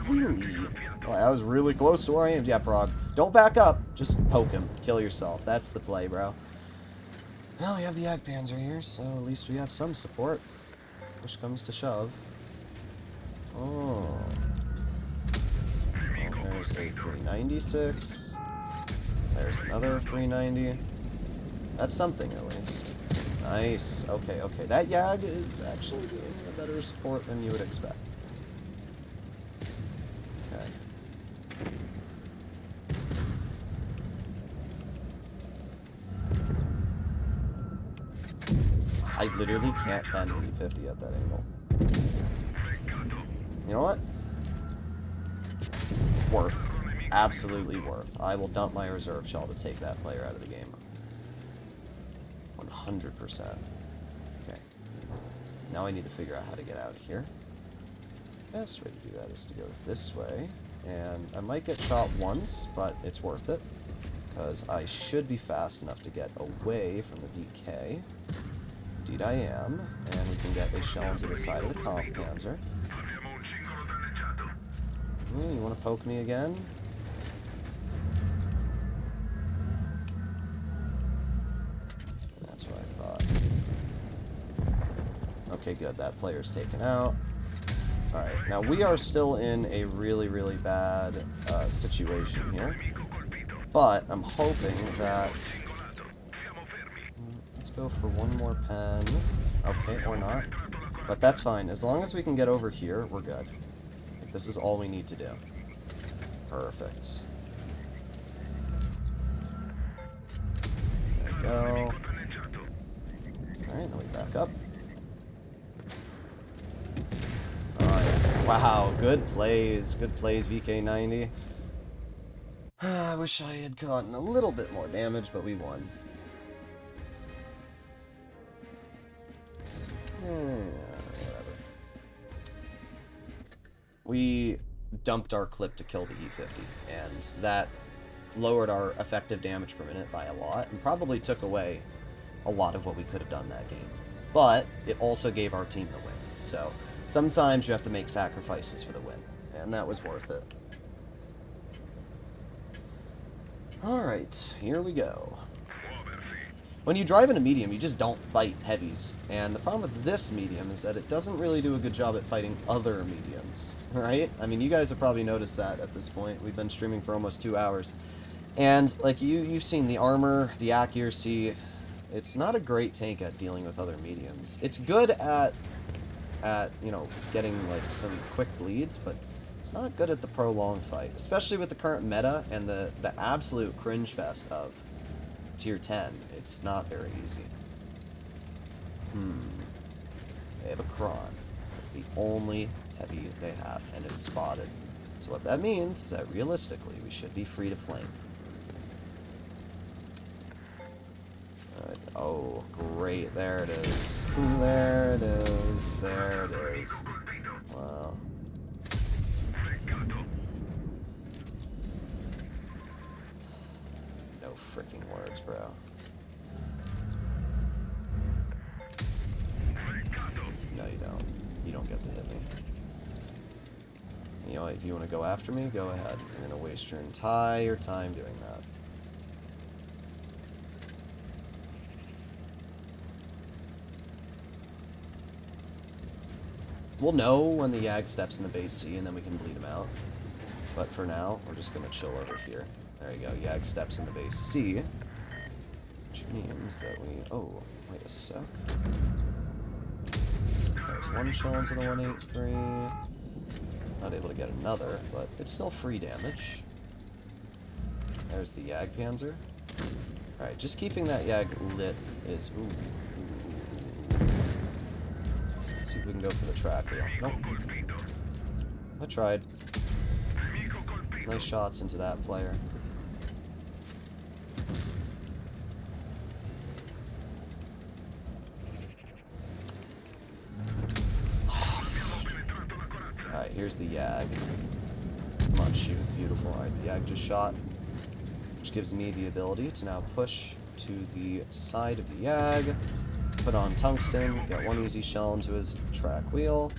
Really? Oh, I was really close to where I am. Yeah, prog. Don't back up. Just poke him. Kill yourself. That's the play, bro. Well, we have the Jagdpanzer here, so at least we have some support. Push comes to shove. Oh. Well, there's a 396. There's another 390. That's something, at least. Nice. Okay, okay. That Jag is actually doing a better support than you would expect. Okay. I literally can't pen E50 at that angle. You know what? Worth. Absolutely worth. I will dump my reserve shell to take that player out of the game. 100%. Okay. Now I need to figure out how to get out of here. Best way to do that is to go this way. And I might get shot once, but it's worth it. Because I should be fast enough to get away from the VK. Indeed I am. And we can get a shell into the side of the Kampfpanzer. You want to poke me again? That's what I thought. Okay, good. That player's taken out. Alright, now we are still in a really, really bad situation here. But I'm hoping that... Let's go for one more pen. Okay, or not. But that's fine. As long as we can get over here, we're good. This is all we need to do. Perfect. There we go. Alright, now we back up. Alright. Wow, good plays. Good plays, VK90. I wish I had gotten a little bit more damage, but we won. Whatever. We dumped our clip to kill the E50, and that lowered our effective damage per minute by a lot, and probably took away a lot of what we could have done that game. But it also gave our team the win. So sometimes you have to make sacrifices for the win, and that was worth it. Alright, here we go. When you drive in a medium, you just don't fight heavies. And the problem with this medium is that it doesn't really do a good job at fighting other mediums, right? I mean, you guys have probably noticed that at this point. We've been streaming for almost 2 hours. And, like, you've seen the armor, the accuracy. It's not a great tank at dealing with other mediums. It's good at you know, getting, like, some quick bleeds, but it's not good at the prolonged fight. Especially with the current meta and the absolute cringe fest of Tier 10. It's not very easy. They have a Kron. It's the only heavy they have, and it's spotted. So what that means is that realistically, we should be free to flank. Oh, great. There it is. There it is. There it is. Wow. No freaking words, bro. you know, if you want to go after me, go ahead. You're going to waste your entire time doing that. We'll know when the Yag steps in the base C, and then we can bleed him out. But for now, we're just going to chill over here. There you go, Yag steps in the base C. Which means that we... Oh, wait a sec. There's one shell into the 183. Not able to get another, but it's still free damage. There's the Yag Panzer. Alright, just keeping that Yag lit is... Ooh. Let's see if we can go for the track wheel. Nope. I tried. Nice shots into that player. Alright, here's the Yag. Come on, shoot. Beautiful. Alright, the Yag just shot. Which gives me the ability to now push to the side of the Yag. Put on tungsten, get one easy shell into his track wheel,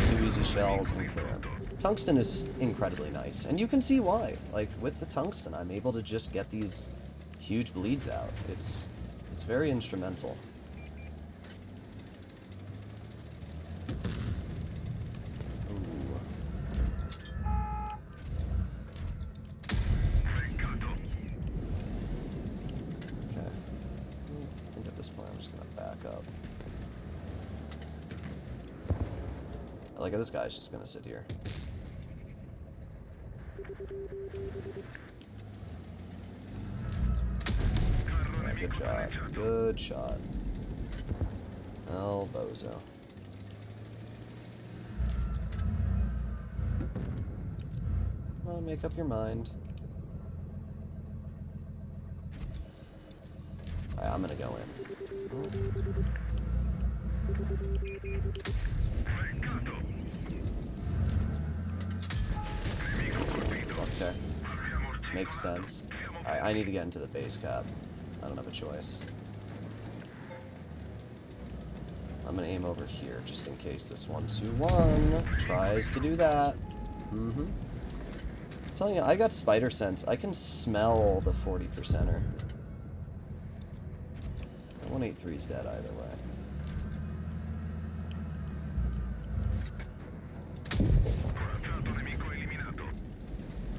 2 easy shells, and clear him. Tungsten is incredibly nice, and you can see why. Like, with the tungsten, I'm able to just get these huge bleeds out. It's very instrumental. Like, this guy's just gonna sit here. Yeah, good shot. Good shot. Oh, bozo. Well, make up your mind. Alright, I'm gonna go in. Okay. Makes sense. Alright, I need to get into the base cap. I don't have a choice. I'm gonna aim over here, just in case this 1-2-1 tries to do that. Mm-hmm. I'm telling you, I got spider sense. I can smell the 40%er. 183's dead either way.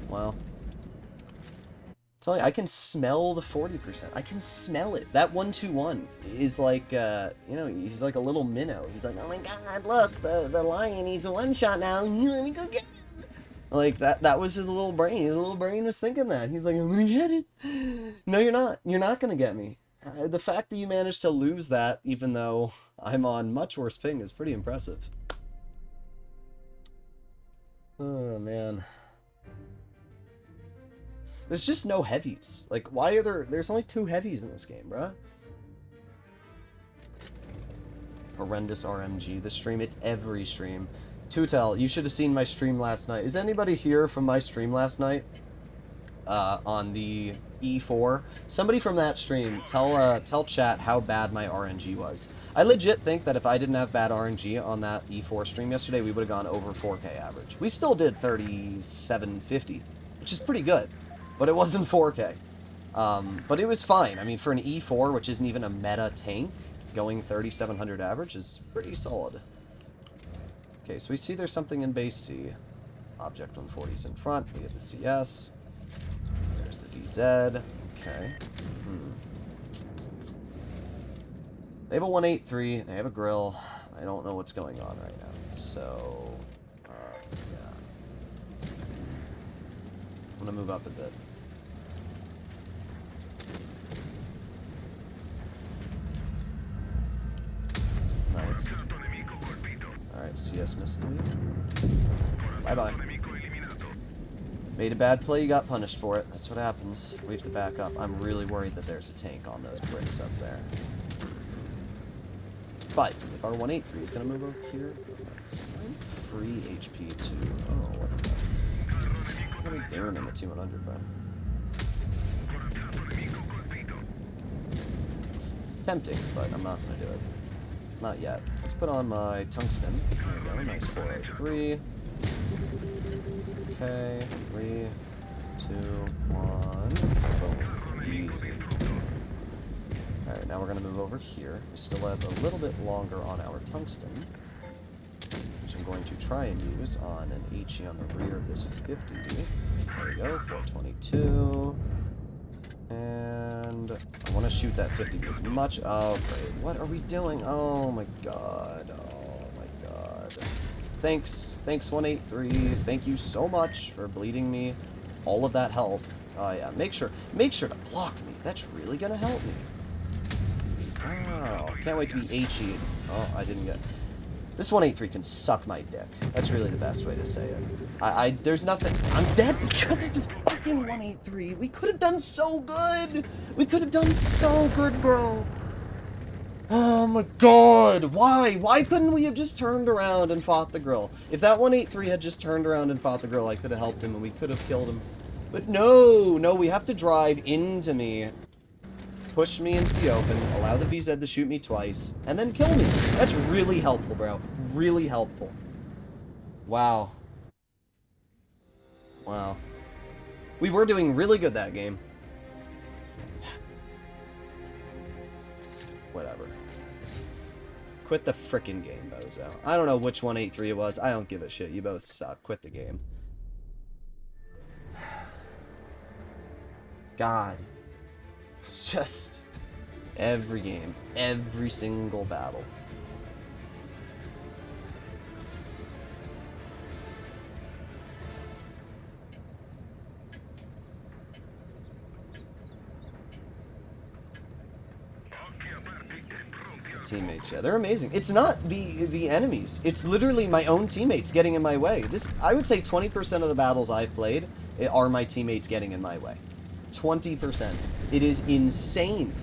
Wow. I'm telling you, I can smell the 40%. I can smell it. That 1-2-1 is like, you know, he's like a little minnow. He's like, oh my god, look, the lion, he's a one-shot now. Let me go get him. Like, that was his little brain. His little brain was thinking that. He's like, I'm gonna get it. No, you're not. You're not gonna get me. The fact that you managed to lose that, even though I'm on much worse ping, is pretty impressive. Oh, man. There's just no heavies. Like, why are there's only 2 heavies in this game, bruh? Horrendous RMG. This stream, it's every stream. Tutel, you should have seen my stream last night. Is anybody here from my stream last night? On the E4? Somebody from that stream, tell chat how bad my RNG was. I legit think that if I didn't have bad RNG on that E4 stream yesterday, we would have gone over 4K average. We still did 3750, which is pretty good. But it wasn't 4K. But it was fine. I mean, for an E4, which isn't even a meta tank, going 3700 average is pretty solid. Okay, so we see there's something in base C. Object 140's in front. We have the CS. There's the VZ. Okay. They have a 183. They have a grill. I don't know what's going on right now. So, yeah. I'm gonna move up a bit. Nice. Alright, CS missing me. Bye-bye. Made a bad play, you got punished for it. That's what happens. We have to back up. I'm really worried that there's a tank on those bricks up there. But, if our 183 is going to move over here, it's free HP too. Oh, what the... What are we doing in the 200, bro? Tempting, but I'm not going to do it. Not yet. Let's put on my tungsten. There we go, nice 403. Okay, 3, 2, 1. Boom. Easy. Alright, now we're going to move over here. We still have a little bit longer on our tungsten, which I'm going to try and use on an HE on the rear of this 50. There we go, 422. And I want to shoot that 50 as much. Oh, great. What are we doing? Oh my god. Oh my god. Thanks. Thanks, 183. Thank you so much for bleeding me all of that health. Oh yeah, make sure to block me. That's really gonna help me. Wow. Can't wait to be HE. Oh, I didn't get... This 183 can suck my dick. That's really the best way to say it. There's nothing... I'm dead because it's this fucking 183. We could have done so good. We could have done so good, bro. Oh my god. Why? Why couldn't we have just turned around and fought the grill? If that 183 had just turned around and fought the grill, I could have helped him and we could have killed him. But no, we have to drive into me. Push me into the open, allow the VZ to shoot me twice, and then kill me. That's really helpful, bro. Really helpful. Wow. Wow. We were doing really good that game. Whatever. Quit the frickin' game, bozo. I don't know which 183 it was. I don't give a shit. You both suck. Quit the game. God. It's just every game, every single battle. Teammates, yeah, they're amazing. It's not the enemies. It's literally my own teammates getting in my way. I would say 20% of the battles I've played are my teammates getting in my way. 20%. It is insane.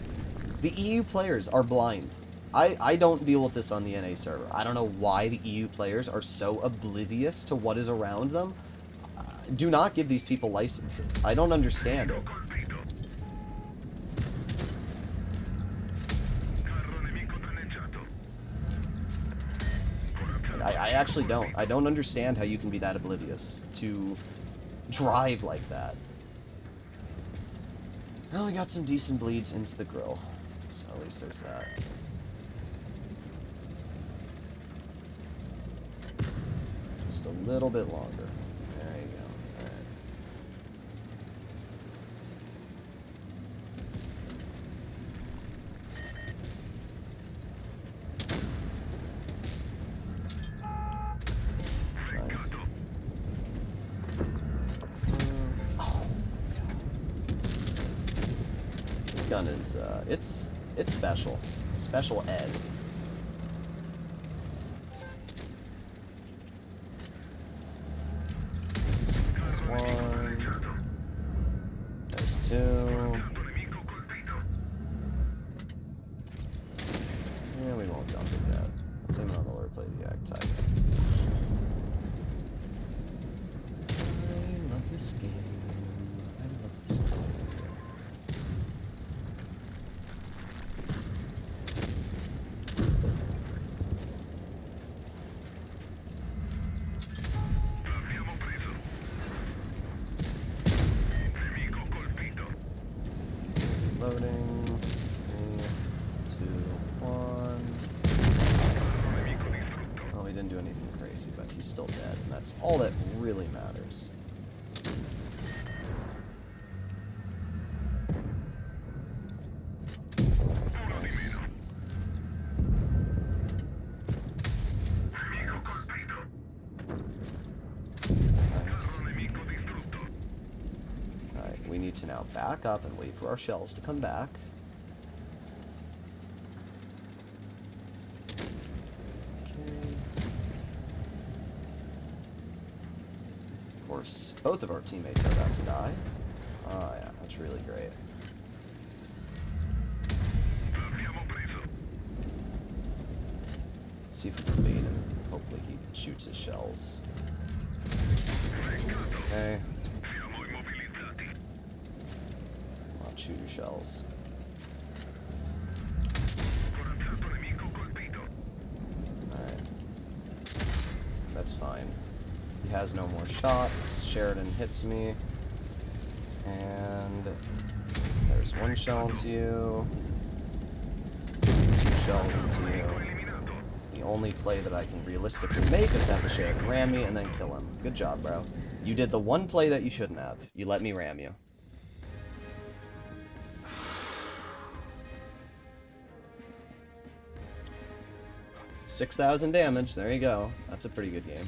The EU players are blind. I don't deal with this on the NA server. I don't know why the EU players are so oblivious to what is around them. Do not give these people licenses. I don't understand it. I actually don't. I don't understand how you can be that oblivious to drive like that. Well, we got some decent bleeds into the grill, so at least there's that. Just a little bit longer. There you go. All right. Nice. Oh. This gun is, it's special. Special ed. There's one. There's two. Yeah, we won't jump it yet. Let's aim on the Lord, play the Ag type. I love this game. I love this game. Loading. 3, 2, 1. Well, we didn't do anything crazy, but he's still dead, and that's all that really matters. Nice. Alright, we need to now back up and wait for our shells to come back. Okay. Of course, both of our teammates are about to die. Oh yeah, that's really great. See if we can bait him. Hopefully he shoots his shells. Okay. Come on, shoot your shells. Alright. That's fine. He has no more shots. Sheridan hits me. And there's one shell into you. 2 shells into you. The only play that I can realistically make is have the Sheridan ram me and then kill him. Good job, bro. You did the one play that you shouldn't have. You let me ram you. 6,000 damage. There you go. That's a pretty good game.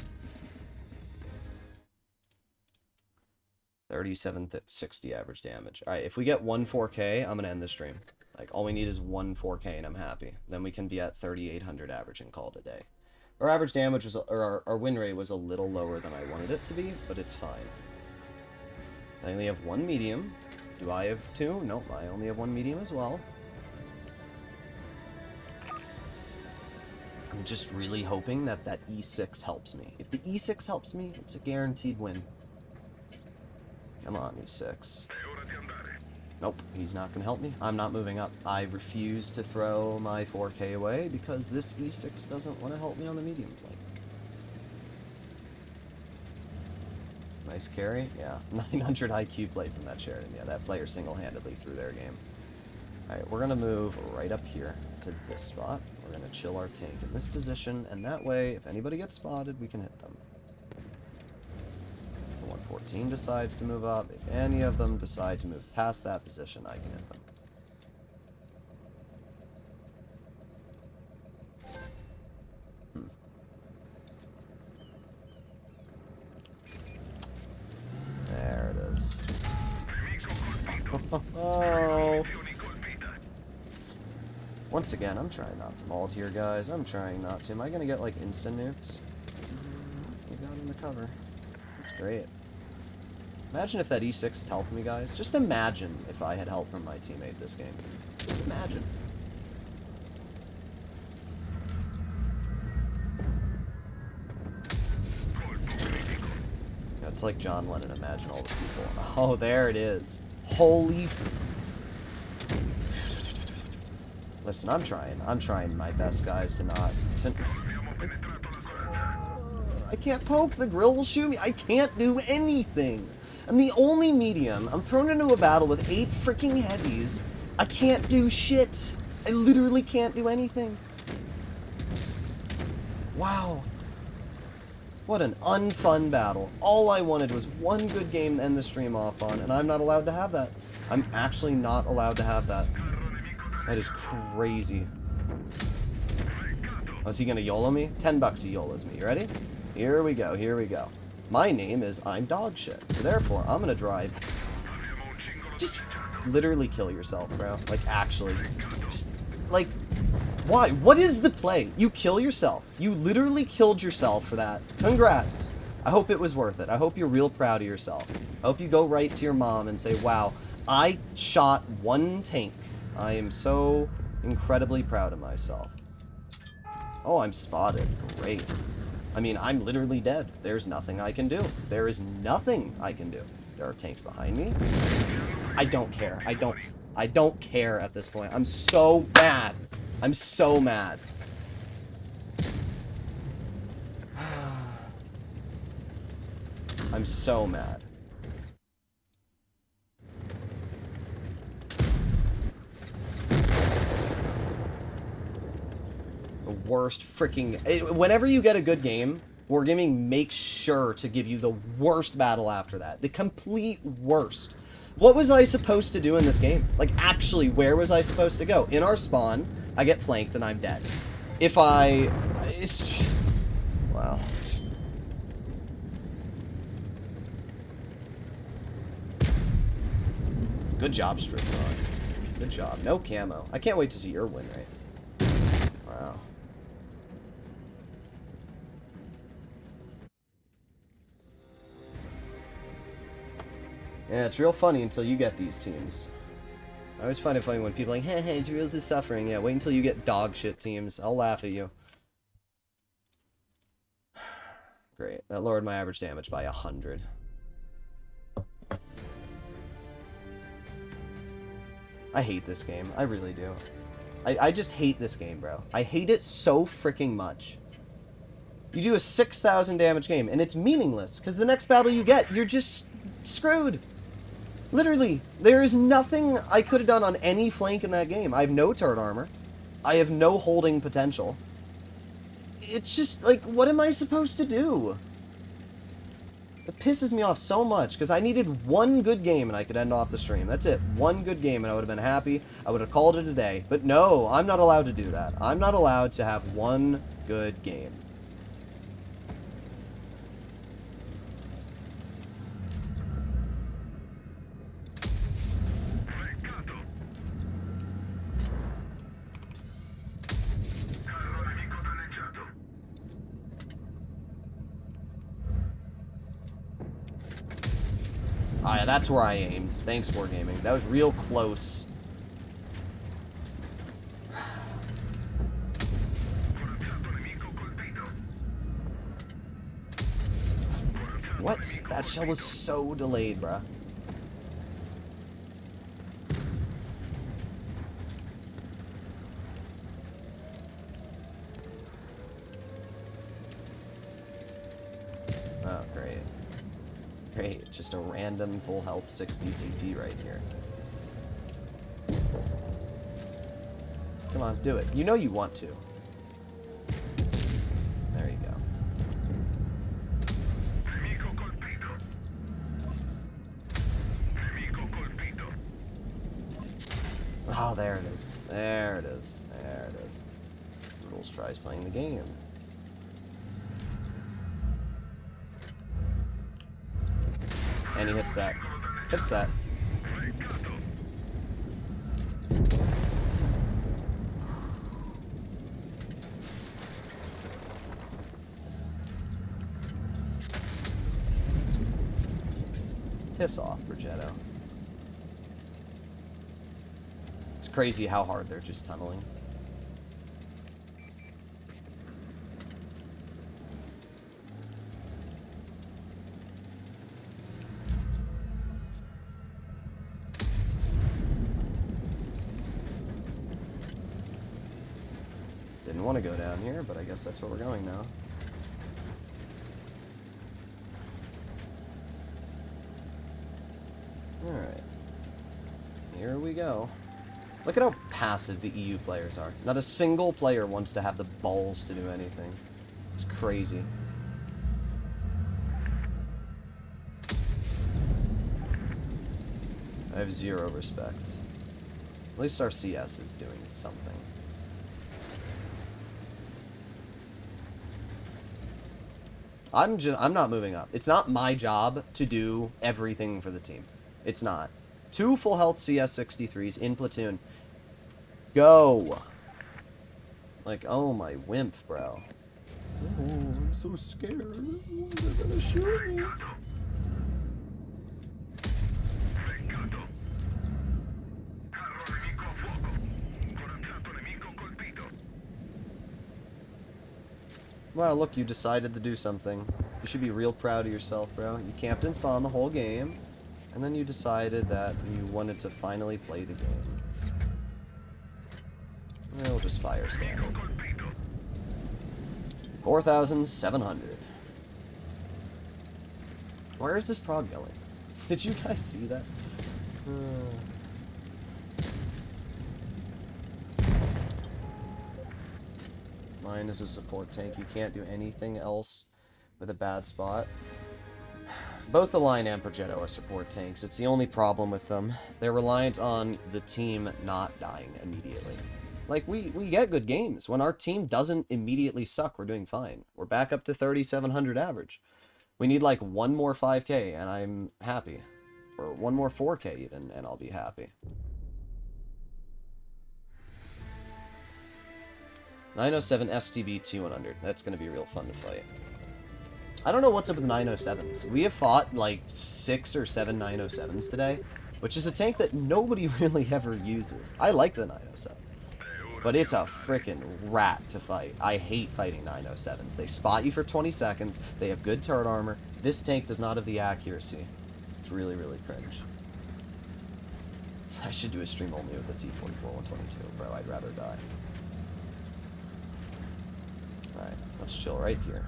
3760 average damage. Alright, if we get 1 4K, I'm gonna end the stream. Like, all we need is 1 4K and I'm happy. Then we can be at 3,800 average and call it a day. Our average damage was, or our win rate was a little lower than I wanted it to be, but it's fine. I only have 1 medium. Do I have 2? Nope, I only have 1 medium as well. I'm just really hoping that that E6 helps me. If the E6 helps me, it's a guaranteed win. Come on, E6. Nope, he's not going to help me. I'm not moving up. I refuse to throw my 4K away because this E6 doesn't want to help me on the medium flank. Nice carry. Yeah, 900 IQ play from that Sheridan. Yeah, that player single-handedly threw their game. Alright, we're going to move right up here to this spot. We're going to chill our tank in this position, and that way, if anybody gets spotted, we can hit them. 114 decides to move up. If any of them decide to move past that position, I can hit them. There it is. Oh. Once again, I'm trying not to mold here, guys. I'm trying not to. Am I gonna get, like, instant nukes? You got in the cover. That's great. Imagine if that E6 had helped me, guys. Just imagine if I had help from my teammate this game. Just imagine. It's like John Lennon, imagine all the people. Oh, there it is. Holy f... Listen, I'm trying my best, guys, to not... I can't poke, the grill will shoot me. I can't do anything. I'm the only medium. I'm thrown into a battle with 8 freaking heavies. I can't do shit. I literally can't do anything. Wow. What an unfun battle. All I wanted was one good game to end the stream off on, and I'm not allowed to have that. I'm actually not allowed to have that. That is crazy. Oh, is he gonna YOLO me? $10 he YOLOs me. You ready? Here we go, here we go. My name is I'm dog shit, so therefore I'm gonna drive. Just literally kill yourself, bro. Like, actually. Just, like, why? What is the play? You kill yourself. You literally killed yourself for that. Congrats. I hope it was worth it. I hope you're real proud of yourself. I hope you go right to your mom and say, wow, I shot 1 tank. I am so incredibly proud of myself. Oh, I'm spotted. Great. I mean, I'm literally dead. There's nothing I can do. There is nothing I can do. There are tanks behind me. I don't care. I don't care at this point. I'm so mad. I'm so mad. I'm so mad. The worst freaking... Whenever you get a good game, Wargaming makes sure to give you the worst battle after that. The complete worst. What was I supposed to do in this game? Like, actually, where was I supposed to go? In our spawn, I get flanked and I'm dead. If I... Wow. Good job, Strickland. Good job. No camo. I can't wait to see your win rate. Wow. Yeah, it's real funny until you get these teams. I always find it funny when people are like, hey, Droodles is suffering. Yeah, wait until you get dog shit teams. I'll laugh at you. Great. That lowered my average damage by 100. I hate this game. I really do. I just hate this game, bro. I hate it so freaking much. You do a 6,000 damage game, and it's meaningless, because the next battle you get, you're just screwed. Literally, there is nothing I could have done on any flank in that game. I have no turret armor. I have no holding potential. It's just, like, what am I supposed to do? It pisses me off so much, because I needed one good game and I could end off the stream. That's it. One good game and I would have been happy. I would have called it a day. But no, I'm not allowed to do that. I'm not allowed to have one good game. Ah, yeah, that's where I aimed. Thanks, Wargaming. That was real close. What? That shell was so delayed, bruh. Oh, great. Great, just a random full health 60 TP right here. Come on, do it. You know you want to. There you go. Oh, there it is. There it is. There it is. Droodles tries playing the game. And he hits that. Hits that. Piss off, Progetto. It's crazy how hard they're just tunneling. Didn't want to go down here, but I guess that's where we're going now. Alright. Here we go. Look at how passive the EU players are. Not a single player wants to have the balls to do anything. It's crazy. I have zero respect. At least our CS is doing something. I'm not moving up. It's not my job to do everything for the team. It's not. 2 full health CS 63s in platoon. Go! Like, oh my wimp, bro. Oh, I'm so scared. They're gonna shoot me. Wow, look, you decided to do something. You should be real proud of yourself, bro. You camped and spawned the whole game, and then you decided that you wanted to finally play the game. We'll just fire standard. 4,700. Where is this prog going? Did you guys see that? Mine is a support tank. You can't do anything else with a bad spot. Both the Line and Progetto are support tanks. It's the only problem with them. They're reliant on the team not dying immediately. Like, we get good games. When our team doesn't immediately suck, we're doing fine. We're back up to 3,700 average. We need, like, one more 5k, and I'm happy. Or one more 4k, even, and I'll be happy. 907 STB 200. That's going to be real fun to fight. I don't know what's up with 907s. We have fought, like, 6 or 7 907s today, which is a tank that nobody really ever uses. I like the 907. But it's a frickin' rat to fight. I hate fighting 907s. They spot you for 20 seconds. They have good turret armor. This tank does not have the accuracy. It's really, really cringe. I should do a stream only with the T-44-122, bro. I'd rather die. Alright, let's chill right here.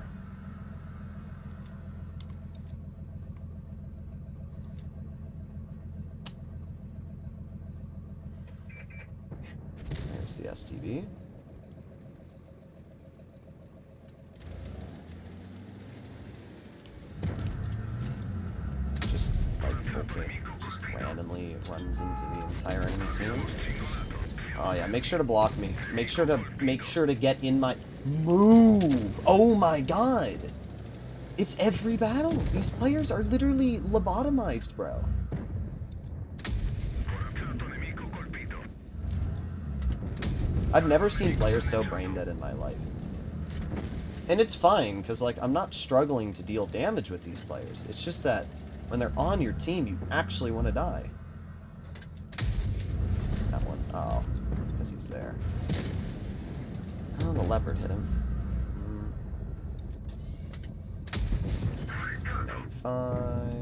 There's the STB. Just, like, okay, just randomly runs into the entire enemy team. Oh yeah, make sure to block me. Make sure to get in my... Move! Oh my god! It's every battle! These players are literally lobotomized, bro. I've never seen players so brain dead in my life. And it's fine, because, like, I'm not struggling to deal damage with these players. It's just that when they're on your team, you actually want to die. That one. Oh, because he's there. Oh, the leopard hit him. 95.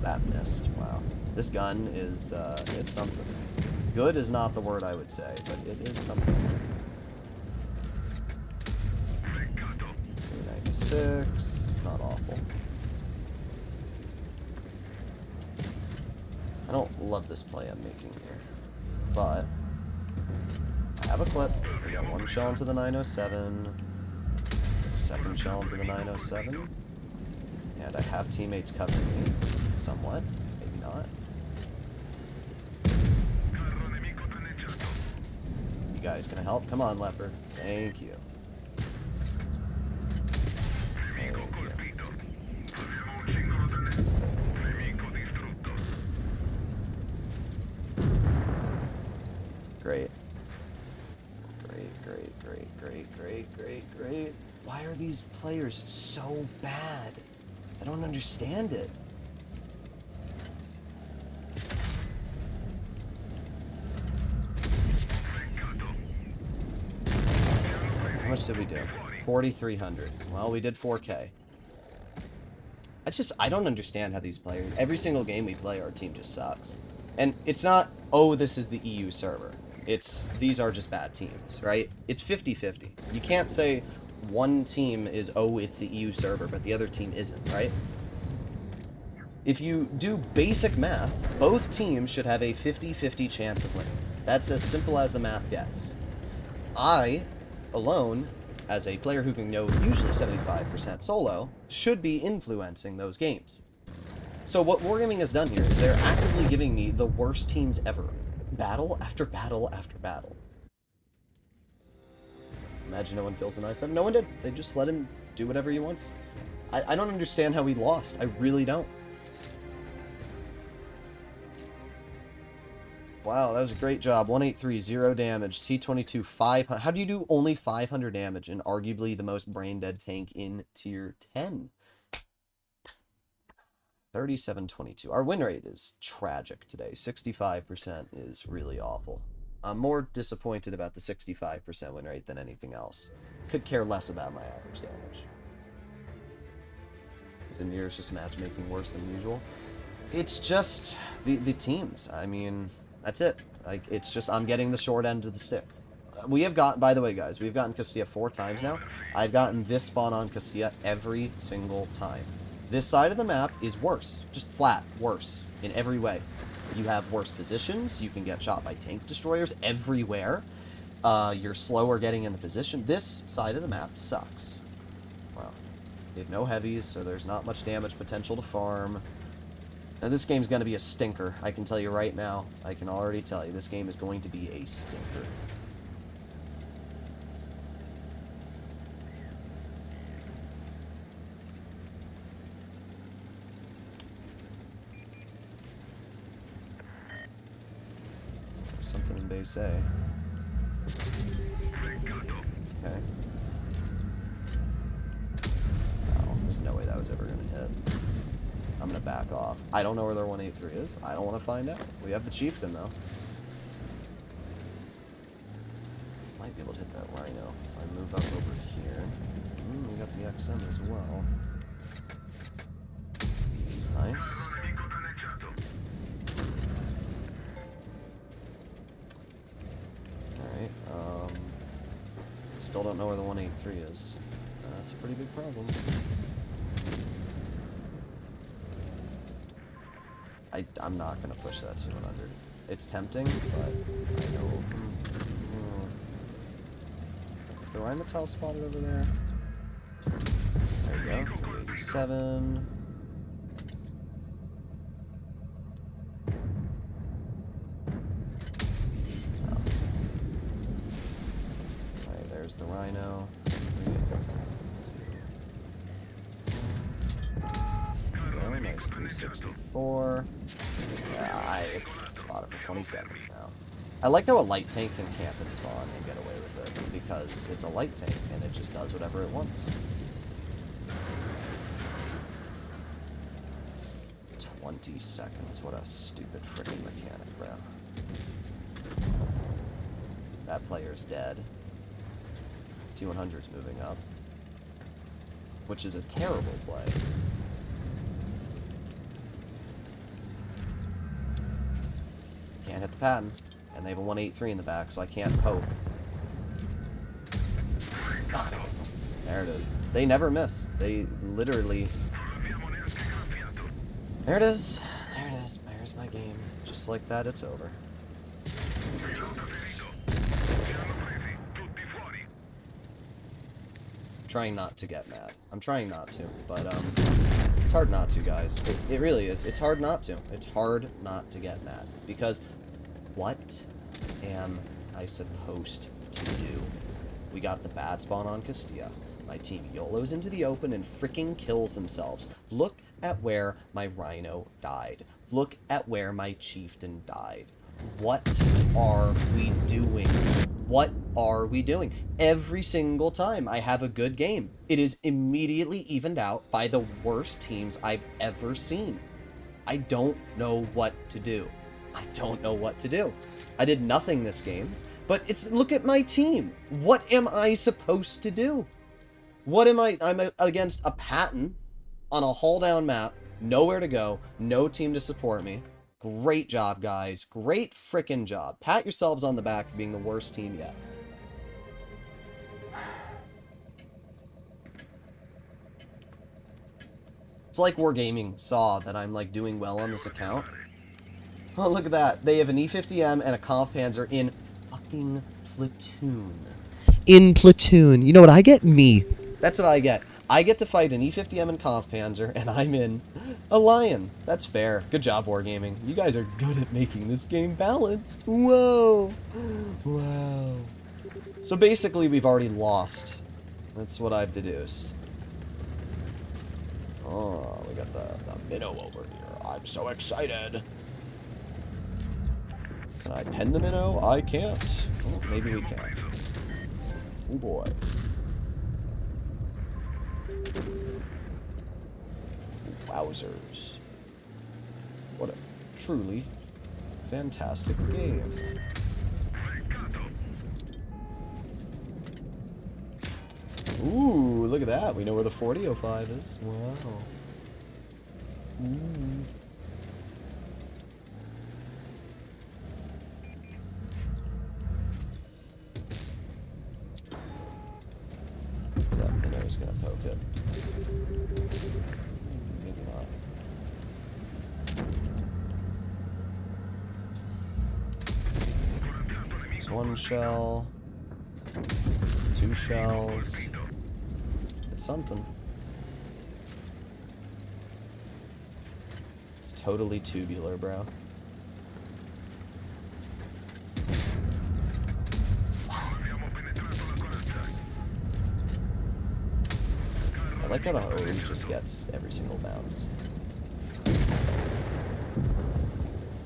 That missed. Wow. This gun is, it's something. Good is not the word I would say, but it is something. 396. It's not awful. I don't love this play I'm making here, but I have a clip. I got one shell into the 907, second shell into the 907, and I have teammates covering me somewhat, maybe not. You guys gonna help? Come on, Leopard. Thank you. Thank you. Great. Great. Why are these players so bad? I don't understand it. How much did we do? 4,300. Well, we did 4K. I don't understand how these players... Every single game we play, our team just sucks. And it's not, oh, this is the EU server. These are just bad teams, right? It's 50-50. You can't say one team is, oh, it's the EU server, but the other team isn't, right? If you do basic math, both teams should have a 50-50 chance of winning. That's as simple as the math gets. I, alone, as a player who can go usually 75% solo, should be influencing those games. So what Wargaming has done here is they're actively giving me the worst teams ever. Battle after battle after battle. Imagine no one kills an I-7. No one did. They just let him do whatever he wants. I don't understand how he lost. I really don't. Wow, that was a great job. 183, 0 damage. T-22, 500. How do you do only 500 damage in arguably the most brain-dead tank in Tier 10? 37-22. Our win rate is tragic today. 65% is really awful. I'm more disappointed about the 65% win rate than anything else. Could care less about my average damage. Is Amir's just matchmaking worse than usual? It's just the teams. I mean, that's it. Like, it's just I'm getting the short end of the stick. We have gotten, by the way, guys, we've gotten Castilla 4 times now. I've gotten this spawn on Castilla every single time. This side of the map is worse. Just flat worse in every way. You have worse positions. You can get shot by tank destroyers everywhere. You're slower getting in the position. This side of the map sucks. Wow. They have no heavies, so there's not much damage potential to farm. And this game's going to be a stinker. I can tell you right now. I can already tell you. This game is going to be a stinker. Something in base A. Okay. Oh, there's no way that was ever going to hit. I'm going to back off. I don't know where their 183 is. I don't want to find out. We have the Chieftain, though. Might be able to hit that Rhino if I move up over here. We got the XM as well. Nice. Alright, still don't know where the 183 is. That's a pretty big problem. I'm not going to push that 200. It's tempting, but I know the Rheinmetall spotted over there. There we go, 387. Alright, there's the Rhino. Nice 364. Yeah, I spot it for 20 seconds now. I like how a light tank can camp and spawn and get away with it, because it's a light tank and it just does whatever it wants. 20 seconds. What a stupid freaking mechanic, bro. That player's dead. T100's moving up, which is a terrible play. Can't hit the pattern, and they have a 183 in the back, so I can't poke. There it is. They never miss. They literally... There it is. There it is. There's my game. Just like that, it's over. Trying not to get mad. I'm trying not to, but it's hard not to, guys. It really is. It's hard not to. It's hard not to get mad, because what am I supposed to do? We got the bad spawn on Castilla. My team YOLOs into the open and freaking kills themselves. Look at where my Rhino died. Look at where my Chieftain died. What are we doing? What are we doing? Every single time I have a good game, it is immediately evened out by the worst teams I've ever seen. I don't know what to do. I don't know what to do. I did nothing this game, but look at my team. What am I supposed to do? What am I'm against a Patton on a hull down map, nowhere to go, no team to support me. Great job, guys. Great frickin' job. Pat yourselves on the back for being the worst team yet. It's like Wargaming saw that I'm, like, doing well on this account. Oh, look at that. They have an E50M and a Kampfpanzer in fucking platoon. In platoon. You know what I get? Me. That's what I get. I get to fight an E50M and Kampfpanzer, and I'm in a Lion. That's fair. Good job, Wargaming. You guys are good at making this game balanced. Whoa. Wow. So basically, we've already lost. That's what I've deduced. Oh, we got the minnow over here. I'm so excited. Can I pen the minnow? I can't. Oh, maybe we can. Oh boy. Wowzers. What a truly fantastic game. Ooh, look at that. We know where the 4005 is. Wow. Ooh. That minnow's gonna poke it. Maybe not. It's one shell. Two shells. It's something. It's totally tubular, bro. I like how the hose just gets every single bounce.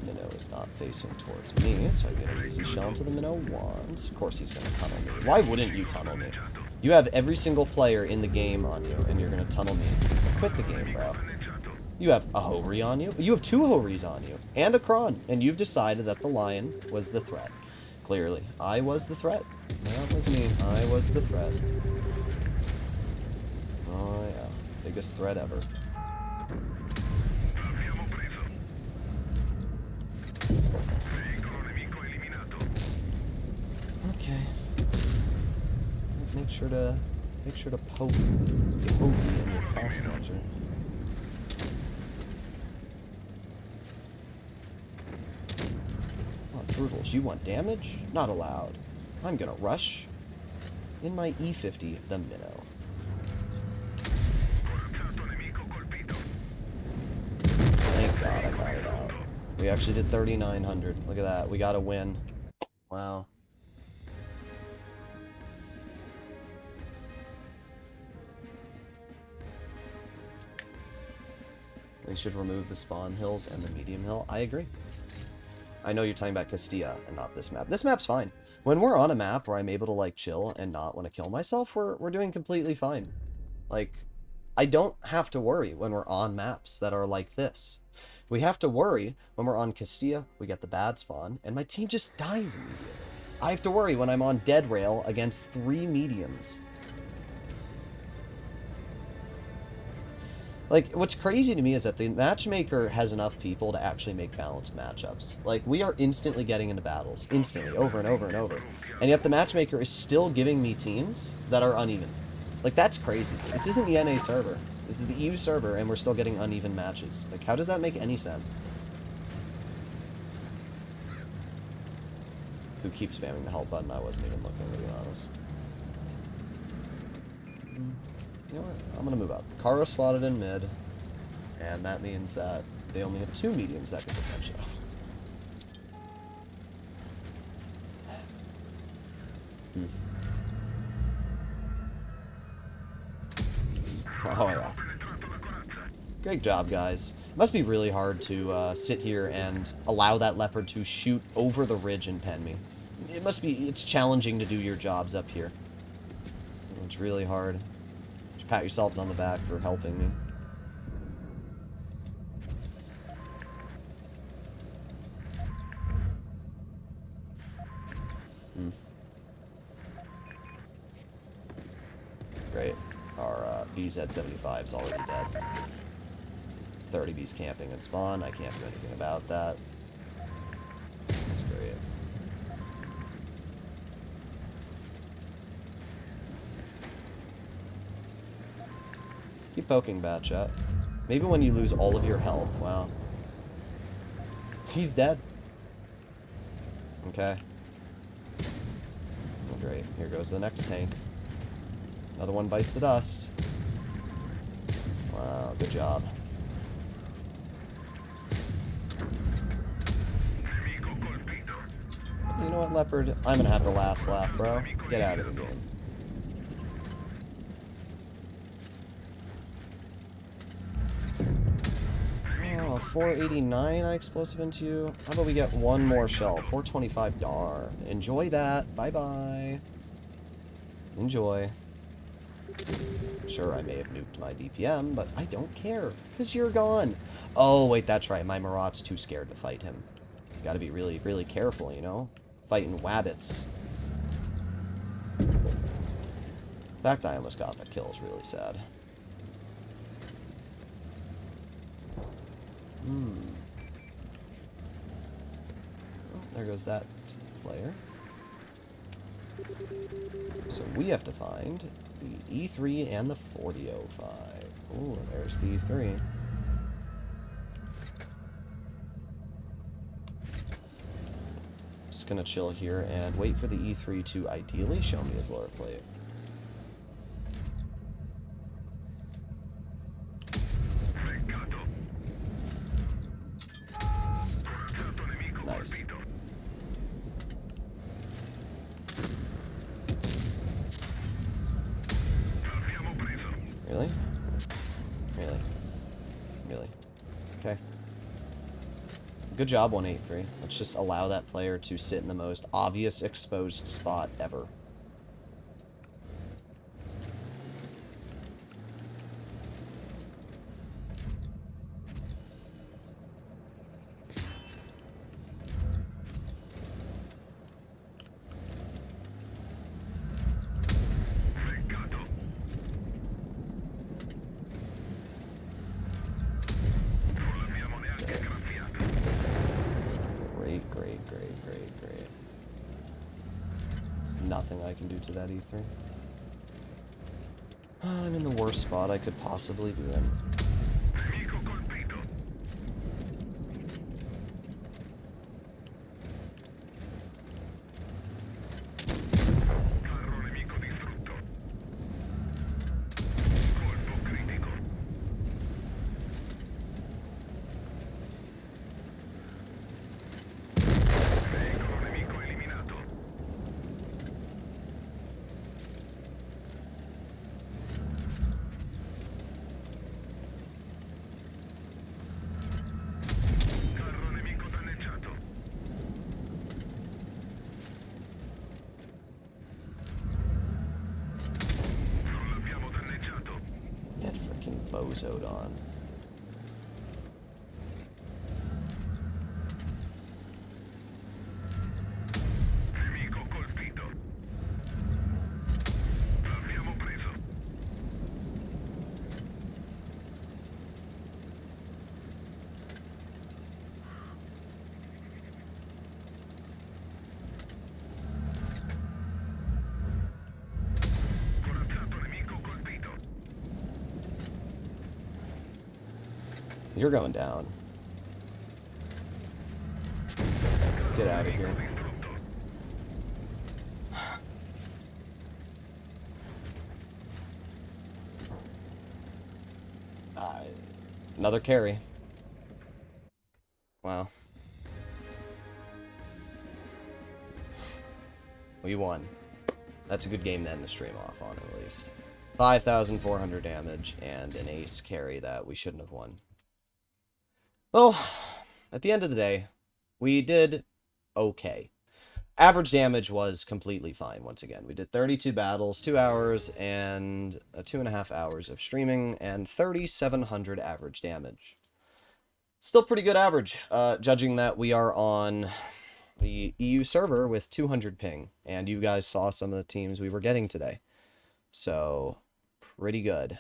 Minnow is not facing towards me, so I get an easy shell into the minnow once. Of course he's going to tunnel me. Why wouldn't you tunnel me? You have every single player in the game on you, and you're going to tunnel me. Quit the game, bro. You have a Houri on you. You have two Houris on you, and a Kron, and you've decided that the Lion was the threat. Clearly. I was the threat. That was me. I was the threat. Oh, yeah. Biggest threat ever. Okay. Make sure to poke the Hoagie in your coffee launcher. Oh, Droodles, you want damage? Not allowed. I'm gonna rush. in my E50, the minnow. Thank God I got it out. We actually did 3,900. Look at that. We got a win. Wow. They should remove the spawn hills and the medium hill. I agree. I know you're talking about Castilla and not this map. This map's fine. When we're on a map where I'm able to, like, chill and not want to kill myself, we're doing completely fine. Like, I don't have to worry when we're on maps that are like this. We have to worry when we're on Castilla, we get the bad spawn, and my team just dies immediately. I have to worry when I'm on dead rail against 3 mediums. Like, what's crazy to me is that the matchmaker has enough people to actually make balanced matchups. Like, we are instantly getting into battles. Instantly. Over and over and over. And yet the matchmaker is still giving me teams that are uneven. Like, that's crazy. This isn't the NA server. This is the EU server, and we're still getting uneven matches. Like, how does that make any sense? Who keeps spamming the help button? I wasn't even looking, to be honest. You know what? I'm going to move up. Kara spotted in mid, and that means that they only have 2 mediums that can potentially... Oh, yeah. Great job, guys. It must be really hard to sit here and allow that leopard to shoot over the ridge and pen me. It must be... It's challenging to do your jobs up here. It's really hard. Pat yourselves on the back for helping me. Great. Our BZ-75 is already dead. 30 Bs camping and spawn. I can't do anything about that. That's great. Keep poking, bad chat. Maybe when you lose all of your health. Wow. He's dead. Okay. Oh, great. Here goes the next tank. Another one bites the dust. Wow, good job. You know what, Leopard? I'm gonna have the last laugh, bro. Get out of the game. Oh, 489 I explosive into you. How about we get one more shell? 425 dar. Enjoy that. Bye-bye. Enjoy. Sure, I may have nuked my DPM, but I don't care, because you're gone. Oh, wait, that's right. My Marat's too scared to fight him. You gotta be really, really careful, you know? Fighting wabbits. The fact I almost got that kill is really sad. Oh, there goes that player. So we have to find the E3 and the 4005. Ooh, there's the E3. Just gonna chill here and wait for the E3 to ideally show me his lower plate. Nice. Really? Really? Really? Okay. Good job, 183. Let's just allow that player to sit in the most obvious exposed spot ever. Great. There's nothing I can do to that E3. I'm in the worst spot I could possibly be in. bozoed on. You're going down. Get out of here. Another carry. Wow. We won. That's a good game then to stream off on, at least. 5,400 damage and an ace carry that we shouldn't have won. Well, at the end of the day, we did okay. Average damage was completely fine once again. We did 32 battles, 2 hours and 2.5 hours of streaming, and 3,700 average damage. Still pretty good average, judging that we are on the EU server with 200 ping, and you guys saw some of the teams we were getting today. So, pretty good.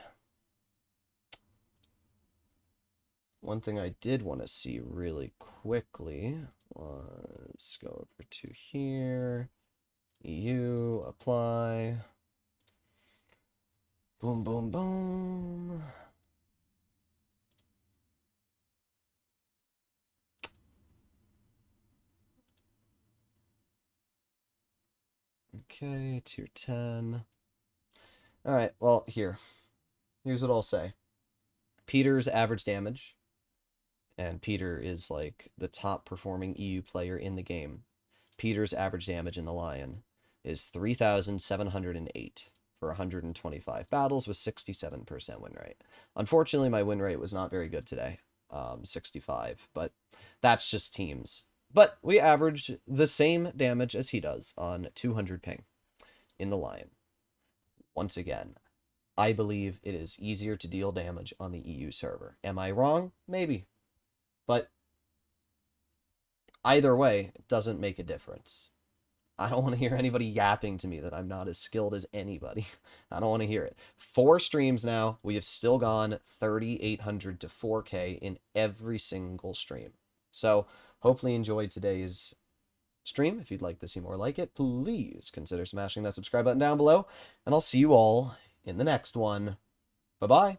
One thing I did want to see really quickly was go over to here, EU, apply, boom, boom, boom. Okay, tier 10. Alright, well, here's what I'll say. Peter's average damage, and Peter is like the top performing EU player in the game. Peter's average damage in the Lion is 3,708 for 125 battles with 67% win rate. Unfortunately, my win rate was not very good today, 65, but that's just teams. But we averaged the same damage as he does on 200 ping in the Lion. Once again, I believe it is easier to deal damage on the EU server. Am I wrong? Maybe. But either way, it doesn't make a difference. I don't want to hear anybody yapping to me that I'm not as skilled as anybody. I don't want to hear it. 4 streams now. We have still gone 3,800 to 4K in every single stream. So, hopefully you enjoyed today's stream. If you'd like to see more like it, please consider smashing that subscribe button down below. And I'll see you all in the next one. Bye-bye.